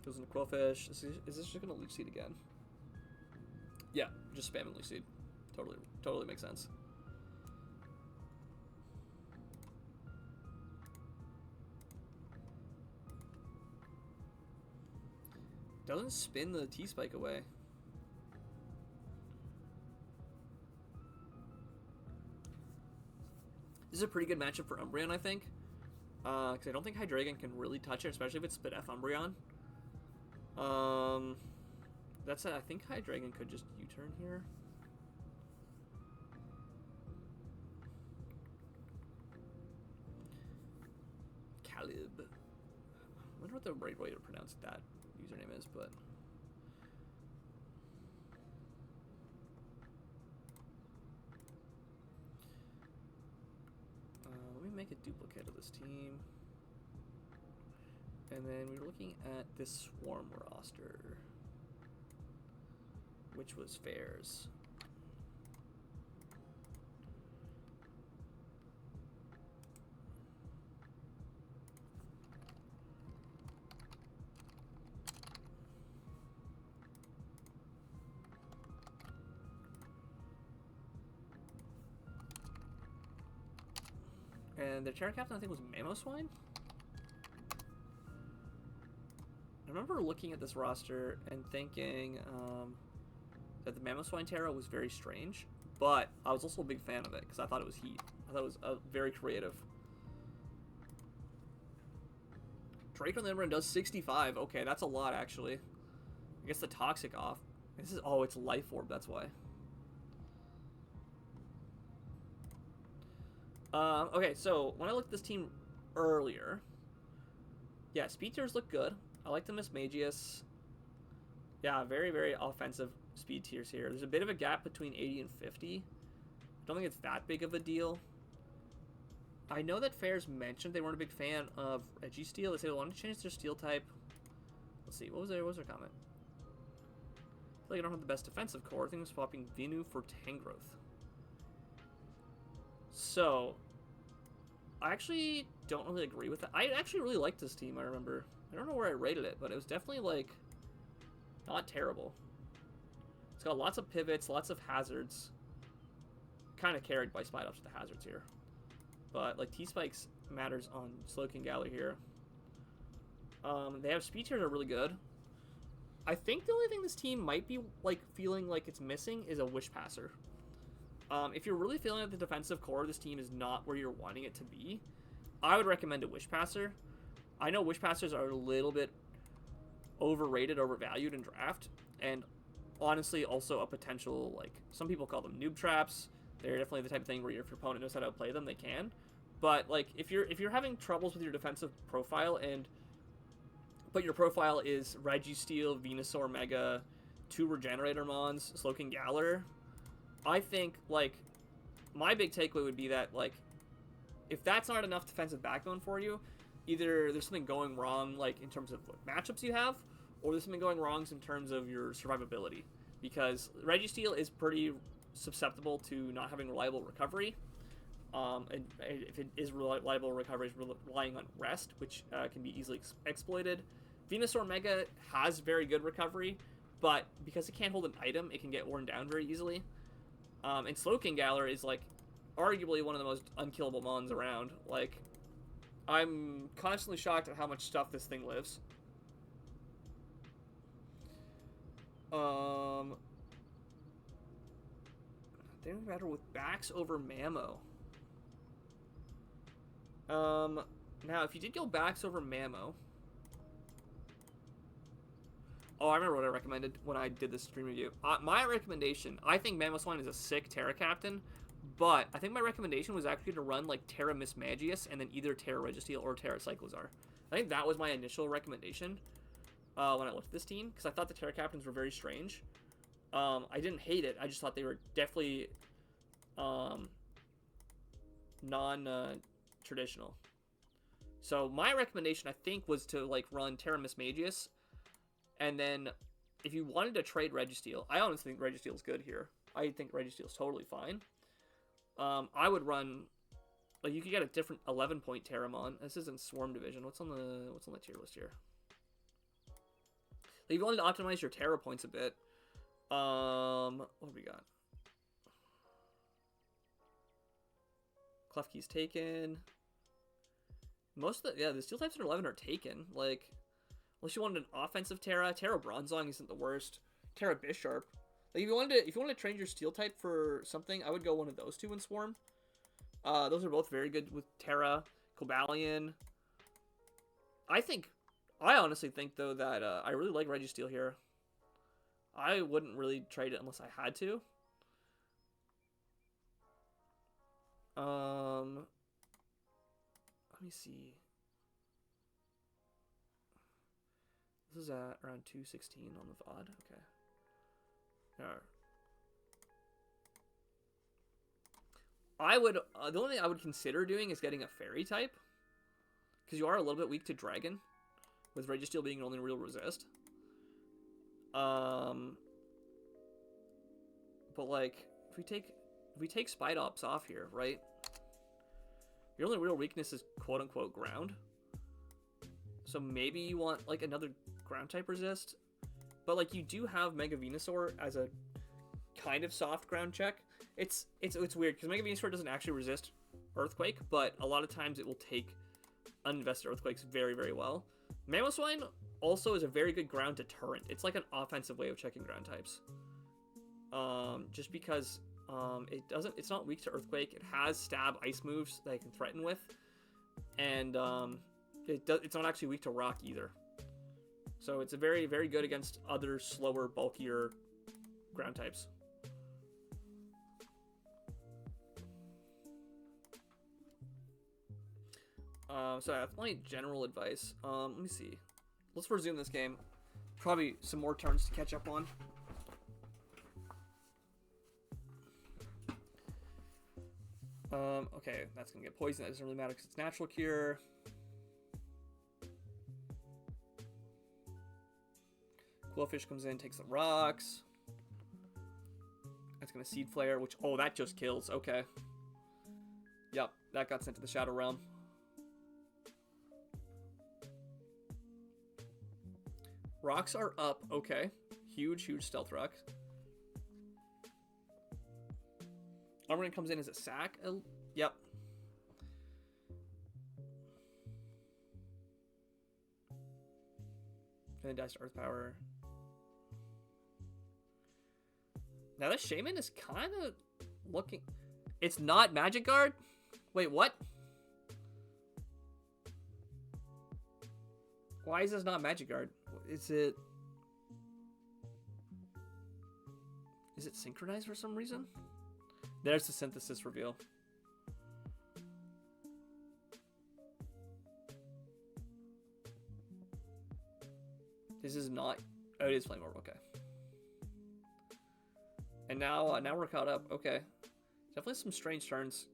Speaker 1: Goes into Quillfish. Is this just going to Leech Seed again? Yeah, just spamming Leech Seed. Totally makes sense. Doesn't spin the T-Spike away. This is a pretty good matchup for Umbreon, I think. Because I don't think Hydreigon can really touch it, especially if it's Spit F Umbreon. That said, I think Hydreigon could just U-turn here. Calib. I wonder what the right way to pronounce that username is, but... let me make a duplicate of this team. And then we were looking at this Swarm roster, which was Fairs. And the Terra Captain, I think, was Mamoswine? I remember looking at this roster and thinking that the Mamoswine Terra was very strange, but I was also a big fan of it because I thought it was heat. I thought it was very creative. Draco Limbrin does 65. Okay, that's a lot, actually. I guess the Toxic off. This is... Oh, it's Life Orb, that's why. Okay, so when I looked at this team earlier, yeah, speed tiers look good. I like the Mismagius. Yeah, very, very offensive speed tiers here. There's a bit of a gap between 80 and 50. Don't think it's that big of a deal. I know that Fairs mentioned they weren't a big fan of Registeel. They said they wanted to change their steel type. Let's see, what was their comment? I feel like I don't have the best defensive core. I think I'm swapping Venu for Tangrowth. So, I actually don't really agree with that. I actually really liked this team, I remember. I don't know where I rated it, but it was definitely, like, not terrible. It's got lots of pivots, lots of hazards. Kind of carried by Spite Ups with the hazards here. But, like, T-Spikes matters on Slowking Galley here. They have speed tiers are really good. I think the only thing this team might be, like, feeling like it's missing is a Wish Passer. If you're really feeling that the defensive core of this team is not where you're wanting it to be, I would recommend a Wish Passer. I know Wish Passers are a little bit overrated, overvalued in draft, and honestly also a potential, like, some people call them noob traps. They're definitely the type of thing where if your opponent knows how to play them, they can. But, like, if you're having troubles with your defensive profile, but your profile is Registeel, Venusaur Mega, 2 Regenerator Mons, Slowking Galar, I think, like, my big takeaway would be that, like, if that's not enough defensive backbone for you, either there's something going wrong, like, in terms of what matchups you have, or there's something going wrong in terms of your survivability. Because Registeel is pretty susceptible to not having reliable recovery. And if it is reliable recovery, is relying on rest, which can be easily exploited. Venusaur Mega has very good recovery, but because it can't hold an item, it can get worn down very easily. And Slowking Galar is, like, arguably one of the most unkillable mons around. Like, I'm constantly shocked at how much stuff this thing lives. They don't matter with backs over Mamo. Now, if you did go backs over Mamo... Oh, I remember what I recommended when I did this stream review. My recommendation, I think Mamoswine is a sick Terra Captain, but I think my recommendation was actually to run, like, Terra Mismagius and then either Terra Registeel or Terra Cyclizar. I think that was my initial recommendation when I looked at this team, because I thought the Terra Captains were very strange. I didn't hate it. I just thought they were definitely non-traditional. So my recommendation, I think, was to like run Terra Mismagius, and then if you wanted to trade Registeel, I honestly think Registeel is good here. I think Registeel is totally fine. I would run, like, you could get a different 11-point Terramon. This isn't Swarm Division. What's on the tier list here? Like, if you wanted to optimize your Terra points a bit, what do we got? Klefki's taken. Most of the steel types that are 11 are taken. Like, unless you wanted an offensive Terra Bronzong isn't the worst. Terra Bisharp. Like, if you wanted to train your steel type for something, I would go one of those two in Swarm. Those are both very good with Terra, Cobalion. I honestly think though that I really like Registeel here. I wouldn't really trade it unless I had to. Let me see. This is at around 216 on the VOD. Okay. Alright. I would, the only thing I would consider doing is getting a fairy type, because you are a little bit weak to dragon, with Registeel being your only real resist. But like, if we take Spidops off here, right? Your only real weakness is quote unquote ground. So maybe you want like another ground type resist, but like you do have Mega Venusaur as a kind of soft ground check. It's weird because Mega Venusaur doesn't actually resist Earthquake, but a lot of times it will take uninvested Earthquakes very, very well. Mamoswine also is a very good ground deterrent. It's like an offensive way of checking ground types. Just because it's not weak to Earthquake. It has stab ice moves that it can threaten with, and it's not actually weak to rock either. So it's a very, very good against other slower, bulkier ground types. So that's my general advice. Let me see. Let's resume this game. Probably some more turns to catch up on. Okay, that's gonna get poisoned. That doesn't really matter because it's natural cure. Quillfish comes in, takes the rocks. That's gonna Seed Flare, which, oh, that just kills. Okay. Yep, that got sent to the Shadow Realm. Rocks are up. Okay. Huge, huge Stealth Rock. Armorant comes in as a sack. Yep. And then dies to Earth Power. Now this Shaman is kind of looking... It's not Magic Guard? Wait, what? Why is this not Magic Guard? Is it synchronized for some reason? There's the synthesis reveal. This is not... Oh, it is Flame Orb. Okay. And now we're caught up. Okay. Definitely some strange turns.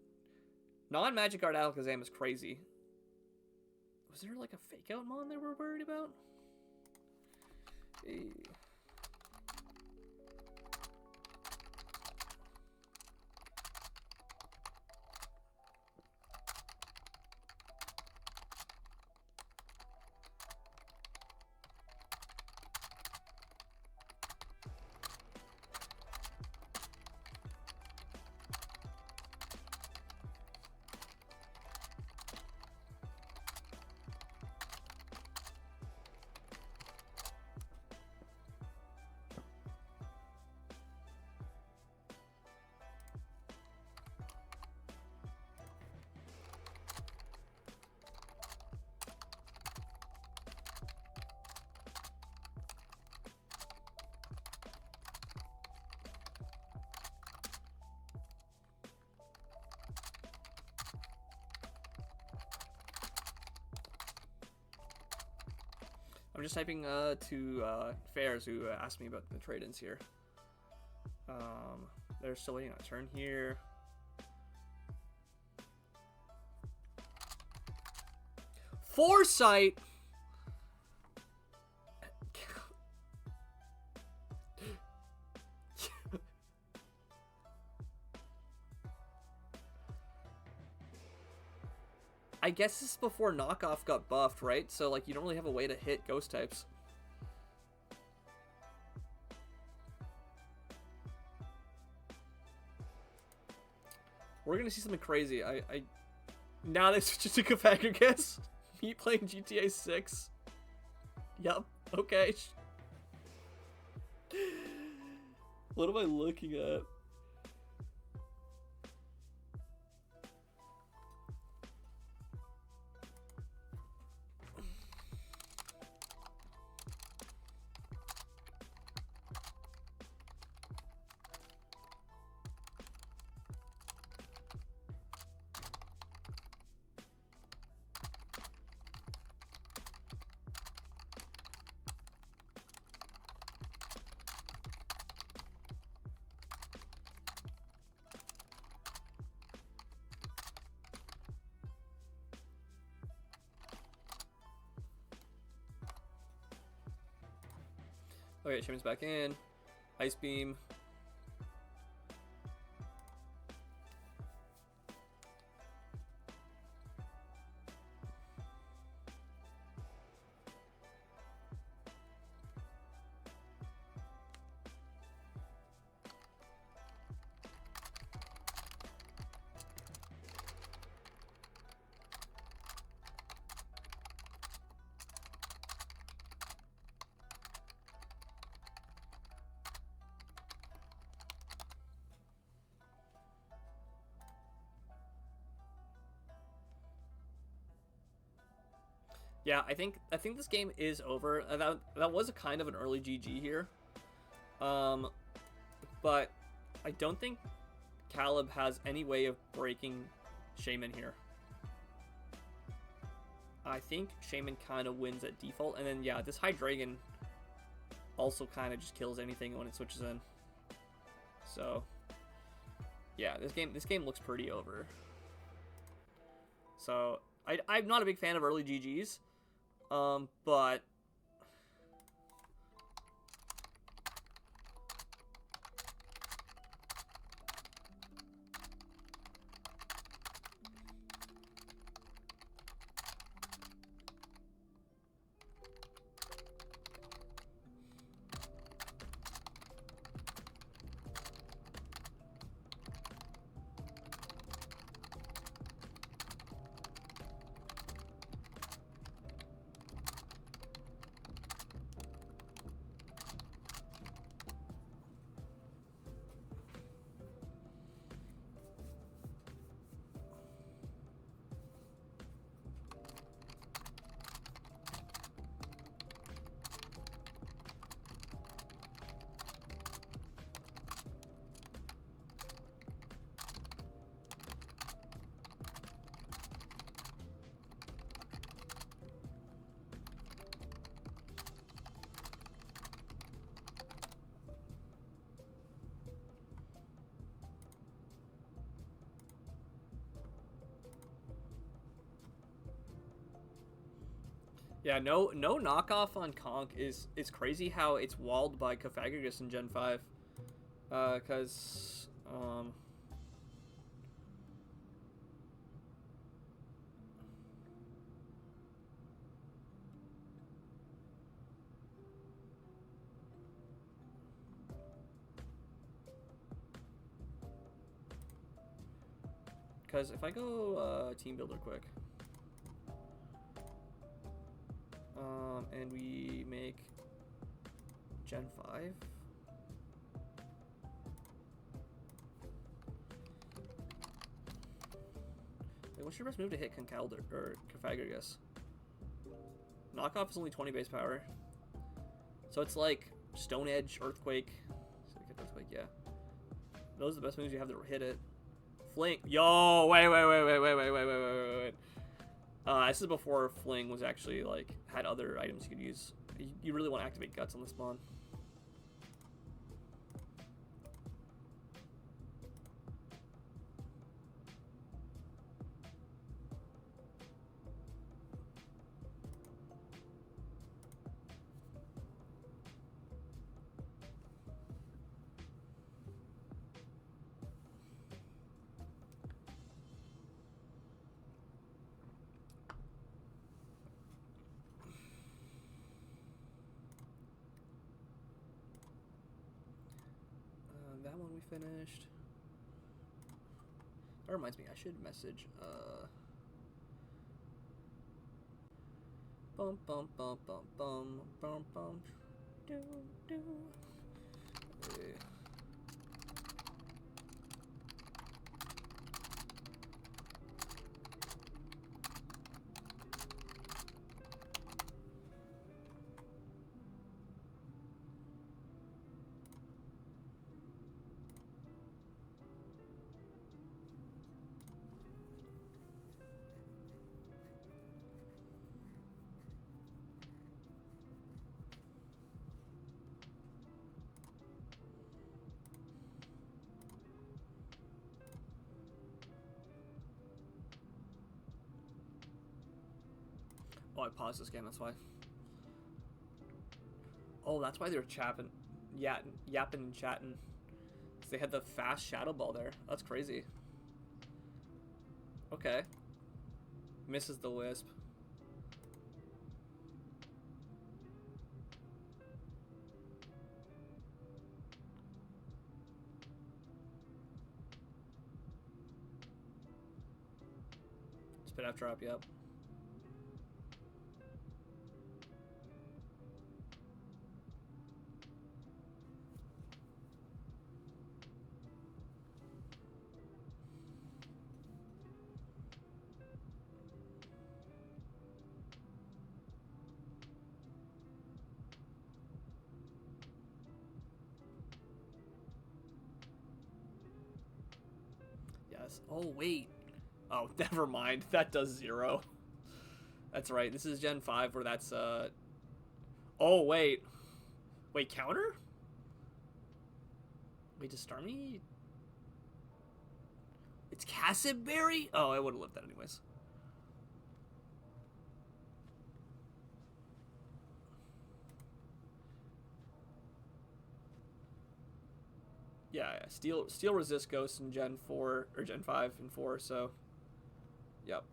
Speaker 1: Non-Magic Guard Alakazam is crazy. Was there like a fake out mon they were worried about? Hey. just typing to Fairs, who asked me about the trade-ins here. They're still waiting on a turn here. Foresight. I guess this is before Knockoff got buffed, right? So, like, you don't really have a way to hit ghost types. We're gonna see something crazy. Now they switch it to Cofagrigus. Me playing GTA 6. Yup. Okay. What am I looking at? Okay, Shaman's back in. Ice Beam. Yeah, I think this game is over. That was a kind of an early GG here. But I don't think Caleb has any way of breaking Shaman here. I think Shaman kind of wins at default, and then yeah, this Hydreigon also kind of just kills anything when it switches in. So yeah, this game looks pretty over. So I'm not a big fan of early GGs. But yeah, no knockoff on Conk is crazy how it's walled by Cofagrigus in Gen 5. Cause if I go team builder quick. And we make Gen 5. Wait, what's your best move to hit Conkeldurr or Cofagrigus? Knockoff is only 20 base power. So it's like Stone Edge, Earthquake. Earthquake, yeah. Those are the best moves you have to hit it. Fling. Yo, wait. This is before Fling was actually like had other items you could use. You really want to activate Guts on the spawn. That one we finished. That reminds me, I should message, bum bum bum bum bum bum bum do do. Okay. Oh, I paused this game, that's why. Oh, that's why they were yapping and chatting. Because they had the fast Shadow Ball there. That's crazy. Okay. Misses the Wisp. Spit after drop, yep. Yes. Oh, wait. Oh, never mind. That does 0. That's right. This is Gen 5 where that's, Oh, wait. Wait, counter? Wait, does Starmie... It's Cassidberry? Oh, I would have lived that anyways. Yeah, Steel resist Ghost in Gen 4 or Gen 5 and 4, so yep.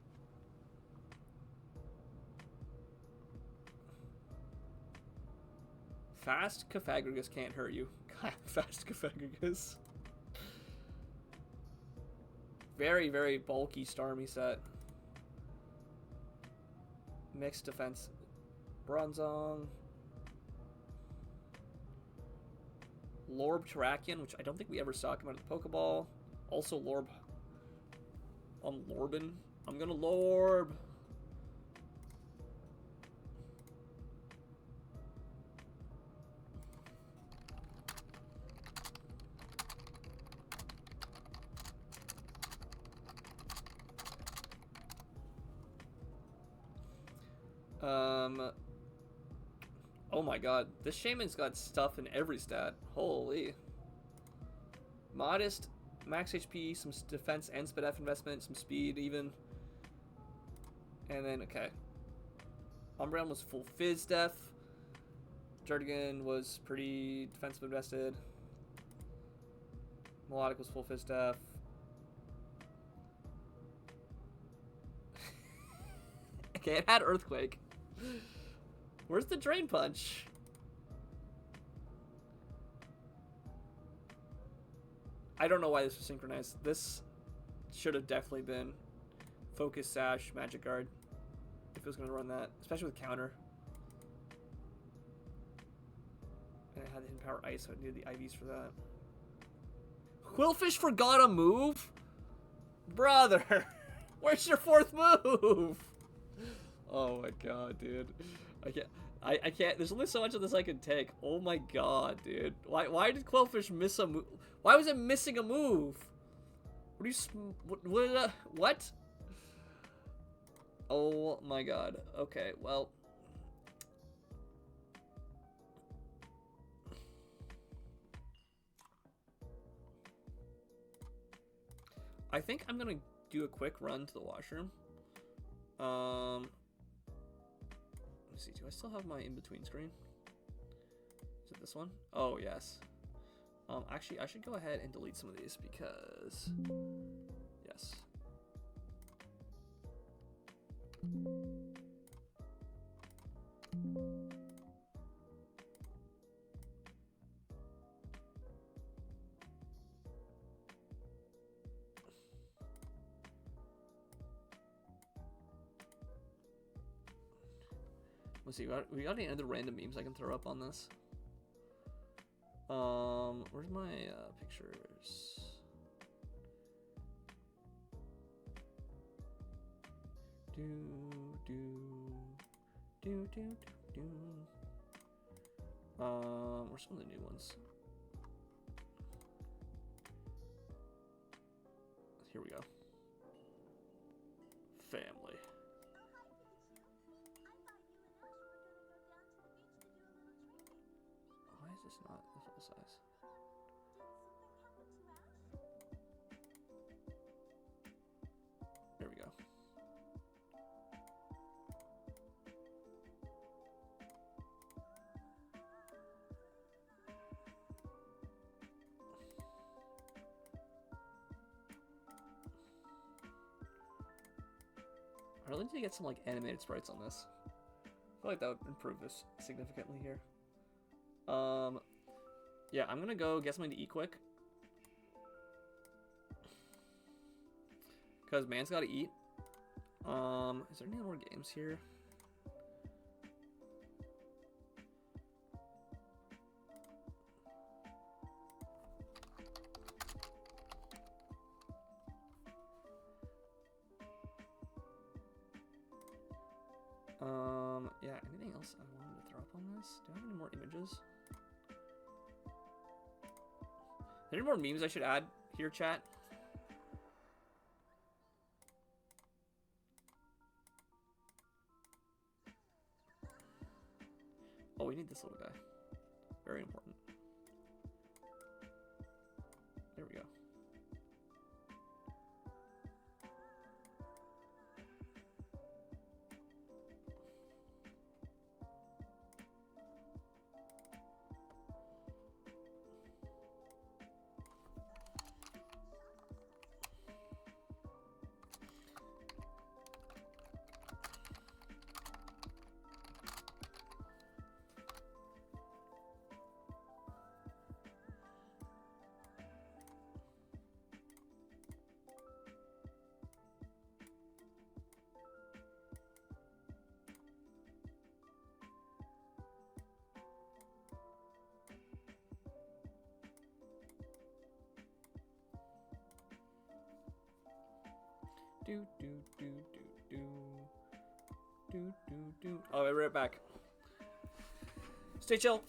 Speaker 1: Fast Cofagrigus can't hurt you. Fast Cofagrigus. Very, very bulky Starmie set. Mixed defense. Bronzong. Lorb Terrakion, which I don't think we ever saw come out of the Pokeball. Also Lorb. I'm Lorbin. I'm gonna Lorb. Oh my god, this Shaman's got stuff in every stat. Holy. Modest, max HP, some defense and speed F investment, some speed even. And then, okay. Umbreon was full Fizz Def. Jardigan was pretty defensive invested. Melodic was full Fizz Def. Okay, it had Earthquake. Where's the Drain Punch? I don't know why this was synchronized. This should have definitely been Focus Sash, Magic Guard. If it was going to run that. Especially with counter. And it had the Hidden Power Ice, so it needed the IVs for that. Quillfish forgot a move? Brother! Where's your 4th move? Oh my god, dude. I can't. There's only so much of this I can take. Oh my god, dude. Why did Quillfish miss a move? Why was it missing a move? What do you... What? Oh my god. Okay, well... I think I'm gonna do a quick run to the washroom. Let me see. Do I still have my in-between screen? Is it this one? Oh yes. Actually, I should go ahead and delete some of these because yes. Let's see. We got any other random memes I can throw up on this? Where's my pictures? Do do do do do do. Where's some of the new ones? Here we go. Family. Why is this not the full size? There we go. I really need to get some like animated sprites on this. I feel like that would improve this significantly here. Yeah, I'm gonna go get something to eat quick. Cause man's gotta eat. Is there any more games here? Yeah, anything else I wanted to throw up on this? Do I have any more images? Are there any more memes I should add here, chat? Oh, we need this little guy. Very important. There we go. Do do do do do do do do. Oh, I'll be right back. Stay chill.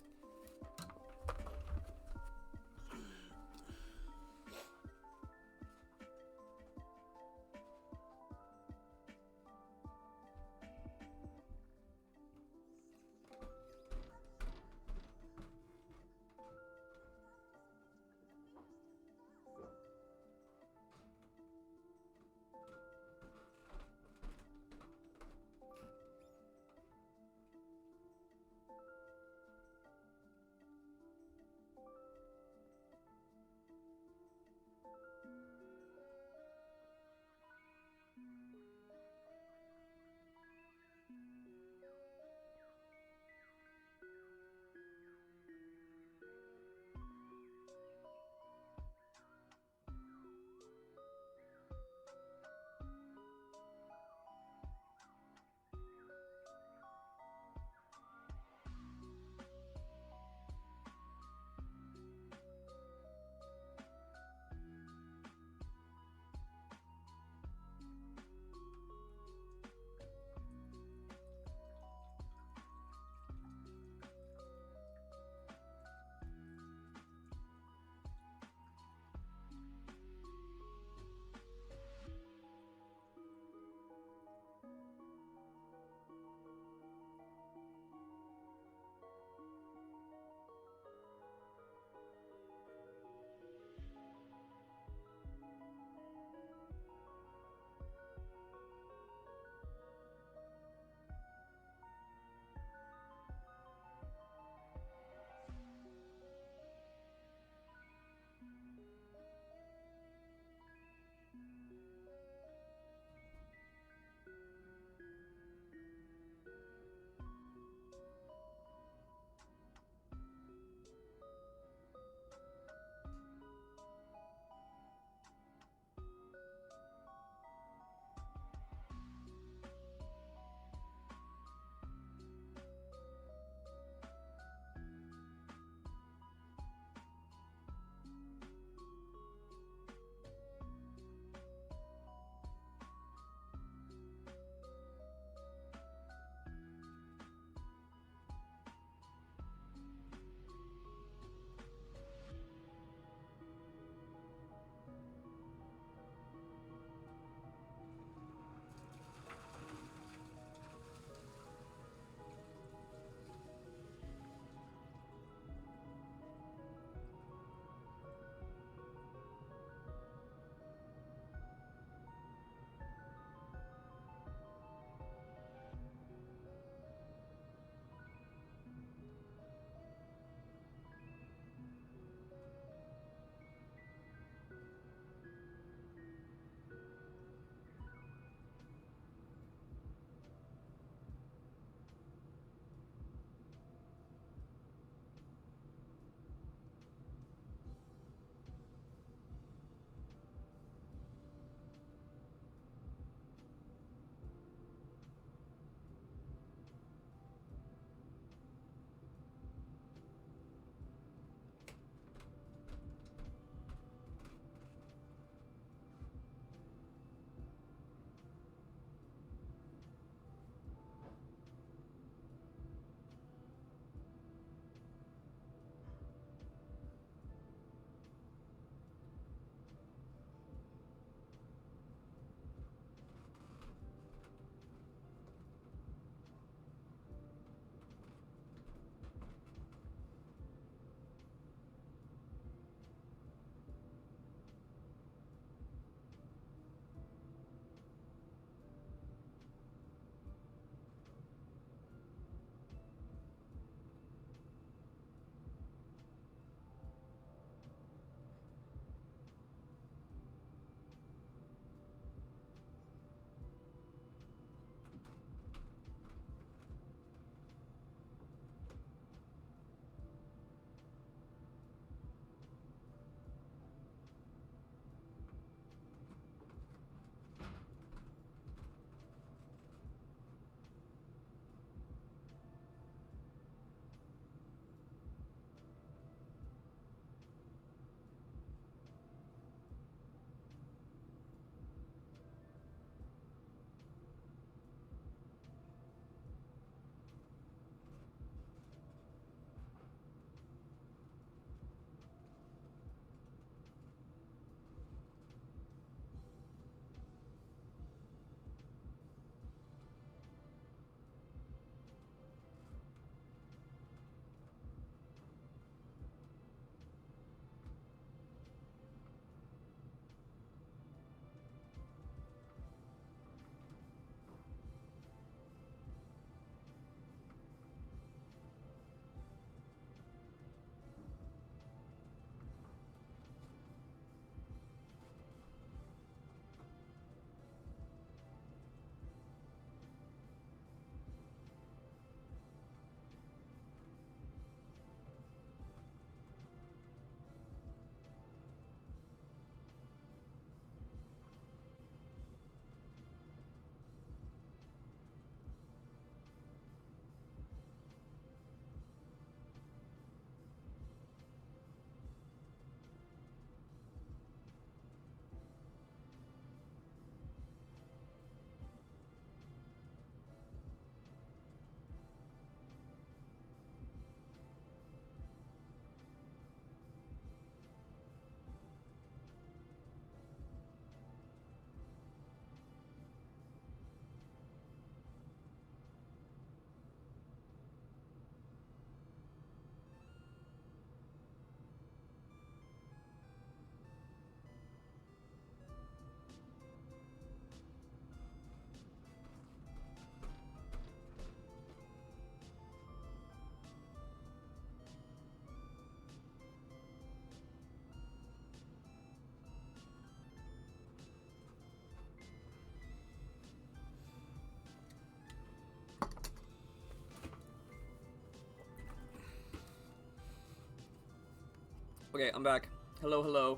Speaker 1: Okay, I'm back. Hello, hello.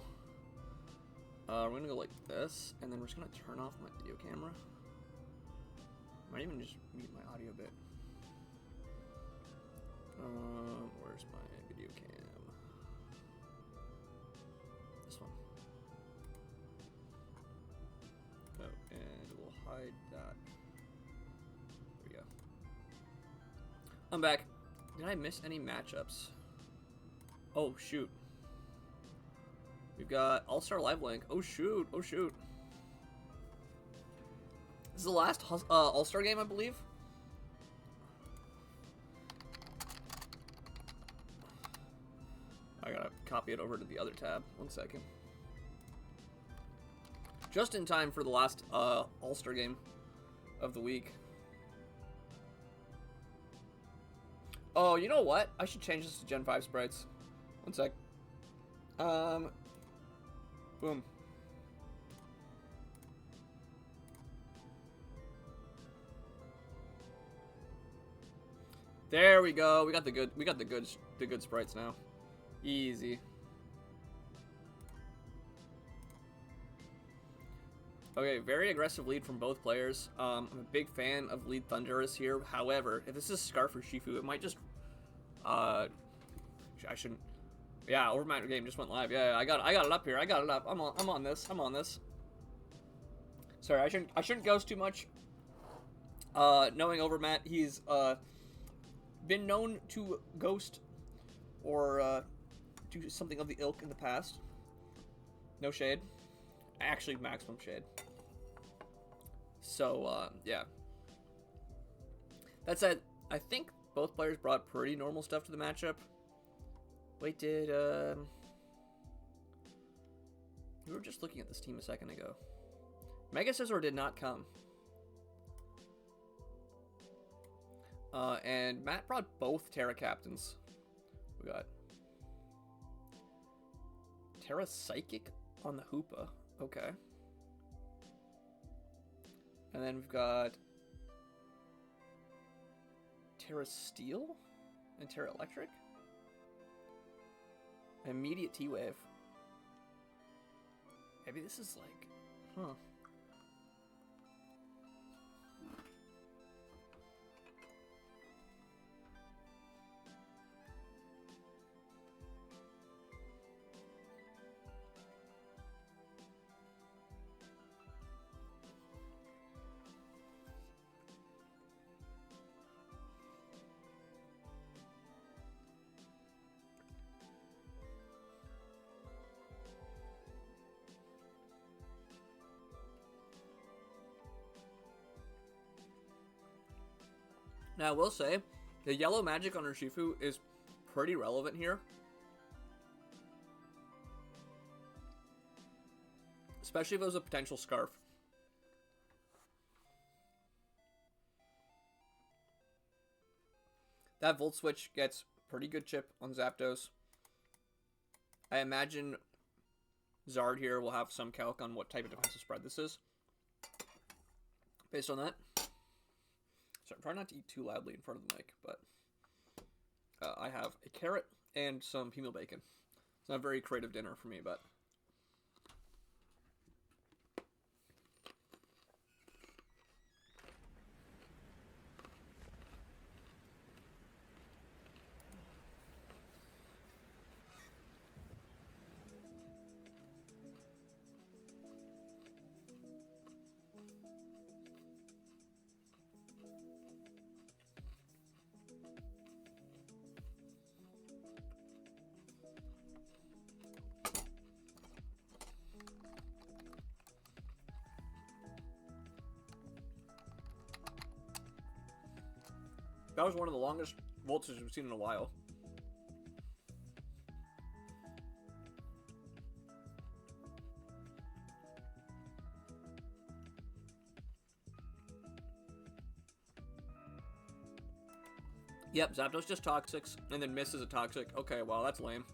Speaker 1: We're gonna go like this, and then we're just gonna turn off my video camera. Might even just mute my audio a bit. Where's my video cam? This one. Oh, and we'll hide that. There we go. I'm back. Did I miss any matchups? Oh, shoot. We've got All-Star Live Link. Oh, shoot. Oh, shoot. This is the last All-Star game, I believe. I gotta copy it over to the other tab. 1 second. Just in time for the last All-Star game of the week. Oh, you know what? I should change this to Gen 5 sprites. 1 sec. Boom. There we go. We got the good sprites now. Easy. Okay, very aggressive lead from both players. I'm a big fan of lead Thundurus here. However, if this is Scarf or Shifu, it might just I shouldn't. Yeah, Overmat game just went live. Yeah, I got it up here. I got it up. I'm on this. Sorry, I shouldn't ghost too much. Knowing Overmat, he's been known to ghost or do something of the ilk in the past. No shade. Actually, maximum shade. So, yeah. That said, I think both players brought pretty normal stuff to the matchup. Wait, did, we were just looking at this team a second ago. Mega Scizor did not come. And Matt brought both Terra Captains. We got Terra Psychic on the Hoopa. Okay. And then we've got Terra Steel and Terra Electric. Immediate T-Wave. Maybe this is like, huh. Now, I will say, the yellow magic on Urshifu is pretty relevant here. Especially if it was a potential Scarf. That Volt Switch gets pretty good chip on Zapdos. I imagine Zard here will have some calc on what type of defensive spread this is. Based on that. So try not to eat too loudly in front of the mic, but I have a carrot and some female bacon. It's not a very creative dinner for me, but that was one of the longest voltages we've seen in a while. Yep, Zapdos just Toxics, and then misses a Toxic. Okay, well, that's lame.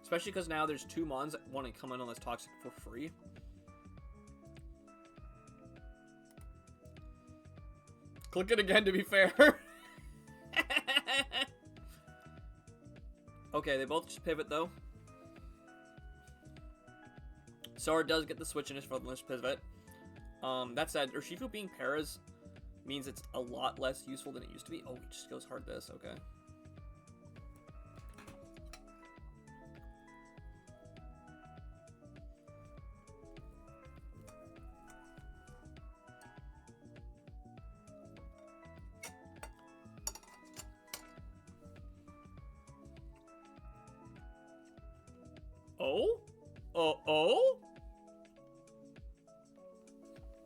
Speaker 1: Especially because now there's two Mons that want to come in on this Toxic for free. Click it again to be fair. Okay, they both just pivot though. Sora does get the switch in his frontless pivot. That said, Urshifu being Paras means it's a lot less useful than it used to be. Oh, he just goes hard this, okay. Oh? Oh?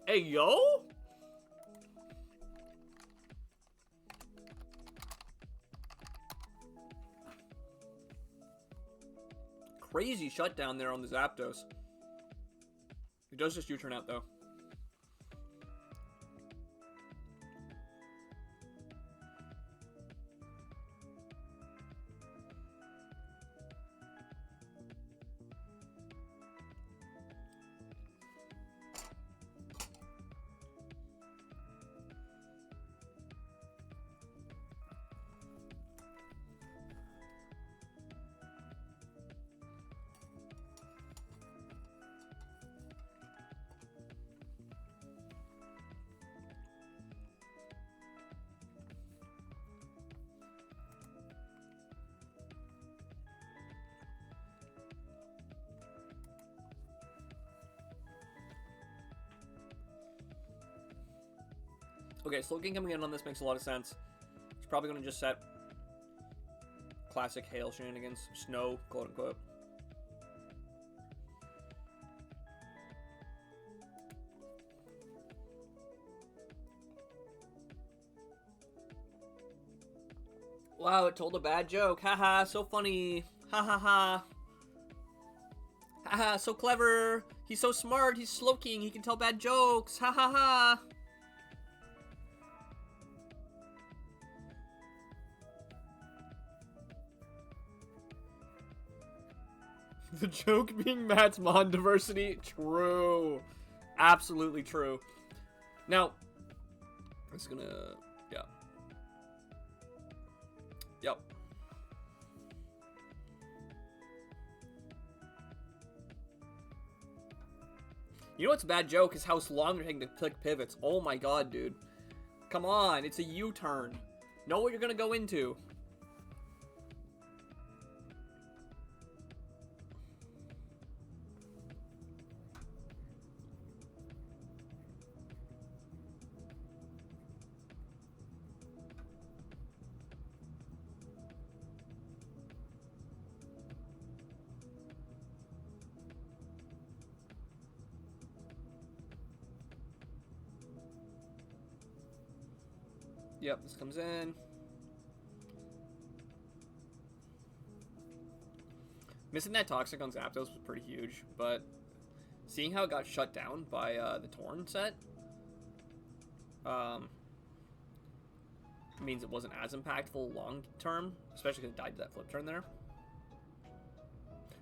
Speaker 1: Hey, yo? Crazy shutdown there on the Zapdos. It does just U-turn out, though. Okay, Slowking coming in on this makes a lot of sense. He's probably going to just set classic hail shenanigans. Snow, quote unquote. Wow, it told a bad joke. Haha, so funny. Ha ha ha. Haha, so clever. He's so smart. He's Slowking. He can tell bad jokes. Ha ha ha. The joke being Matt's Mon diversity? True. Absolutely true. Now, I'm just gonna... Yeah. Yep. You know what's a bad joke is how long they're taking to click pivots. Oh my god, dude. Come on, it's a U-turn. Know what you're gonna go into. Yep, this comes in. Missing that Toxic on Zapdos was pretty huge, but seeing how it got shut down by the Torn set means it wasn't as impactful long term, especially because it died to that flip turn there.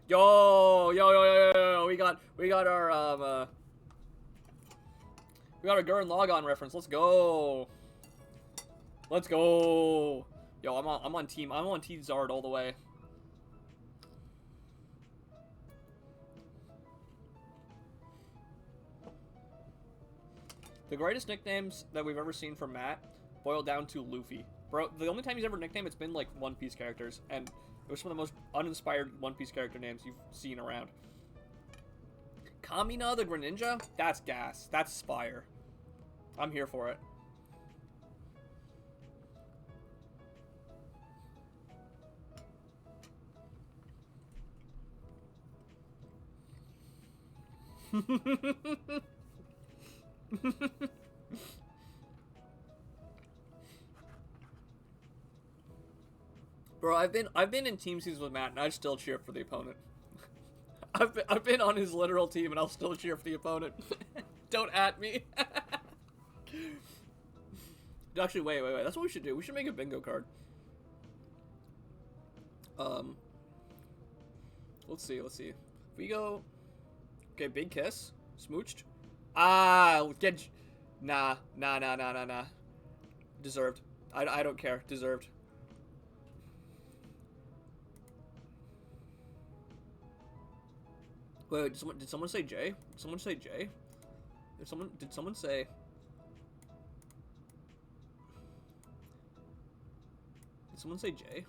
Speaker 1: Yo, we got our Gurren Lagann reference. Let's go. Let's go. Yo, I'm on team Zard all the way. The greatest nicknames that we've ever seen from Matt boil down to Luffy. Bro, the only time he's ever nicknamed, it's been like One Piece characters, and it was some of the most uninspired One Piece character names you've seen around. Kamina the Greninja? That's gas. That's Spire. I'm here for it. Bro, I've been in team seasons with Matt, and I still cheer for the opponent. I've been on his literal team, and I'll still cheer for the opponent. Don't at me. Actually, wait. That's what we should do. We should make a bingo card. Let's see. If we go... Okay, big kiss. Smooched. Ah, get... Nah. Deserved. I don't care. Deserved. Wait, did someone say J? Did someone say J? Did someone say? Did someone say J?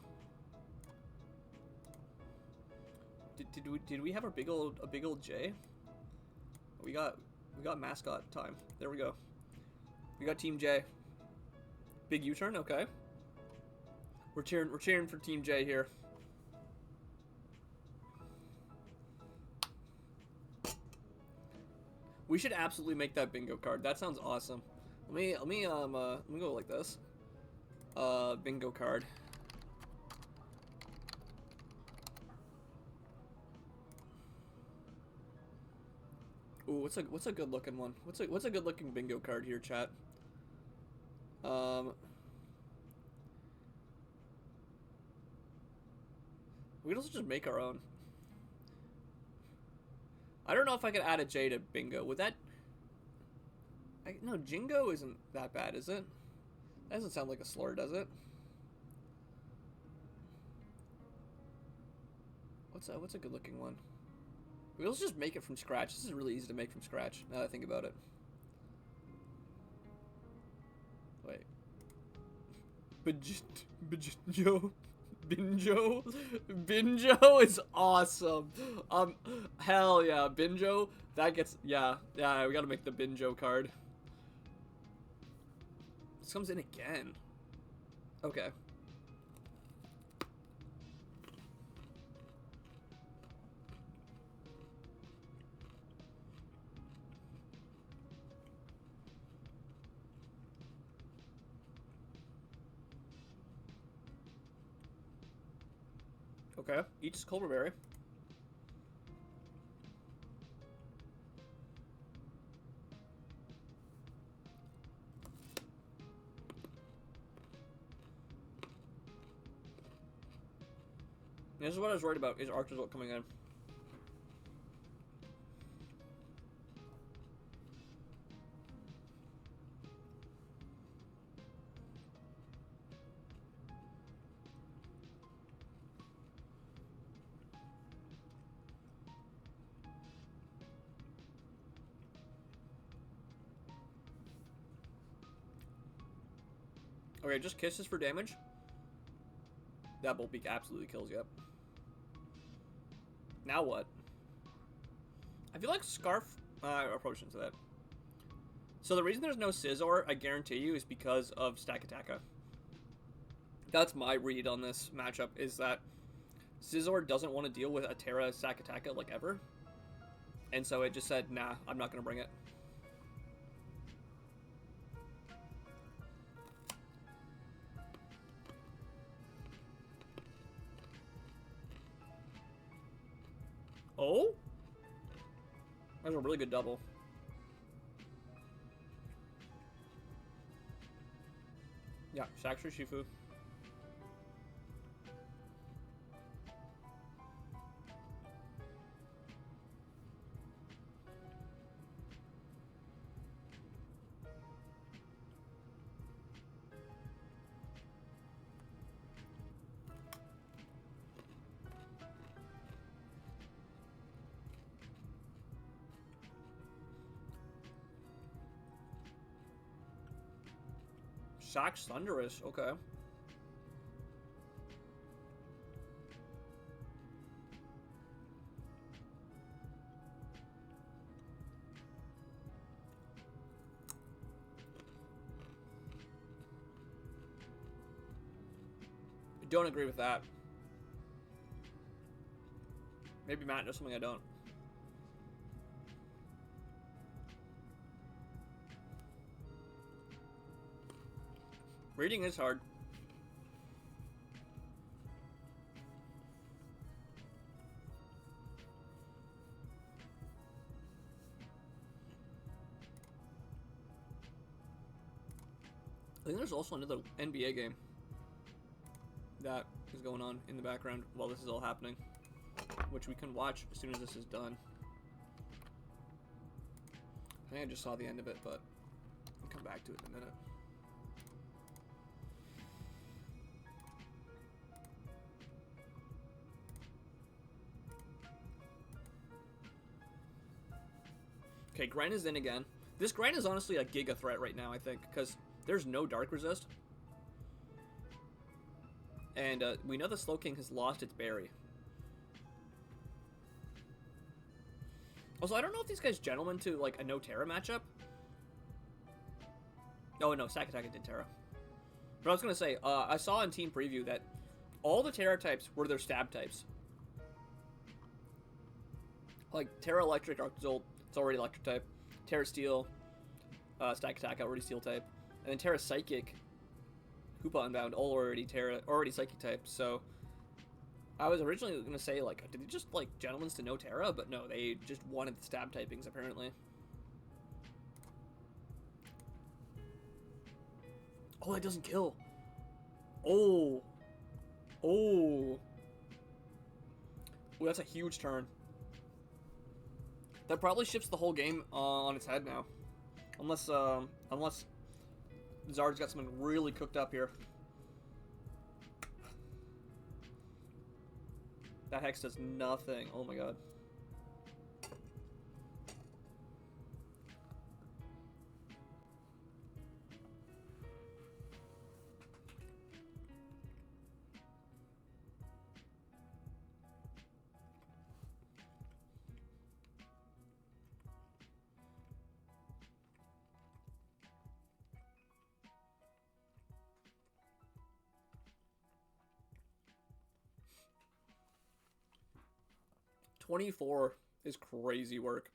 Speaker 1: Did we have a big old J? We got mascot time. There we go. We got Team J. Big U-turn, okay. We're cheering for Team J here. We should absolutely make that bingo card. That sounds awesome. Let me go like this. Bingo card. Ooh, what's a good looking one? What's a good looking bingo card here, chat? We can also just make our own. I don't know if I could add a J to bingo. Would that? No, Jingo isn't that bad, is it? That doesn't sound like a slur, does it? What's a good looking one? We'll just make it from scratch. This is really easy to make from scratch, now that I think about it. Wait. Binjo? Binjo is awesome. Hell yeah, Binjo. That gets, yeah, we gotta make the Binjo card. This comes in again. Okay. Okay, each is Culver Berry. This is what I was worried about, is Arctozolt coming in. Okay, just kisses for damage. That Bolt Beak absolutely kills, yep. Now what? I feel like Scarf... I probably shouldn't say that. So the reason there's no Scizor, I guarantee you, is because of Stakataka. That's my read on this matchup, is that Scizor doesn't want to deal with a Terra Stakataka, like, ever. And so it just said, nah, I'm not going to bring it. Oh? That's a really good double. Yeah, Saxor Shifu. Sax Thunderous, okay. I don't agree with that. Maybe Matt knows something I don't. Reading is hard. I think there's also another NBA game that is going on in the background while this is all happening, which we can watch as soon as this is done. I think I just saw the end of it, but I'll come back to it in a minute. Okay, Gren is in again. This Gren is honestly a giga threat right now, I think, because there's no Dark Resist. And we know the Slowking has lost its berry. Also, I don't know if these guys gentlemen to like a no Terra matchup. Oh no, Sakataka did Terra. But I was gonna say, I saw in team preview that all the Terra types were their stab types. Like Terra Electric, Arctozolt, it's already Electric type. Terra Steel, Sakataka already Steel type, and then Terra Psychic, Hoopa Unbound, all already Psychic type. So I was originally gonna say like, did they just like gentlemen's to no Terra? But no, they just wanted the stab typings apparently. Oh, that doesn't kill. Oh. Oh. Oh, that's a huge turn. That probably shifts the whole game on its head now. Unless Zard's got something really cooked up here. That Hex does nothing. Oh my god. $24 is crazy work.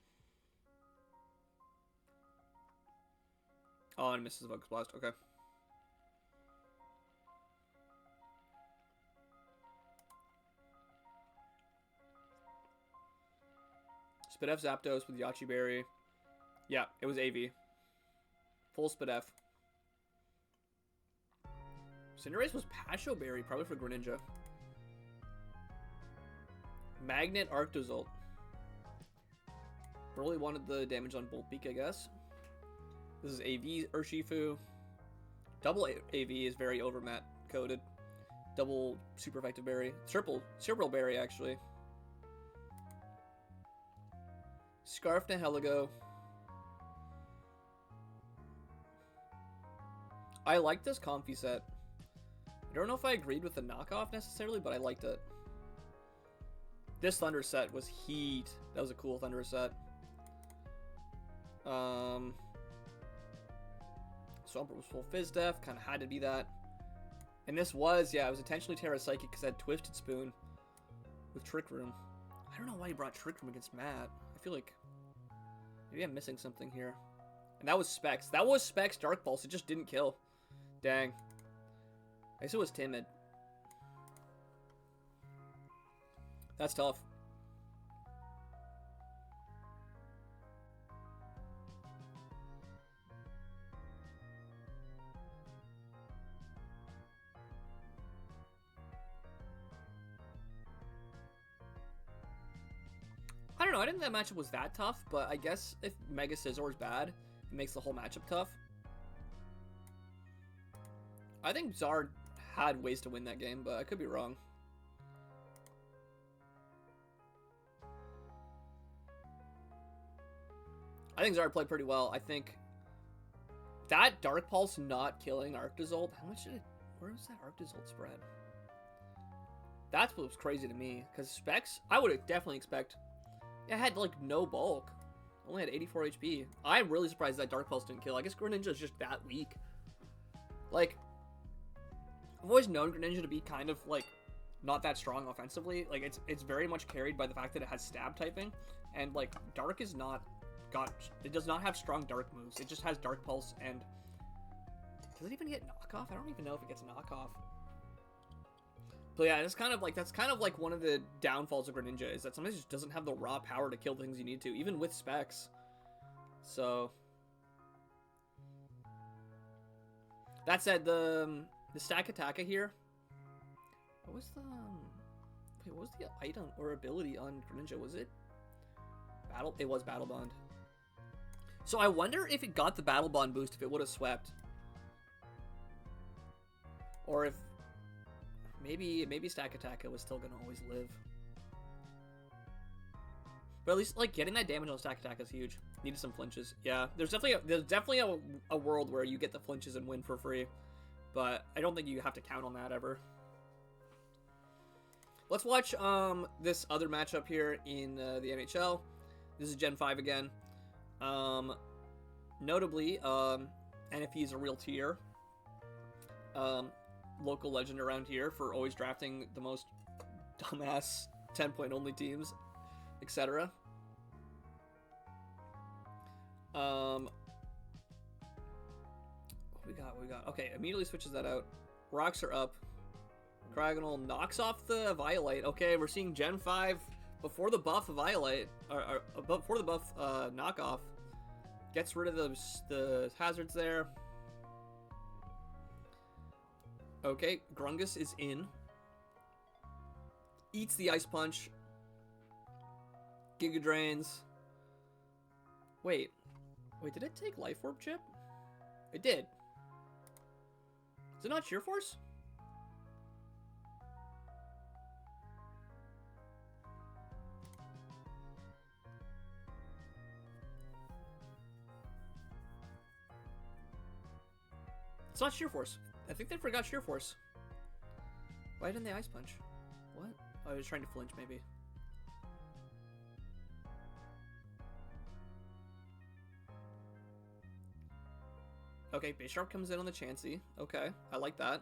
Speaker 1: Oh, and misses Vox Blast. Okay. Spadef Zapdos with Yachi Berry. Yeah, it was AV. Full Spadef. Cinderace was Pasho Berry, probably for Greninja. Magnet Arctozolt. Broly wanted the damage on Bolt Beak, I guess. This is AV Urshifu. Double AV is very overmat coded. Double super effective berry. Triple berry actually. Scarf Nihilego. I like this Comfy set. I don't know if I agreed with the knockoff necessarily, but I liked it. This Thunder set was heat. That was a cool Thunder set. Swampert was full Fizz Def. Kind of had to be that. And this was, yeah, it was intentionally Terra Psychic because I had Twisted Spoon with Trick Room. I don't know why he brought Trick Room against Matt. I feel like maybe I'm missing something here. And that was Specs. That was Specs Dark Pulse. It just didn't kill. Dang. I guess it was Timid. That's tough. I don't know. I didn't think that matchup was that tough, but I guess if Mega Scizor is bad, it makes the whole matchup tough. I think Zard had ways to win that game, but I could be wrong. I think Zard played pretty well. I think that Dark Pulse not killing Arctozolt, how much did it... Where was that Arctozolt spread? That's what was crazy to me, because Specs, I would definitely expect... It had, like, no bulk. Only had 84 HP. I'm really surprised that Dark Pulse didn't kill. I guess Greninja is just that weak. Like, I've always known Greninja to be kind of, like, not that strong offensively. Like, it's very much carried by the fact that it has stab typing. And, like, Dark is not... It does not have strong Dark moves. It just has Dark Pulse and... Does it even get knockoff? I don't even know if it gets knockoff. But yeah, it's kind of like, that's kind of like one of the downfalls of Greninja, is that sometimes it just doesn't have the raw power to kill the things you need to, even with Specs. So... That said, the Sakataka here... What was the... Wait, what was the item or ability on Greninja? Was it... Battle? It was Battle Bond. So I wonder if it got the Battle Bond boost if it would have swept. Or if... Maybe Sakataka was still going to always live. But at least, like, getting that damage on stack attack is huge. Needed some flinches. Yeah, there's definitely a world where you get the flinches and win for free. But I don't think you have to count on that ever. Let's watch this other matchup here in the NHL. This is Gen 5 again. Notably, NFP is a real tier. Local legend around here for always drafting the most dumbass 10-point only teams, etc. What we got? Okay, immediately switches that out. Rocks are up. Cryogonal knocks off the Violite. Okay, we're seeing Gen 5 before the buff Violite, or before the buff knockoff. Gets rid of the hazards there. Okay, Grungus is in. Eats the Ice Punch. Giga Drains. Wait, did it take Life Orb Chip? It did. Is it not Sheer Force? It's not Sheer Force. I think they forgot Sheer Force. Why didn't they Ice Punch? What? Oh, I was trying to flinch, maybe. Okay, Bisharp comes in on the Chansey. Okay, I like that.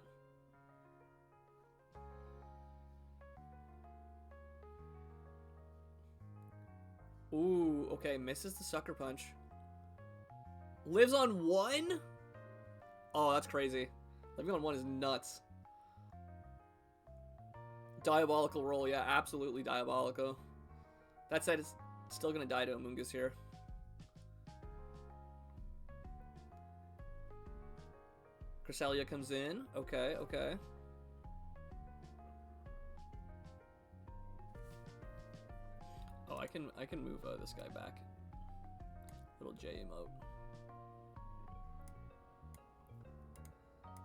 Speaker 1: Ooh, okay, misses the Sucker Punch. Lives on 1? Oh, that's crazy. Living on 1 is nuts. Diabolical roll, yeah, absolutely diabolical. That said, it's still gonna die to Amoonguss here. Cresselia comes in. Okay, okay. Oh, I can move this guy back. Little J emote.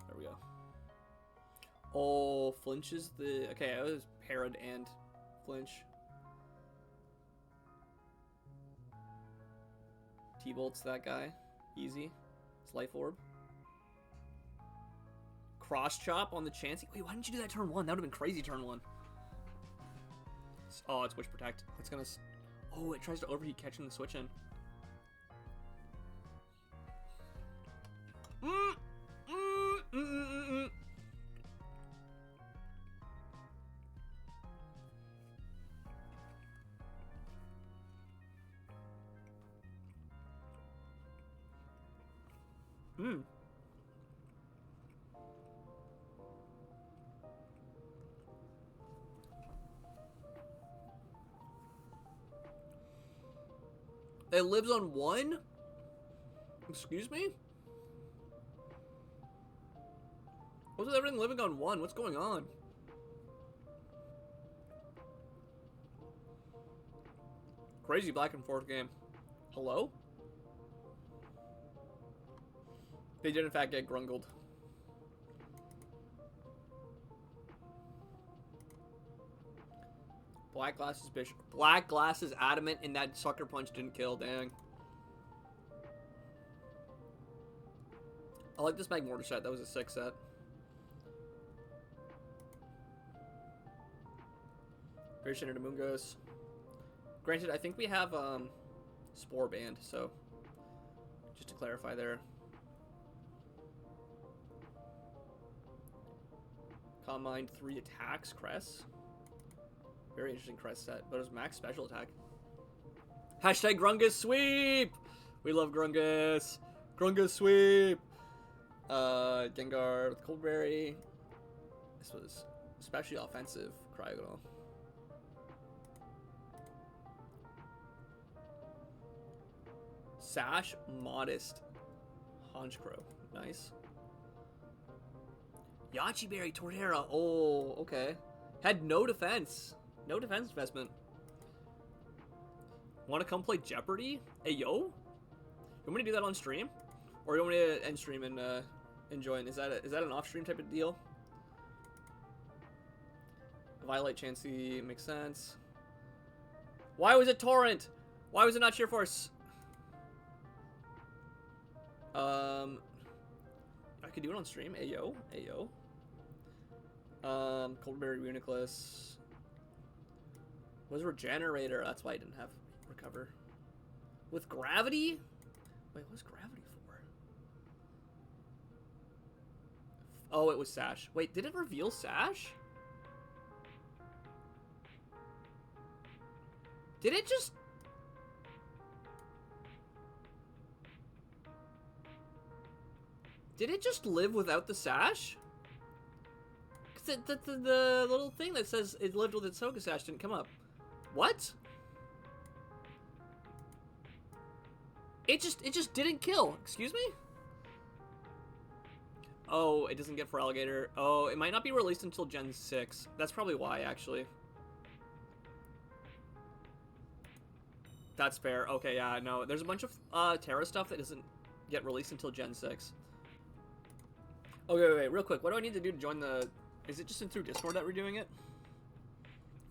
Speaker 1: There we go. Oh, flinches the... Okay, I was parried and flinch. T-bolts that guy. Easy. It's Life Orb. Cross Chop on the Chansey. Wait, why didn't you do that turn 1? That would have been crazy turn 1. Oh, it's Wish Protect. It's gonna... Oh, it tries to overheat catching the switch in. It lives on 1? Excuse me? What's with everything living on 1? What's going on? Crazy back and forth game. Hello? They did in fact get grungled. Black Glass is Bishop. Black Glass is adamant, and that Sucker Punch didn't kill. Dang. I like this Magmortar set. That was a 6 set. Very Shinner to Amoonguss. Granted, I think we have Spore Band, so just to clarify there. Calm Mind 3 attacks, Cress. Very interesting Crest set, but it was max special attack. Hashtag Grungus sweep! We love Grungus! Grungus sweep! Gengar with Coldberry. This was especially offensive, Cryogonal. Sash, Modest, Honchkrow. Nice. Yachi Berry, Torterra. Oh, okay. Had no defense. No defense investment. Want to come play Jeopardy? Hey, yo? You want me to do that on stream? Or you want me to end stream and join? Is that an off-stream type of deal? Violet Chansey makes sense. Why was it Torrent? Why was it not Sheer Force? I could do it on stream. Ayo, ayo. Coldberry Uniclus. Was Regenerator? That's why I didn't have Recover. With Gravity? Wait, what's Gravity for? Oh, it was Sash. Wait, did it reveal Sash? Did it just... Did it just live without the Sash? Because the little thing that says it lived with its Soga Sash didn't come up. What? It just didn't kill. Excuse me? Oh, it doesn't get for Alligator. Oh, it might not be released until Gen 6. That's probably why, actually. That's fair. Okay, yeah, no. There's a bunch of Terra stuff that doesn't get released until Gen 6. Okay, wait, real quick. What do I need to do to join the... Is it just through Discord that we're doing it?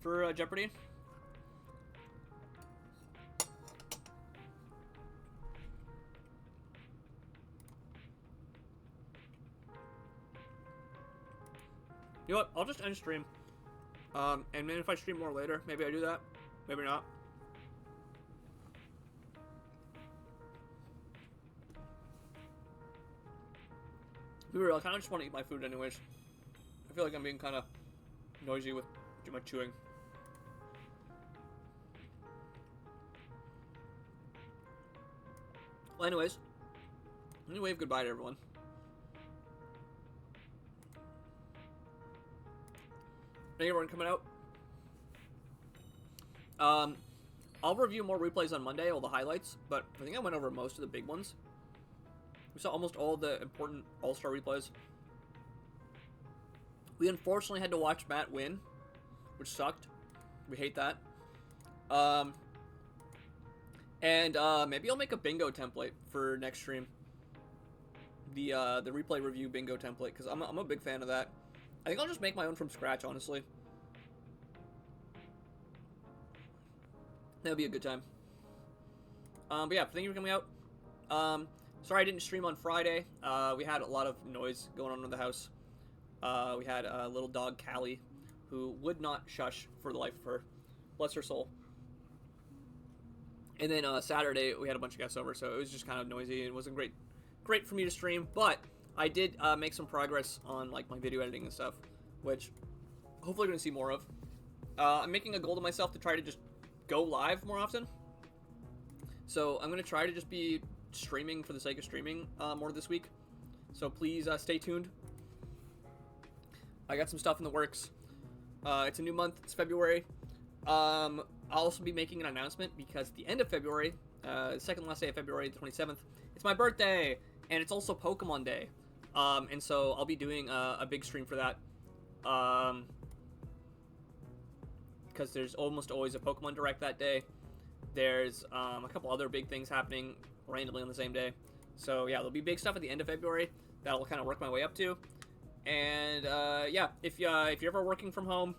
Speaker 1: For Jeopardy? You know what? I'll just end stream. And then if I stream more later, maybe I do that. Maybe not. Be real, I kind of just want to eat my food anyways. I feel like I'm being kind of noisy with too much chewing. Well, anyways, let me wave goodbye to everyone. Thank everyone coming out. I'll review more replays on Monday, all the highlights, but I think I went over most of the big ones. We saw almost all the important All-Star replays. We unfortunately had to watch Matt win, which sucked. We hate that. Maybe I'll make a bingo template for next stream. The replay review bingo template, because I'm a big fan of that. I think I'll just make my own from scratch, honestly. That would be a good time. But yeah, thank you for coming out. Sorry I didn't stream on Friday. We had a lot of noise going on in the house. We had a little dog, Callie, who would not shush for the life of her. Bless her soul. And then Saturday, we had a bunch of guests over, so it was just kind of noisy. It wasn't great for me to stream, but I did make some progress on like my video editing and stuff, which hopefully you're going to see more of. I'm making a goal to myself to try to just go live more often. So I'm going to try to just be streaming for the sake of streaming more this week. So please stay tuned. I got some stuff in the works. It's a new month. It's February. I'll also be making an announcement because at the end of February, the second last day of February, the 27th, it's my birthday, and it's also Pokemon Day. And so I'll be doing a big stream for that. Because there's almost always a Pokemon Direct that day. There's a couple other big things happening randomly on the same day. So yeah, there'll be big stuff at the end of February that I'll kind of work my way up to. And yeah, if you're ever working from home,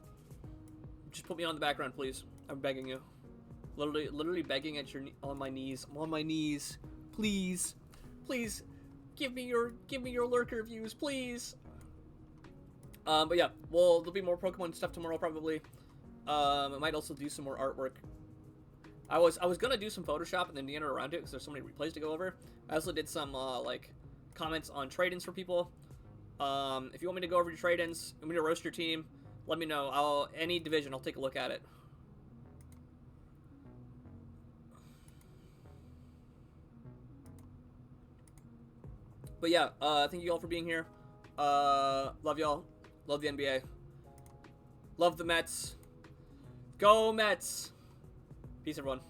Speaker 1: just put me on the background, please. I'm begging you, literally begging at on my knees. I'm on my knees, please, please, give me your lurker views, please. But yeah, well, there'll be more Pokemon stuff tomorrow probably. I might also do some more artwork. I was gonna do some Photoshop and then the around it because there's so many replays to go over. I also did some like comments on trade-ins for people. If you want me to go over your trade-ins, you want me to roast your team, let me know. Any division, I'll take a look at it. But yeah, thank you all for being here. Love y'all. Love the NBA. Love the Mets. Go Mets. Peace, everyone.